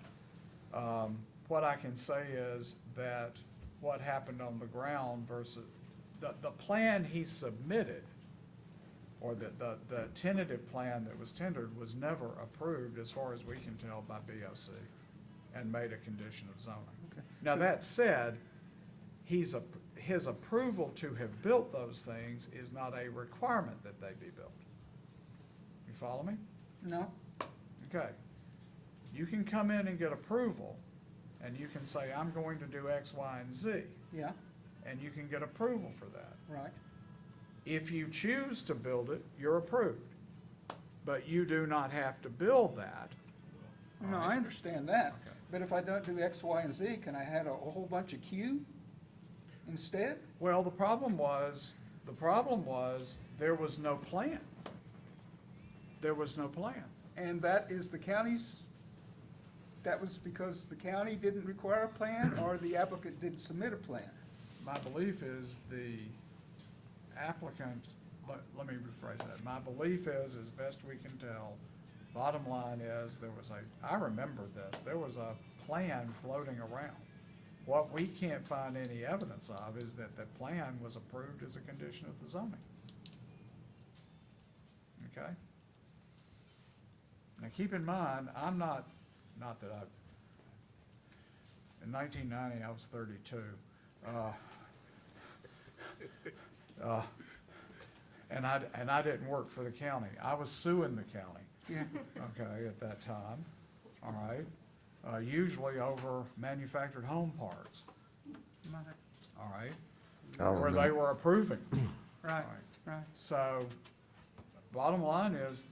What I can say is that what happened on the ground versus, the plan he submitted, or the tentative plan that was tendered, was never approved, as far as we can tell, by BOC, and made a condition of zoning.
Okay.
Now, that said, his approval to have built those things is not a requirement that they be built. You follow me?
No?
Okay. You can come in and get approval, and you can say, I'm going to do X, Y, and Z,
Yeah,
and you can get approval for that.
right.
If you choose to build it, you're approved. But you do not have to build that.
No, I understand that.
Okay.
But if I don't do X, Y, and Z, can I have a whole bunch of Q instead?
Well, the problem was, there was no plan. There was no plan.
And that is the county's, that was because the county didn't require a plan or the applicant didn't submit a plan?
My belief is applicant, let me rephrase that. My belief is, as best we can tell, bottom line is, I remember this, there was a plan floating around. What we can't find any evidence of is that the plan was approved as a condition of the zoning. Okay? Now, keep in mind, I'm not that in 1990, I was 32. And I didn't work for the county. I was suing the county, okay, at that time, all right? Usually over manufactured home parks, all right?
I
Where they
remember.
were approving.
Right,
Right.
right.
So, bottom line is,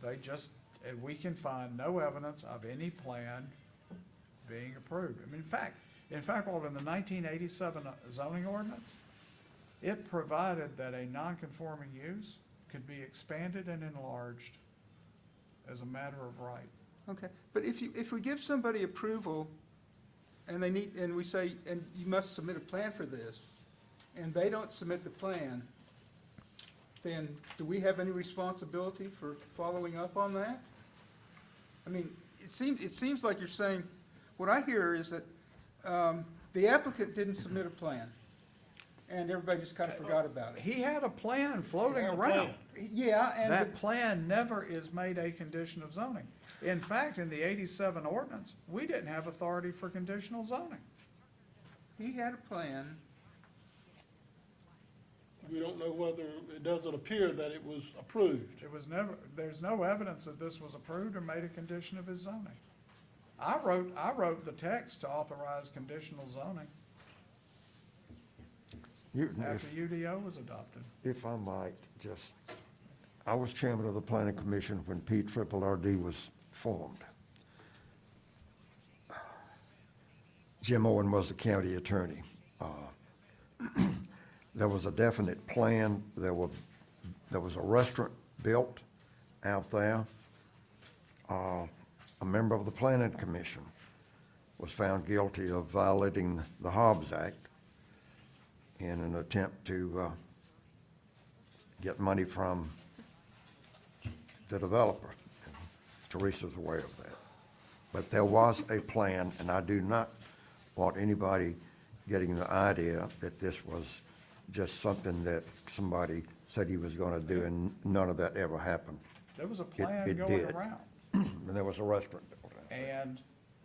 we can find no evidence of any plan being approved. I mean, in fact, Walter, in the 1987 zoning ordinance, it provided that a non-conforming use could be expanded and enlarged as a matter of right.
Okay, but if we give somebody approval and and we say, and you must submit a plan for this, and they don't submit the plan, then do we have any responsibility for following up on that? I mean, it seems like you're saying, what I hear is that, the applicant didn't submit a plan, and everybody just kind of forgot about it.
He had a plan floating
He had a
around.
plan.
Yeah, and.
That plan never is made a condition of zoning. In fact, in the 87 ordinance, we didn't have authority for conditional zoning.
He had a plan.
We don't know whether, it doesn't appear that it was approved.
There's no evidence that this was approved or made a condition of his zoning. I wrote the text to authorize conditional zoning after UDO was adopted.
If I might, I was chairman of the planning commission when PRRD was formed. Jim Owen was the county attorney. There was a definite plan. There was a restaurant built out there. A member of the planning commission was found guilty of violating the Hobbs Act in an attempt to get money from the developer. Teresa's aware of that. But there was a plan, and I do not want anybody getting the idea that this was just something that somebody said he was gonna do, and none of that ever happened.
There was a plan
it
going
did.
around.
And there was a restaurant built out.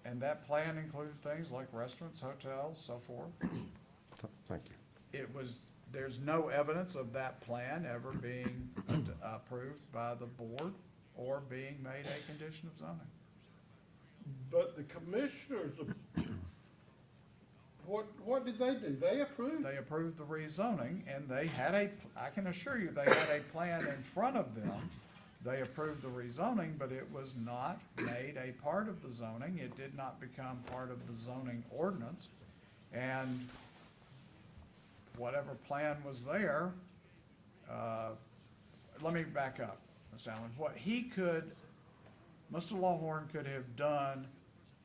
And that plan included things like restaurants, hotels, so forth.
Thank you.
There's no evidence of that plan ever being approved by the board or being made a condition of zoning.
But the commissioners, what did they do? They approved?
They approved the rezoning, and I can assure you, they had a plan in front of them. They approved the rezoning, but it was not made a part of the zoning. It did not become part of the zoning ordinance. And whatever plan was there, let me back up, Mr. Allen. Mr. Lawhorn could have done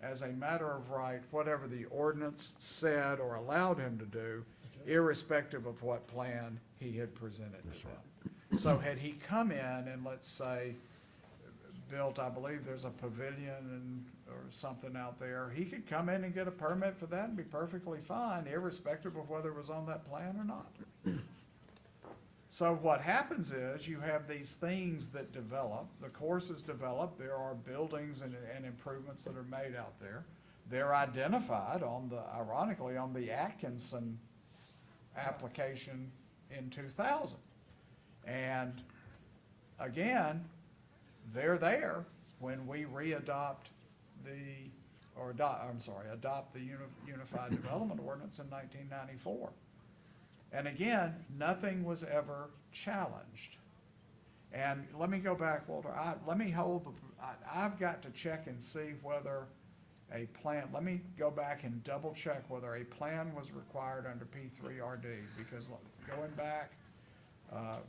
as a matter of right, whatever the ordinance said or allowed him to do, irrespective of what plan he had presented to them. So had he come in and, let's say, built, I believe there's a pavilion or something out there, he could come in and get a permit for that and be perfectly fine, irrespective of whether it was on that plan or not. So what happens is, you have these things that develop, the courses develop, there are buildings and improvements that are made out there. They're identified ironically, on the Atkinson application in 2000. And again, they're there when we adopt the Unified Development Ordinance in 1994. And again, nothing was ever challenged. And let me go back, Walter, I've got to check and see whether a plan, let me go back and double check whether a plan was required under P3RD, because going back,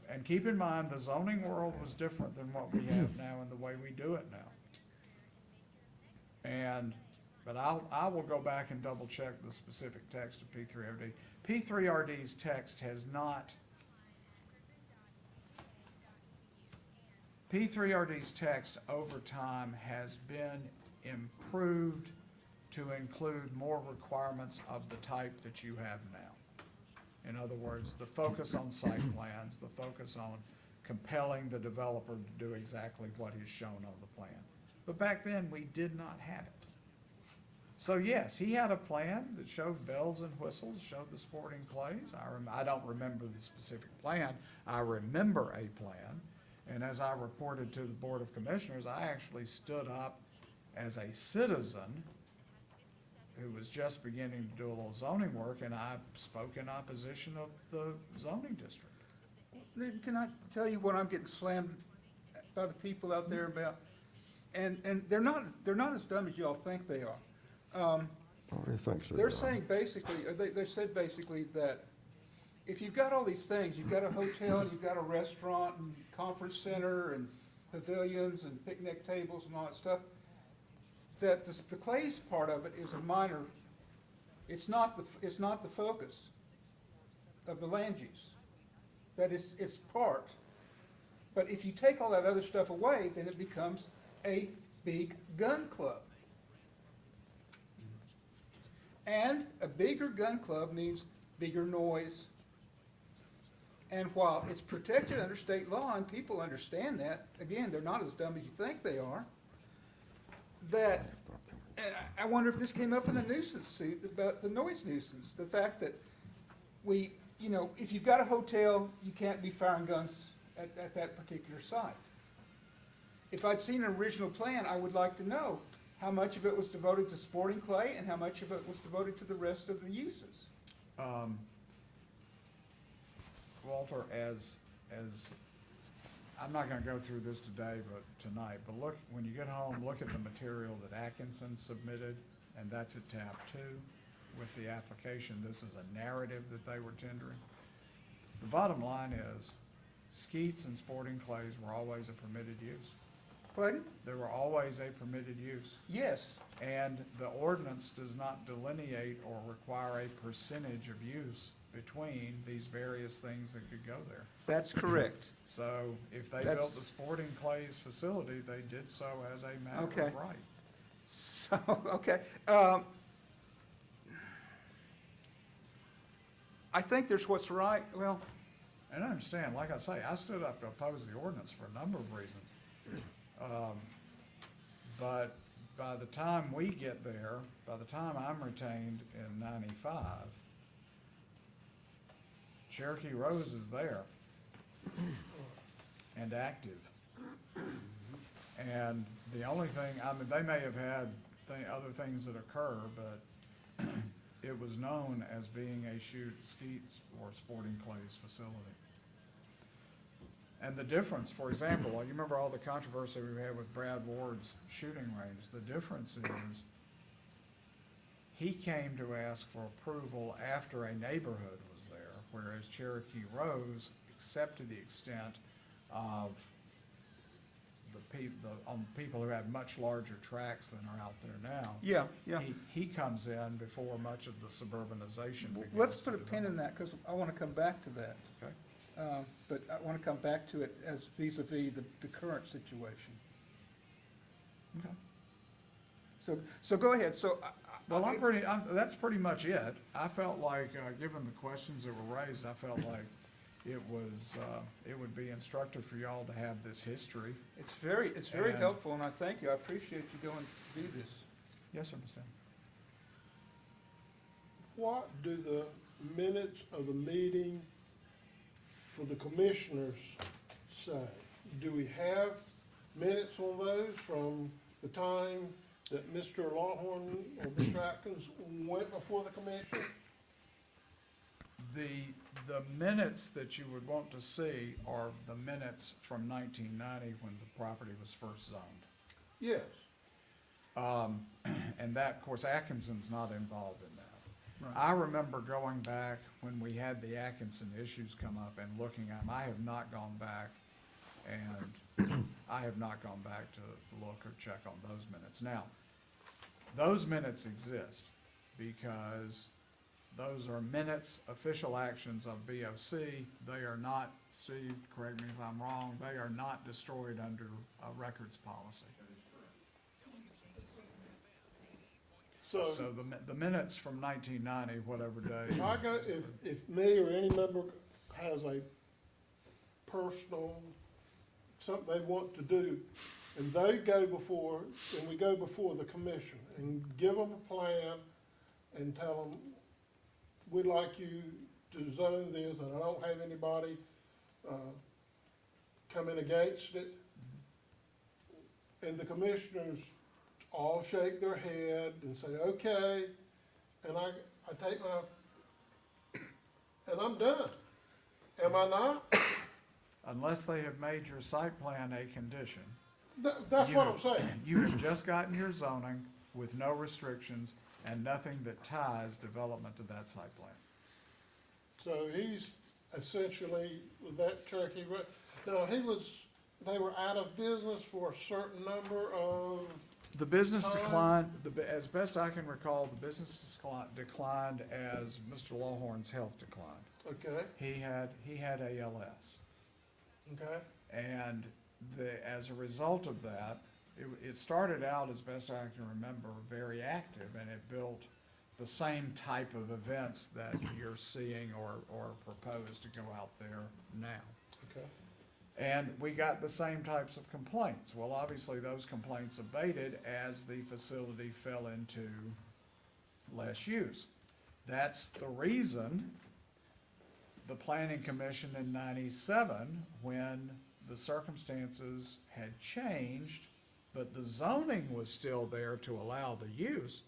and keep in mind, the zoning world was different than what we have now and the way we do it now. But I will go back and double check the specific text of P3RD. P3RD's text has not P3RD's text over time has been improved to include more requirements of the type that you have now. In other words, the focus on site plans, the focus on compelling the developer to do exactly what is shown on the plan. But back then, we did not have it. So yes, he had a plan that showed bells and whistles, showed the sporting clays. I don't remember the specific plan. I remember a plan. And as I reported to the Board of Commissioners, I actually stood up as a citizen who was just beginning to do a little zoning work, and I spoke in opposition of the zoning district.
Can I tell you what I'm getting slammed by the people out there about? And they're not as dumb as y'all think they are.
Oh, he thinks
They're
dumb.
saying basically, or they said basically that if you've got all these things, you've got a hotel, and you've got a restaurant, and conference center, and pavilions, and picnic tables, and all that stuff, that the clays part of it is a minor, it's not the focus of the land use. That is, it's part. But if you take all that other stuff away, then it becomes a big gun club. And a bigger gun club means bigger noise. And while it's protected under state law, and people understand that, again, they're not as dumb as you think they are, that, and I wonder if this came up in a nuisance suit about the noise nuisance, the fact that we, you know, if you've got a hotel, you can't be firing guns at that particular site. If I'd seen an original plan, I would like to know how much of it was devoted to sporting clay and how much of it was devoted to the rest of the uses.
Walter, as I'm not gonna go through this today, but tonight, but look, when you get home, look at the material that Atkinson submitted, and that's at tab 2 with the application. This is a narrative that they were tendering. The bottom line is, skeets and sporting clays were always a permitted use.
Pardon?
They were always a permitted use.
Yes.
And the ordinance does not delineate or require a percentage of use between these various things that could go there.
That's correct.
So if they
That's-
built the sporting clays facility, they did so as a matter
Okay.
of right.
So, okay. I think there's what's right, well,
And I understand, like I say, I stood up to oppose the ordinance for a number of reasons. But by the time we get there, by the time I'm retained in 95, Cherokee Rose is there and active. And the only thing, I mean, they may have had other things that occur, but it was known as being a skeets or sporting clays facility. And the difference, for example, you remember all the controversy we had with Brad Ward's shooting range. The difference is he came to ask for approval after a neighborhood was there, whereas Cherokee Rose accepted the extent of on people who had much larger tracts than are out there now.
yeah, yeah.
He comes in before much of the suburbanization begins.
Let's put a
to
pin in
develop.
that, because I want to come back to that.
Okay.
But I want to come back to it as vis-à-vis the current situation.
Okay.
So go ahead, so.
Well, that's pretty much it. I felt like, given the questions that were raised, I felt like it would be instructive for y'all to have this history.
It's very
And-
helpful, and I thank you, I appreciate you going to do this.
Yes, sir, Mr. Chairman.
What do the minutes of the meeting for the commissioners say? Do we have minutes on those from the time that Mr. Lawhorn or Mr. Atkins went before the commission?
The minutes that you would want to see are the minutes from 1990 when the property was first zoned.
Yes.
And that, of course, Atkinson's not involved in that.
Right.
I remember going back when we had the Atkinson issues come up and looking at them. I have not gone back to look or check on those minutes. Now, those minutes exist because those are minutes, official actions of BOC. They are not Steve, correct me if I'm wrong, they are not destroyed under a records policy. So the minutes from 1990, whatever day.
If I go, if me or any member has a personal, something they want to do, and they go before, and we go before the commission and give them a plan and tell them, we'd like you to zone this, and I don't have anybody, come in against it. And the commissioners all shake their head and say, okay, and I take my, and I'm done. Am I not?
Unless they have made your site plan a condition.
That's
You
what
have-
I'm saying.
You have just gotten your zoning with no restrictions and nothing that ties development to that site plan.
So he's essentially, with that Cherokee, now, they were out of business for a certain number of,
The business
Time?
declined, as best I can recall, the business declined as Mr. Lawhorn's health declined.
okay,
He had ALS.
okay,
And as a result of that, it started out, as best I can remember, very active, and it built the same type of events that you're seeing or proposed to go out there now.
okay.
And we got the same types of complaints. Well, obviously, those complaints abated as the facility fell into less use. That's the reason the Planning Commission in 97, when the circumstances had changed, but the zoning was still there to allow the use,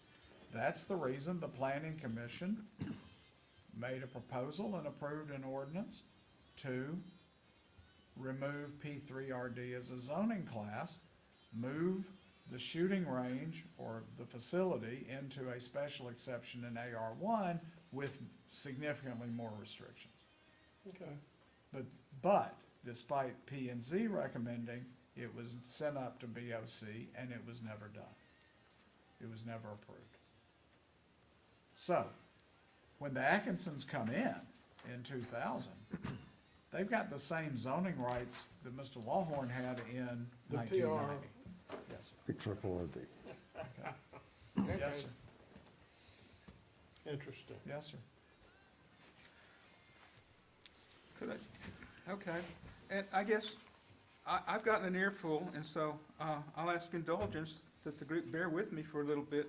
that's the reason the Planning Commission made a proposal and approved an ordinance to remove P3RD as a zoning class, move the shooting range or the facility into a special exception in AR1 with significantly more restrictions.
Okay.
But despite P and Z recommending, it was sent up to BOC and it was never done. It was never approved. So, when the Atkinsons come in 2000, they've got the same zoning rights that Mr. Lawhorn had in
The
1990. Yes, sir.
Triple OD.
Okay. Yes, sir.
Interesting.
Yes, sir.
Could I, okay, and I guess, I've gotten an earful, and so, I'll ask indulgence that the group bear with me for a little bit.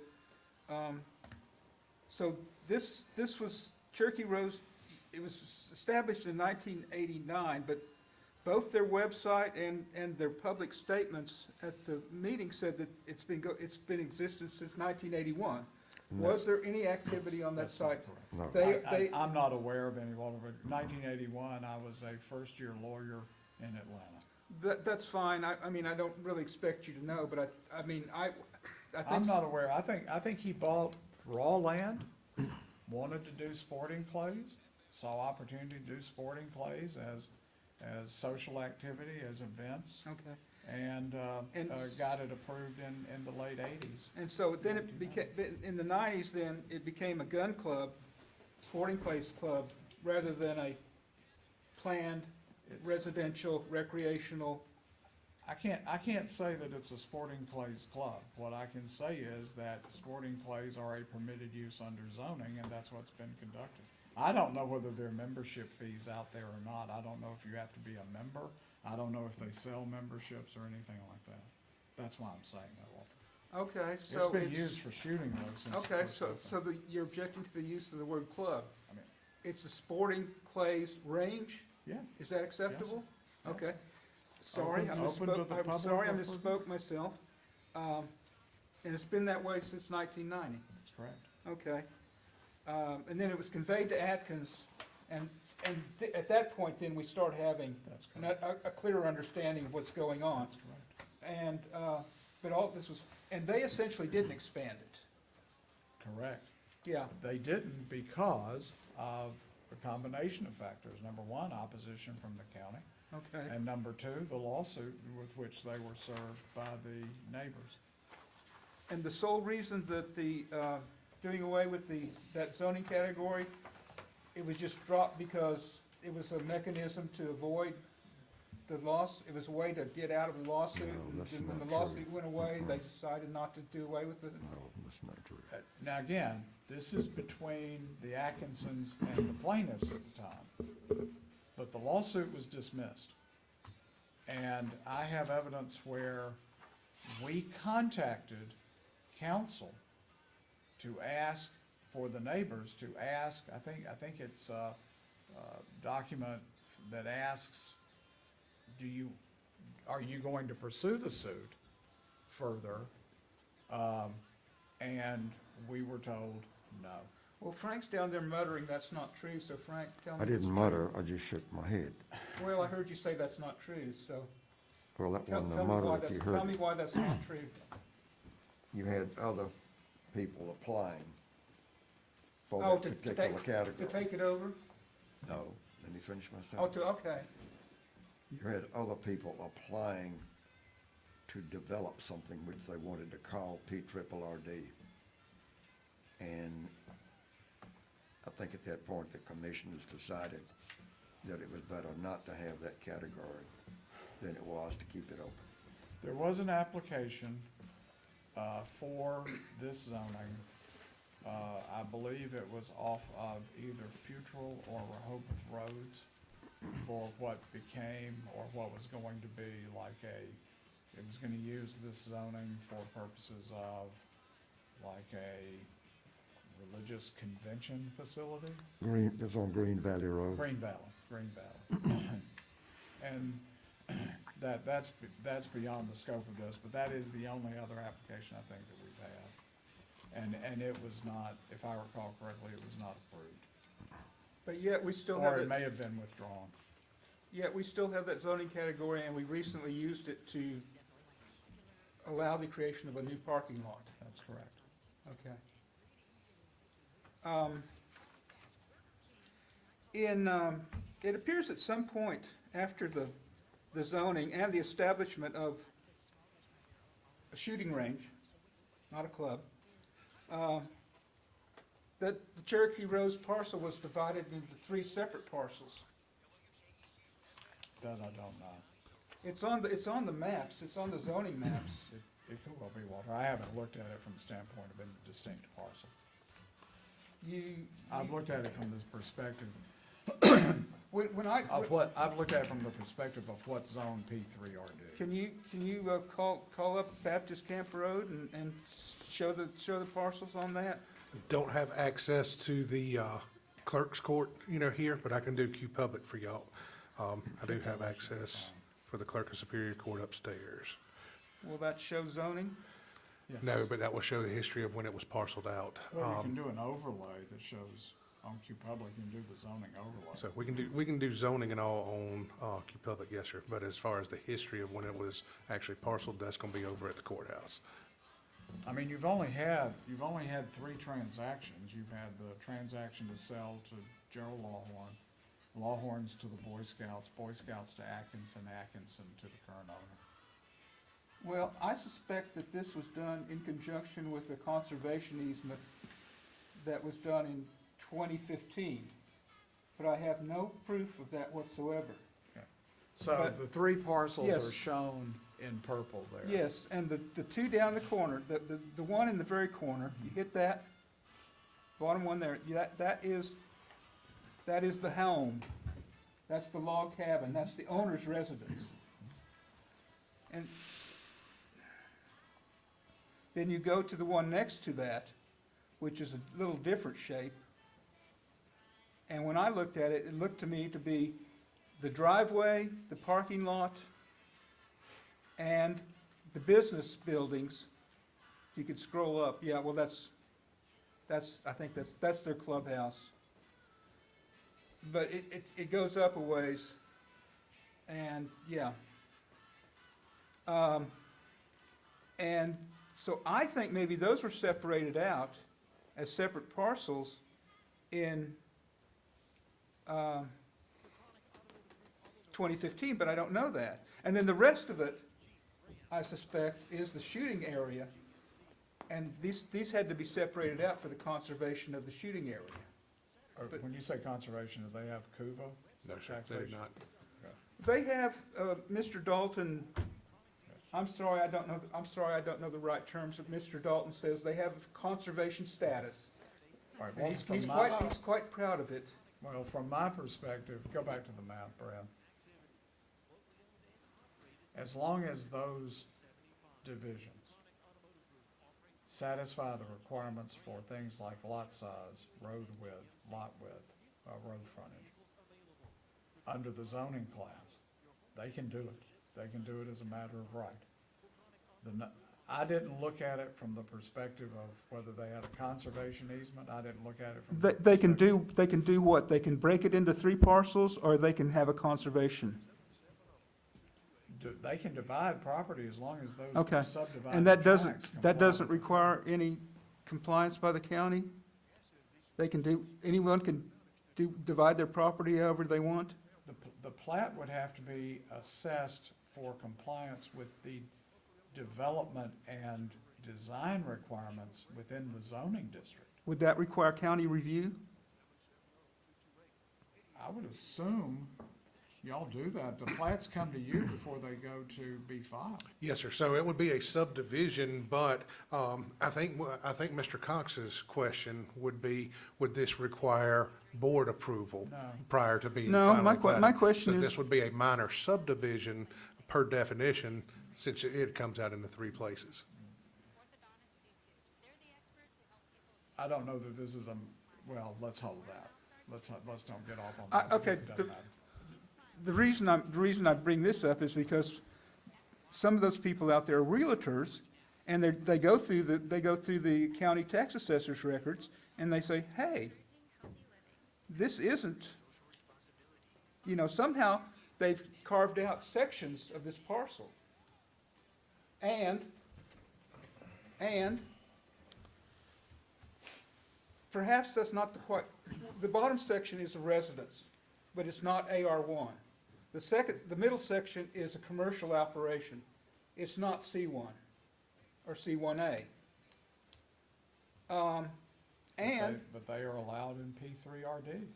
So this was, Cherokee Rose, it was established in 1989, but both their website and their public statements at the meeting said that it's been in existence since 1981.
No.
Was there any activity on that
That's not
site?
correct.
They,
I'm not aware of any, but 1981, I was a first-year lawyer in Atlanta.
that's fine, I mean, I don't really expect you to know, but I mean, I think.
I'm not aware. I think he bought raw land, wanted to do sporting clays, saw opportunity to do sporting clays as social activity, as events,
Okay.
and
And
got it approved in the late 80s.
And so then it became, in the 90s then, it became a gun club, sporting clays club, rather than a planned
It's-
residential, recreational.
I can't say that it's a sporting clays club. What I can say is that sporting clays are a permitted use under zoning, and that's what's been conducted. I don't know whether there are membership fees out there or not. I don't know if you have to be a member. I don't know if they sell memberships or anything like that. That's why I'm saying that, Walter.
Okay, so.
It's been used for shooting though since it
Okay,
first
so
opened.
you're objecting to the use of the word club.
I mean,
It's a sporting clays range?
yeah,
Is that acceptable?
Yes.
Okay. Sorry,
Open to the
I'm
public
sorry, I
for-
misspoke myself. And it's been that way since 1990.
that's correct.
Okay. And then it was conveyed to Atkins, and at that point, then we start having
That's correct.
a clearer understanding of what's going on.
That's correct.
And, but all this was, and they essentially didn't expand it.
Correct.
Yeah,
They didn't because of a combination of factors. Number one, opposition from the county.
okay.
And number two, the lawsuit with which they were served by the neighbors.
And the sole reason that the, doing away with that zoning category, it was just dropped because it was a mechanism to avoid the loss, it was a way to get out of the lawsuit?
No,
And
that's
then when
not
the lawsuit
true.
went away, they decided not to do away with it?
No, that's not true.
Now, again, this is between the Atkinsons and the plaintiffs at the time, but the lawsuit was dismissed. And I have evidence where we contacted counsel to ask for the neighbors to ask, I think it's a document that asks, are you going to pursue the suit further? And we were told no.
Well, Frank's down there muttering that's not true, so Frank, tell me.
I didn't mutter, I just shook my head.
Well, I heard you say that's not true, so
Well, that
tell
wasn't a
me why
mutter if you
that's, tell
heard
me
it.
why that's not true.
You had other people applying for
Oh,
that
to
particular
take,
category.
to take it over?
No, let me finish my
Oh,
sentence.
okay.
You had other people applying to develop something which they wanted to call PRRD. And I think at that point, the commissioners decided that it was better not to have that category than it was to keep it open.
There was an application for this zoning. I believe it was off of either Futrall or Rehoboth Roads for what became, or what was going to be like it was gonna use this zoning for purposes of like a religious convention facility.
It was on Green Valley Road.
Green Valley. And that's beyond the scope of this, but that is the only other application I think that we've had. And it was not, if I recall correctly, it was not approved.
But yet we still have
Or it
it,
may have been withdrawn.
yet we still have that zoning category, and we recently used it to allow the creation of a new parking lot.
That's correct.
Okay. It appears at some point after the zoning and the establishment of a shooting range, not a club, that the Cherokee Rose parcel was divided into 3 separate parcels.
That I don't know.
It's on the maps, it's on the zoning maps.
It could well be, Walter. I haven't looked at it from the standpoint of a distinct parcel. I've looked at it from this perspective
When I,
I've looked at it from the perspective of what zone P3RD.
can you call up Baptist Camp Road and show the parcels on that?
Don't have access to the clerk's court, here, but I can do Q Public for y'all. I do have access for the clerk of Superior Court upstairs.
Will that show zoning?
Yes.
No, but that will show the history of when it was parceled out.
Well, you can do an overlay that shows on Q Public, you can do the zoning overlay.
So we can do zoning and all on Q Public, yes, sir. But as far as the history of when it was actually parceled, that's gonna be over at the courthouse.
I mean, you've only had 3 transactions. You've had the transaction to sell to Gerald Lawhorn, Lawhorns to the Boy Scouts to Atkinson, Atkinson to the current owner.
Well, I suspect that this was done in conjunction with a conservation easement that was done in 2015, but I have no proof of that whatsoever.
So
But-
the 3 parcels
Yes.
are shown in purple there.
Yes, and the 2 down the corner, the one in the very corner, you hit that, bottom one there, that is the home. That's the log cabin, that's the owner's residence. And then you go to the one next to that, which is a little different shape. And when I looked at it, it looked to me to be the driveway, the parking lot, and the business buildings. If you could scroll up, yeah, well, I think that's their clubhouse. But it goes up a ways, and, yeah. And so I think maybe those were separated out as separate parcels in 2015, but I don't know that. And then the rest of it, I suspect, is the shooting area. And these had to be separated out for the conservation of the shooting area.
Or
But-
when you say conservation, do they have CUVA?
No, sir, they did
taxation?
not.
They have, Mr. Dalton, I'm sorry, I don't know the right terms, but Mr. Dalton says they have conservation status.
All right,
And
well,
he's
from
he's quite proud of it.
Well, from my perspective, go back to the map, Brad. As long as those divisions satisfy the requirements for things like lot size, road width, lot width, road frontage, under the zoning class, they can do it. They can do it as a matter of right. I didn't look at it from the perspective of whether they had a conservation easement. I didn't look at it from.
They can do what? They can break it into 3 parcels, or they can have a conservation?
They can divide property as long as those
Okay.
subdivided
And that
tracts
that
comply
doesn't
with-
require any compliance by the county? They can anyone can divide their property however they want?
The plat would have to be assessed for compliance with the development and design requirements within the zoning district.
Would that require county review?
I would assume y'all do that. The plats come to you before they go to be filed.
Yes, sir. So it would be a subdivision, but I think Mr. Cox's question would be, would this require board approval
No.
prior to being
No,
finally
my
platted?
question
So
is-
this would be a minor subdivision per definition, since it comes out into 3 places.
I don't know that this is well, let's hold that. Let's don't get off on
I-
that. because
okay,
it doesn't matter.
The reason I bring this up is because some of those people out there are realtors, and they go through the county tax assessor's records, and they say, hey, this isn't, somehow they've carved out sections of this parcel. And perhaps that's not the bottom section is a residence, but it's not AR1. The middle section is a commercial operation. It's not C1 or C1A.
But they are allowed in P3RD.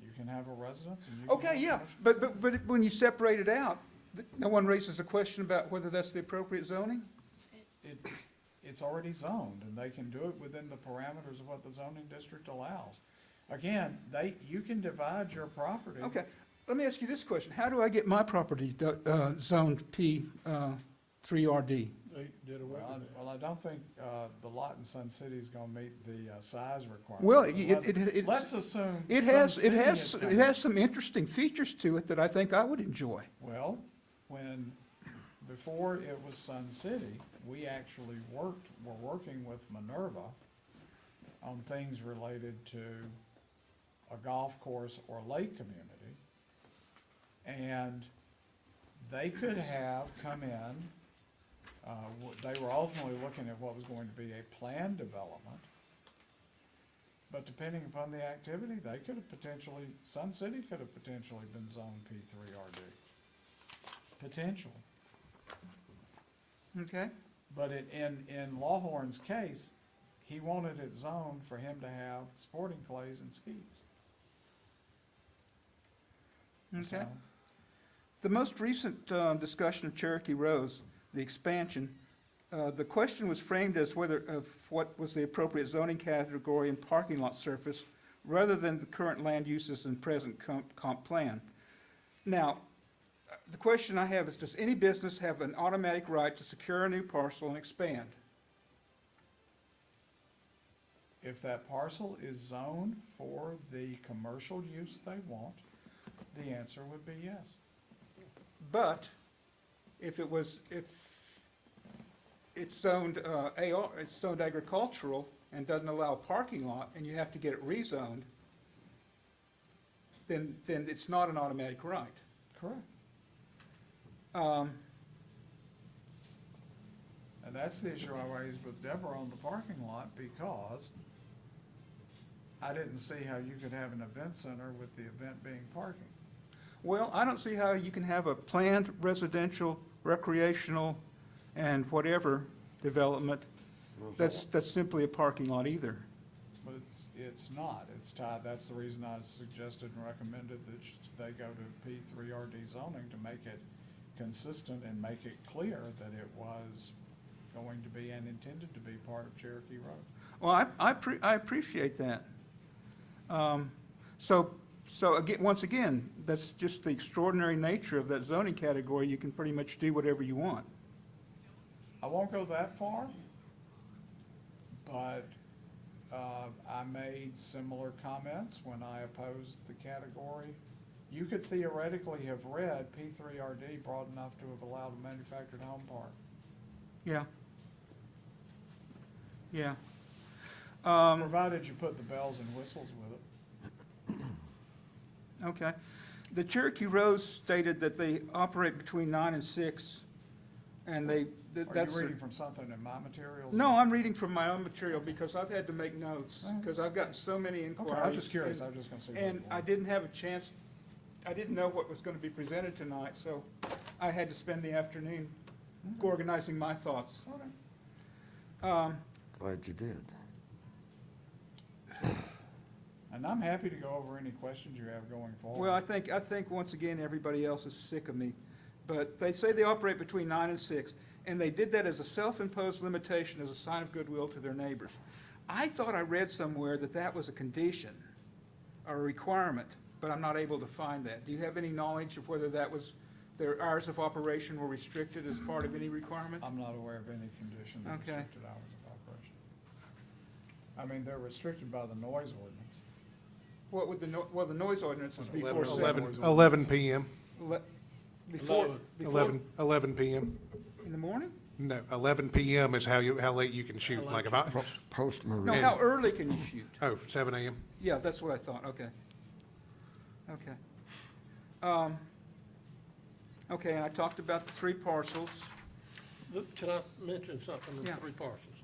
You can have a residence and you can.
Okay,
have
yeah,
commercial.
but when you separate it out, no one raises a question about whether that's the appropriate zoning?
It's already zoned, and they can do it within the parameters of what the zoning district allows. Again, you can divide your property.
Okay, let me ask you this question. How do I get my property zoned P3RD?
They did away with that.
Well, I don't think, the lot in Sun City is gonna meet the, size requirements.
Well,
So let's assume.
it
Sun City is
has
coming.
some interesting features to it that I think I would enjoy.
Well, before it was Sun City, we actually were working with Minerva on things related to a golf course or lake community. And they could have come in, they were ultimately looking at what was going to be a planned development. But depending upon the activity, they could have potentially, Sun City could have potentially been zoned P3RD. Potentially.
Okay?
But in Lawhorn's case, he wanted it zoned for him to have sporting clays and skeets.
Okay.
So,
The most recent discussion of Cherokee Rose, the expansion, the question was framed as what was the appropriate zoning category and parking lot surface, rather than the current land uses and present comp plan. Now, the question I have is, does any business have an automatic right to secure a new parcel and expand?
if that parcel is zoned for the commercial use they want, the answer would be yes.
But if it's zoned AR, it's zoned agricultural and doesn't allow a parking lot, and you have to get it rezoned, then it's not an automatic right.
Correct. And that's the issue I raised with Deborah on the parking lot, because I didn't see how you could have an event center with the event being parking.
Well, I don't see how you can have a planned residential, recreational, and whatever development that's simply a parking lot either.
But it's not. It's tied, that's the reason I suggested and recommended that they go to P3RD zoning to make it consistent and make it clear that it was going to be and intended to be part of Cherokee Road.
Well, I appreciate that. So again, once again, that's just the extraordinary nature of that zoning category. You can pretty much do whatever you want.
I won't go that far, but I made similar comments when I opposed the category. You could theoretically have read P3RD broad enough to have allowed a manufactured home park.
Yeah. Yeah.
Provided you put the bells and whistles with it.
Okay. The Cherokee Rose stated that they operate between 9 and 6, and
Are
that's.
you reading from something in my materials?
No, I'm reading from my own material because I've had to make notes, because I've gotten so many inquiries.
Okay, I was just curious, I was just gonna see. what
And
it
I
was.
didn't have a chance, I didn't know what was gonna be presented tonight, so I had to spend the afternoon organizing my thoughts.
Okay.
Glad you did.
And I'm happy to go over any questions you have going forward.
Well, I think once again, everybody else is sick of me. But they say they operate between 9 and 6, and they did that as a self-imposed limitation, as a sign of goodwill to their neighbors. I thought I read somewhere that that was a condition or a requirement, but I'm not able to find that. Do you have any knowledge of whether that was, their hours of operation were restricted as part of any requirement?
I'm not aware of any condition that
Okay.
restricted hours of operation. I mean, they're restricted by the noise ordinance.
What would well, the noise ordinance is before 7.
11 PM.
Before
11 PM.
in the morning?
No, 11 PM is how late you can shoot, like about,
Post
No,
Marie.
how early can you shoot?
7 AM.
Yeah, that's what I thought, okay. Okay. Okay, and I talked about the 3 parcels.
Can I mention something, the
Yeah.
3 parcels?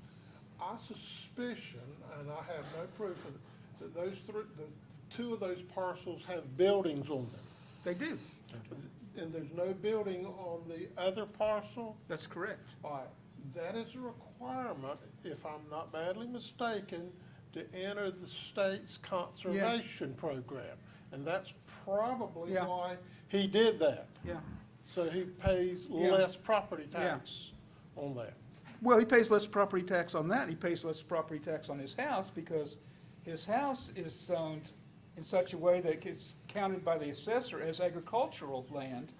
I suspicion, and I have no proof of it, that those 2 of those parcels have buildings on them.
They do,
And there's no building on the other parcel?
that's correct.
All right, that is a requirement, if I'm not badly mistaken, to enter the state's conservation program. And that's probably
Yeah.
why he did that.
Yeah.
So he pays
Yeah.
less property
Yeah.
tax on that.
Well, he pays less property tax on that, and he pays less property tax on his house because his house is zoned in such a way that it gets counted by the assessor as agricultural land,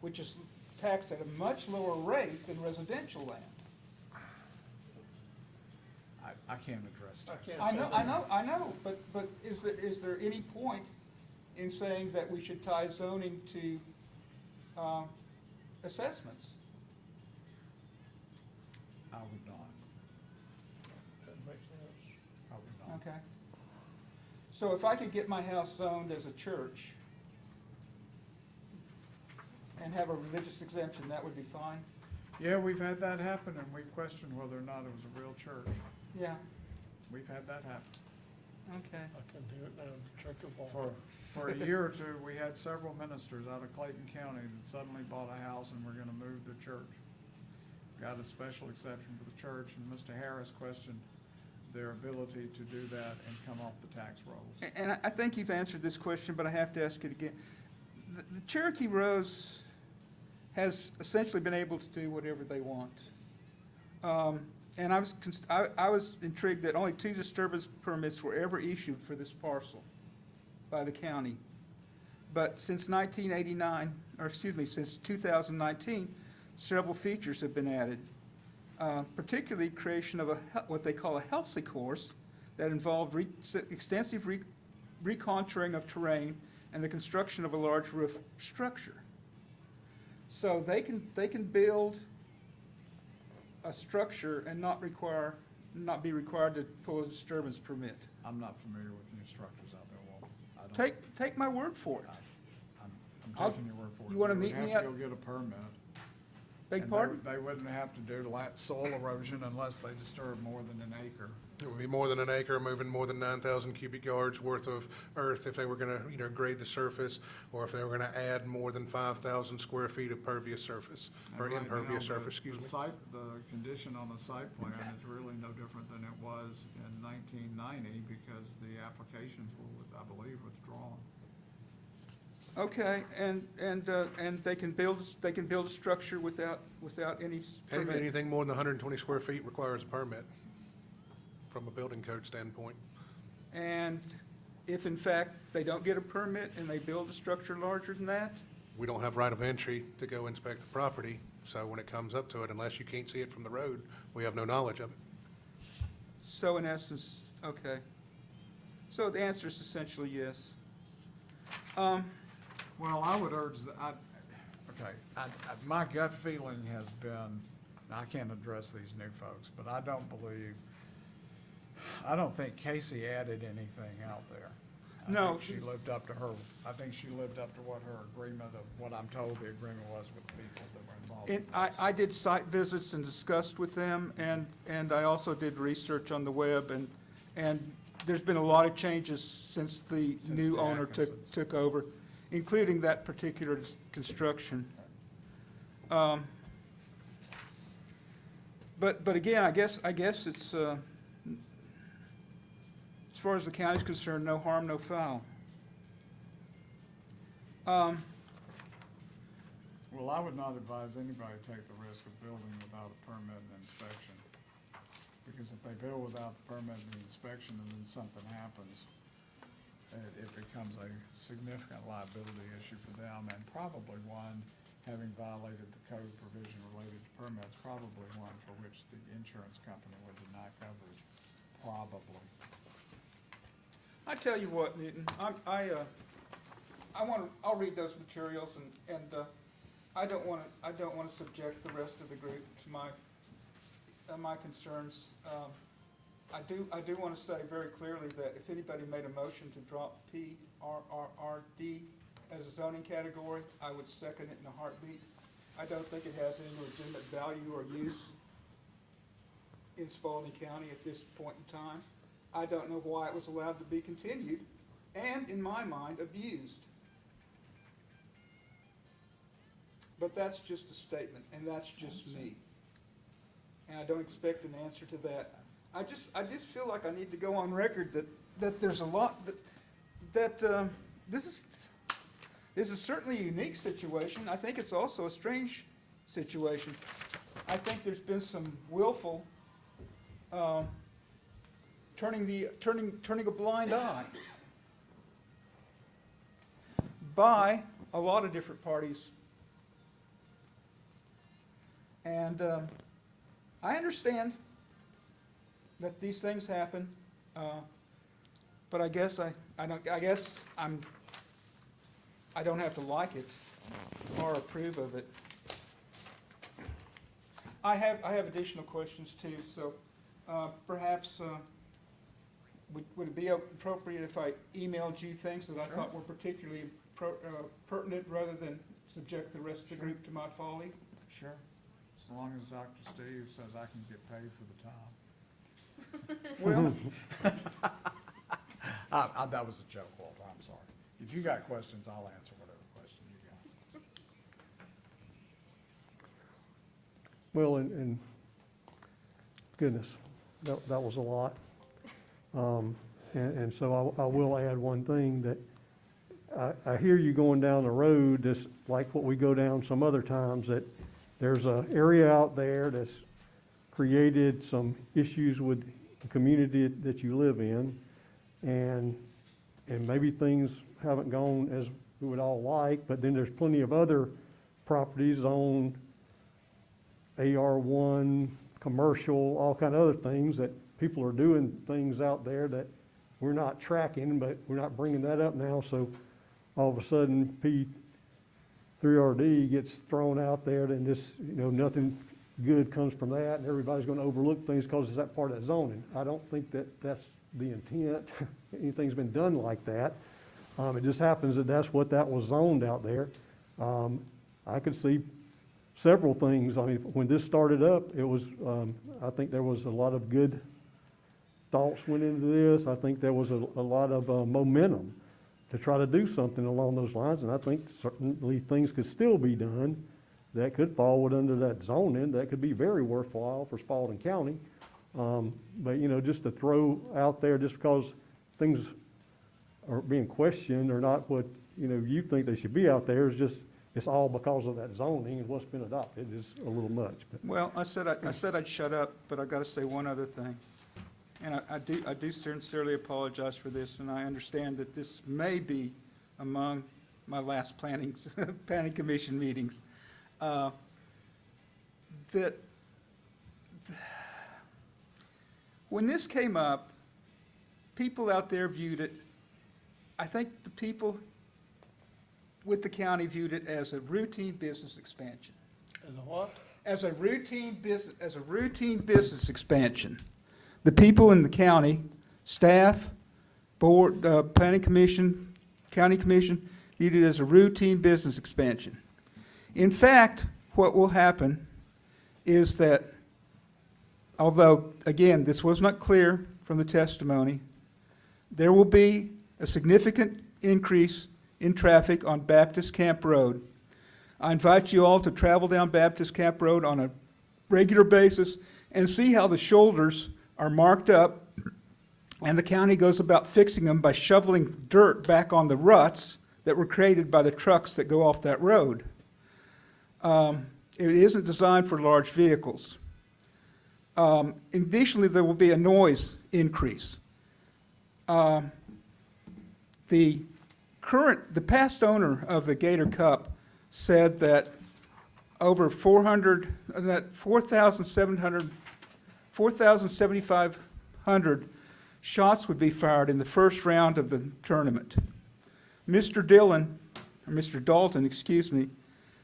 which is taxed at a much lower rate than residential land.
I can't address that.
can't
I
say
know,
that.
I know, but is there any point in saying that we should tie zoning to, assessments?
I would not.
That makes sense.
I would not.
Okay. So if I could get my house zoned as a church and have a religious exemption, that would be fine?
Yeah, we've had that happen, and we've questioned whether or not it was a real church.
Yeah,
We've had that happen.
okay.
I can hear it now, the Church of Walker.
For a year or two, we had several ministers out of Clayton County that suddenly bought a house and were gonna move their church. Got a special exception for the church, and Mr. Harris questioned their ability to do that and come off the tax rolls.
And I think you've answered this question, but I have to ask it again. The Cherokee Rose has essentially been able to do whatever they want. And I was intrigued that only 2 disturbance permits were ever issued for this parcel by the county. But since 1989, or excuse me, since 2019, several features have been added, particularly creation of what they call a HELSI course that involved extensive recontouring of terrain and the construction of a large roof structure. So they can build a structure and not be required to pull a disturbance permit.
I'm not familiar with new structures out there, Walter. I don't-
Take my word for it.
I'm
I'll-
taking your word for it.
you wanna
We would
meet me
have
at-
to go get a permit.
Beg
And
pardon?
they wouldn't have to do soil erosion unless they disturb more than an acre.
It would be more than an acre, moving more than 9,000 cubic yards worth of earth if they were gonna, grade the surface, or if they were gonna add more than 5,000 square feet of pervious surface, or
And right
impervious
now,
surface, excuse me.
The condition on the site plan is really no different than it was in 1990 because the applications were, I believe, withdrawn.
Okay, and they can build a structure without any permit?
Anything more than 120 square feet requires a permit from a building code standpoint.
And if in fact they don't get a permit and they build a structure larger than that?
We don't have right of entry to go inspect the property, so when it comes up to it, unless you can't see it from the road, we have no knowledge of it.
So in essence, okay. So the answer is essentially yes.
Well, I would urge my gut feeling has been, I can't address these new folks, but I don't think Casey added anything out there.
No.
I think she lived up to what her agreement of, what I'm told the agreement was with the people that were involved. in this.
I did site visits and discussed with them, and I also did research on the web, and there's been a lot of changes since the new owner took over, including that particular construction. But again, I guess it's, as far as the county's concerned, no harm, no foul.
Well, I would not advise anybody to take the risk of building without a permit and inspection. Because if they build without the permit and inspection and then something happens, it becomes a significant liability issue for them, and probably one, having violated the code provision related to permits, probably one for which the insurance company would deny coverage, probably.
I tell you what, Newton, I'll read those materials, and I don't want to subject the rest of the group to my concerns. I do want to say very clearly that if anybody made a motion to drop PRRRD as a zoning category, I would second it in a heartbeat. I don't think it has any legitimate value or use in Spalding County at this point in time. I don't know why it was allowed to be continued and, in my mind, abused. But that's just a statement, and that's just me. And I don't expect an answer to that. I just feel like I need to go on record that there's a lot, that this is certainly a unique situation. I think it's also a strange situation. I think there's been some willful turning a blind eye by a lot of different parties. And I understand that these things happen, but I guess I don't have to like it or approve of it. I have additional questions too, so perhaps would it be appropriate if I emailed you things that I thought were particularly pertinent rather than subject the rest of the group to my folly?
Sure. As long as Dr. Steve says I can get paid for the time.
Well,
that was a joke, Walter, I'm sorry. If you got questions, I'll answer whatever question you got.
Well, and goodness, that was a lot. And so I will add one thing, that I hear you going down the road, just like what we go down some other times, that there's an area out there that's created some issues with the community that you live in, and maybe things haven't gone as we would all like, but then there's plenty of other properties on AR1, commercial, all kind of other things, that people are doing things out there that we're not tracking, but we're not bringing that up now, so all of a sudden P3RD gets thrown out there, then this, nothing good comes from that, and everybody's going to overlook things because it's that part of that zoning. I don't think that that's the intent. Anything's been done like that. It just happens that that's what that was zoned out there. I could see several things. I mean, when this started up, it was, I think there was a lot of good thoughts went into this. I think there was a lot of momentum to try to do something along those lines, and I think certainly things could still be done that could fall under that zoning, that could be very worthwhile for Spalding County. But, you know, just to throw out there, just because things are being questioned or not what, you know, you think they should be out there, is just, it's all because of that zoning and what's been adopted is a little much. But
Well, I said I'd shut up, but I gotta say one other thing. And I do sincerely apologize for this, and I understand that this may be among my last planning commission meetings. That when this came up, people out there viewed it, I think the people with the county viewed it as a routine business expansion.
As a what?
As a routine business expansion. The people in the county, staff, board, planning commission, county commission, viewed it as a routine business expansion. In fact, what will happen is that, although, again, this was not clear from the testimony, there will be a significant increase in traffic on Baptist Camp Road. I invite you all to travel down Baptist Camp Road on a regular basis and see how the shoulders are marked up, and the county goes about fixing them by shoveling dirt back on the ruts that were created by the trucks that go off that road. It isn't designed for large vehicles. Additionally, there will be a noise increase. The past owner of the Gator Cup said that over 4,700 shots would be fired in the first round of the tournament. Mr. Dalton,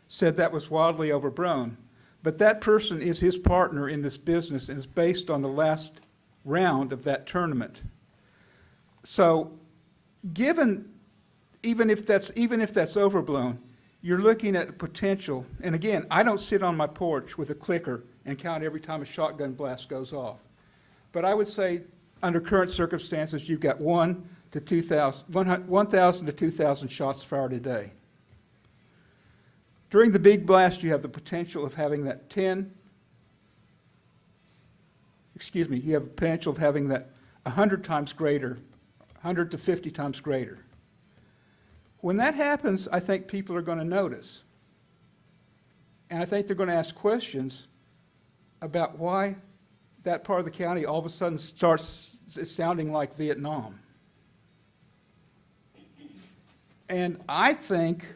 said that was wildly overblown. But that person is his partner in this business and is based on the last round of that tournament. So even if that's overblown, you're looking at potential, and again, I don't sit on my porch with a clicker and count every time a shotgun blast goes off. But I would say, under current circumstances, you've got 1,000 to 2,000 shots fired a day. During the big blast, you have the potential of having that you have the potential of having that 100 times greater, 100 to 50 times greater. When that happens, I think people are going to notice. And I think they're going to ask questions about why that part of the county all of a sudden starts sounding like Vietnam. And I think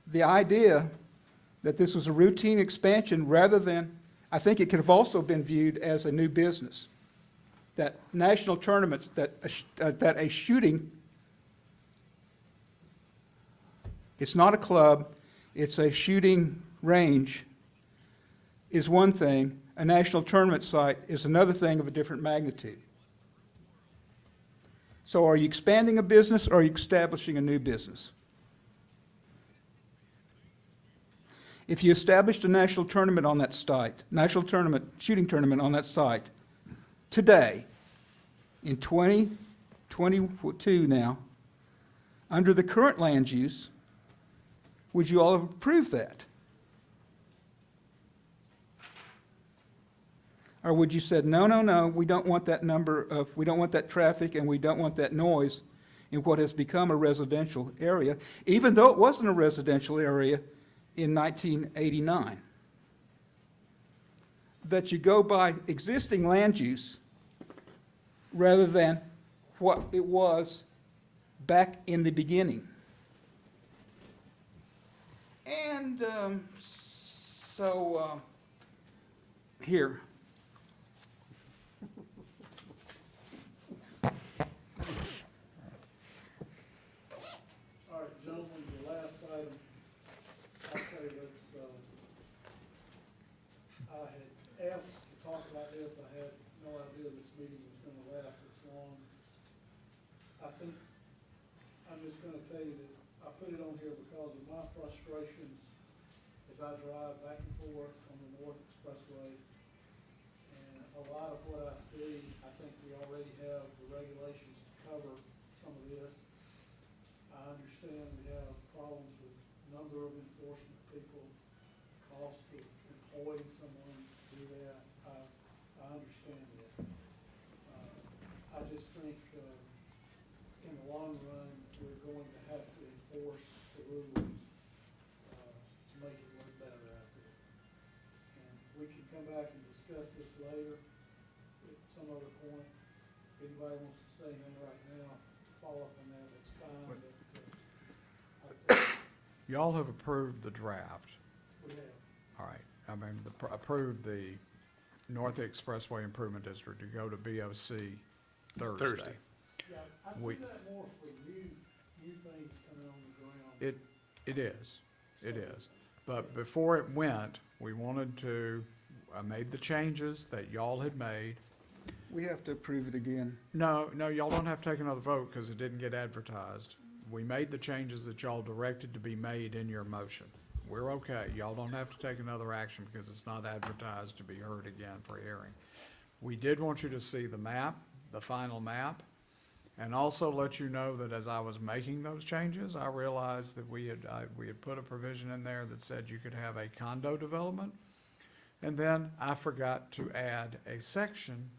the idea that this was a routine expansion rather than, I think it could have also been viewed as a new business. That national tournaments, that a shooting, it's not a club, it's a shooting range, is one thing. A national tournament site is another thing of a different magnitude. So are you expanding a business or are you establishing a new business? If you established a national tournament on that site, shooting tournament on that site, today, in 2022 now, under the current land use, would you all have approved that? Or would you said, no, we don't want that we don't want that traffic and we don't want that noise in what has become a residential area, even though it wasn't a residential area in 1989. That you go by existing land use rather than what it was back in the beginning. And here.
All right, gentlemen, the last item, I say let's, I had asked to talk about this, I had no idea this meeting was gonna last this long. I think, I'm just gonna tell you that I put it on here because of my frustrations as I drive back and forth on the North Expressway, and a lot of what I see, I think we already have the regulations to cover some of this. I understand we have problems with number of enforcement people, cost of employing someone to do that. I understand that. I just think, in the long run, we're going to have to enforce the rules, to make it work better out there. And we can come back and discuss this later at some other point. If anybody wants to say anything right now, follow up on that, that's fine, but, I think
Y'all have approved the draft.
we have.
All right, I mean, approved the North Expressway Improvement District to go to BOC Thursday.
Yeah, I see
We-
that more for new things coming on the ground.
It is. But before it went, we wanted to, I made the changes that y'all had made.
We have to approve it again.
No, y'all don't have to take another vote because it didn't get advertised. We made the changes that y'all directed to be made in your motion. We're okay. Y'all don't have to take another action because it's not advertised to be heard again for hearing. We did want you to see the map, the final map, and also let you know that as I was making those changes, I realized that we had put a provision in there that said you could have a condo development. And then I forgot to add a section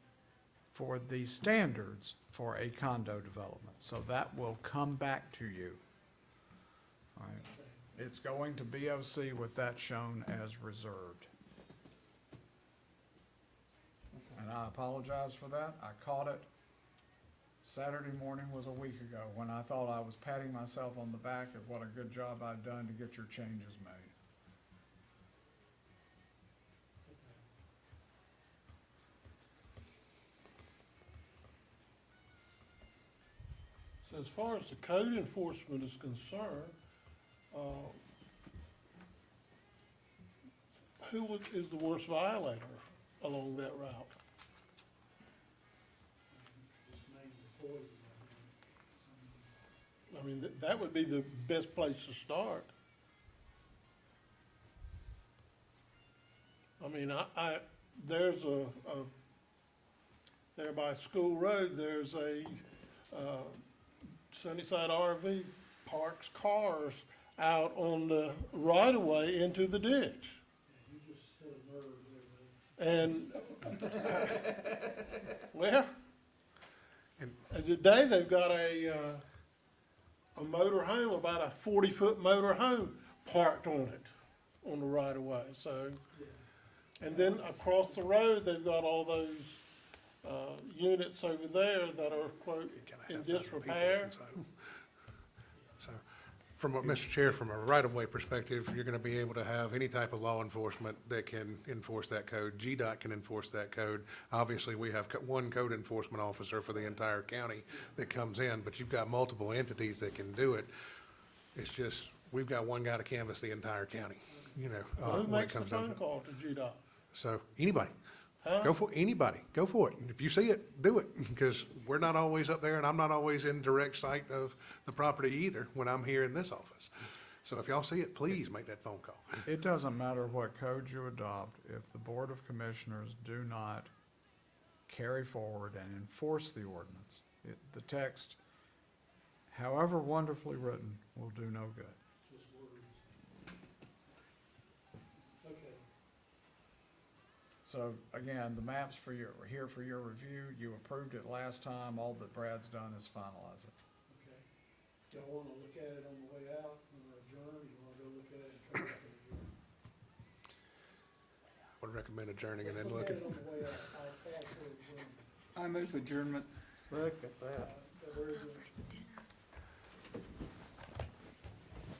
for the standards for a condo development. So that will come back to you. All right. It's going to BOC with that shown as reserved. And I apologize for that. I caught it. Saturday morning was a week ago when I thought I was patting myself on the back of what a good job I'd done to get your changes made.
So as far as the code enforcement is concerned, is the worst violator along that route?
Just name the poison.
I mean, that would be the best place to start. I mean, there's there by School Road, there's a, Sunnyside RV parks cars out on the right-of-way into the ditch.
You just hit a nerve there, man.
And, well, and today they've got a motor home, about a 40-foot motor home parked on it, on the right-of-way, so. And then across the road, they've got all those, units over there that are, quote, in disrepair.
So, from a, Mr. Chair, from a right-of-way perspective, you're gonna be able to have any type of law enforcement that can enforce that code. GDOT can enforce that code. Obviously, we have one code enforcement officer for the entire county that comes in, but you've got multiple entities that can do it. It's just, we've got one guy to canvass the entire county, you know.
Well, who
when it
makes the
comes down
phone
to it.
call to GDOT?
So, anybody.
Huh?
Go for anybody. Go for it. If you see it, do it, because we're not always up there, and I'm not always in direct sight of the property either when I'm here in this office. So if y'all see it, please make that phone call.
It doesn't matter what code you adopt, if the Board of Commissioners do not carry forward and enforce the ordinance, the text, however wonderfully written, will do no good.
Just words. Okay.
So again, the map's are here for your review. You approved it last time. All that Brad's done is finalize it.
Okay. Y'all wanna look at it on the way out when we're adjourned, you wanna go look at it and come back and adjourn?
I would recommend adjourning and then
Let's look
looking.
at it on the way out, I'll call for adjournment.
I move adjournment.
Look at that.
We're adjourned.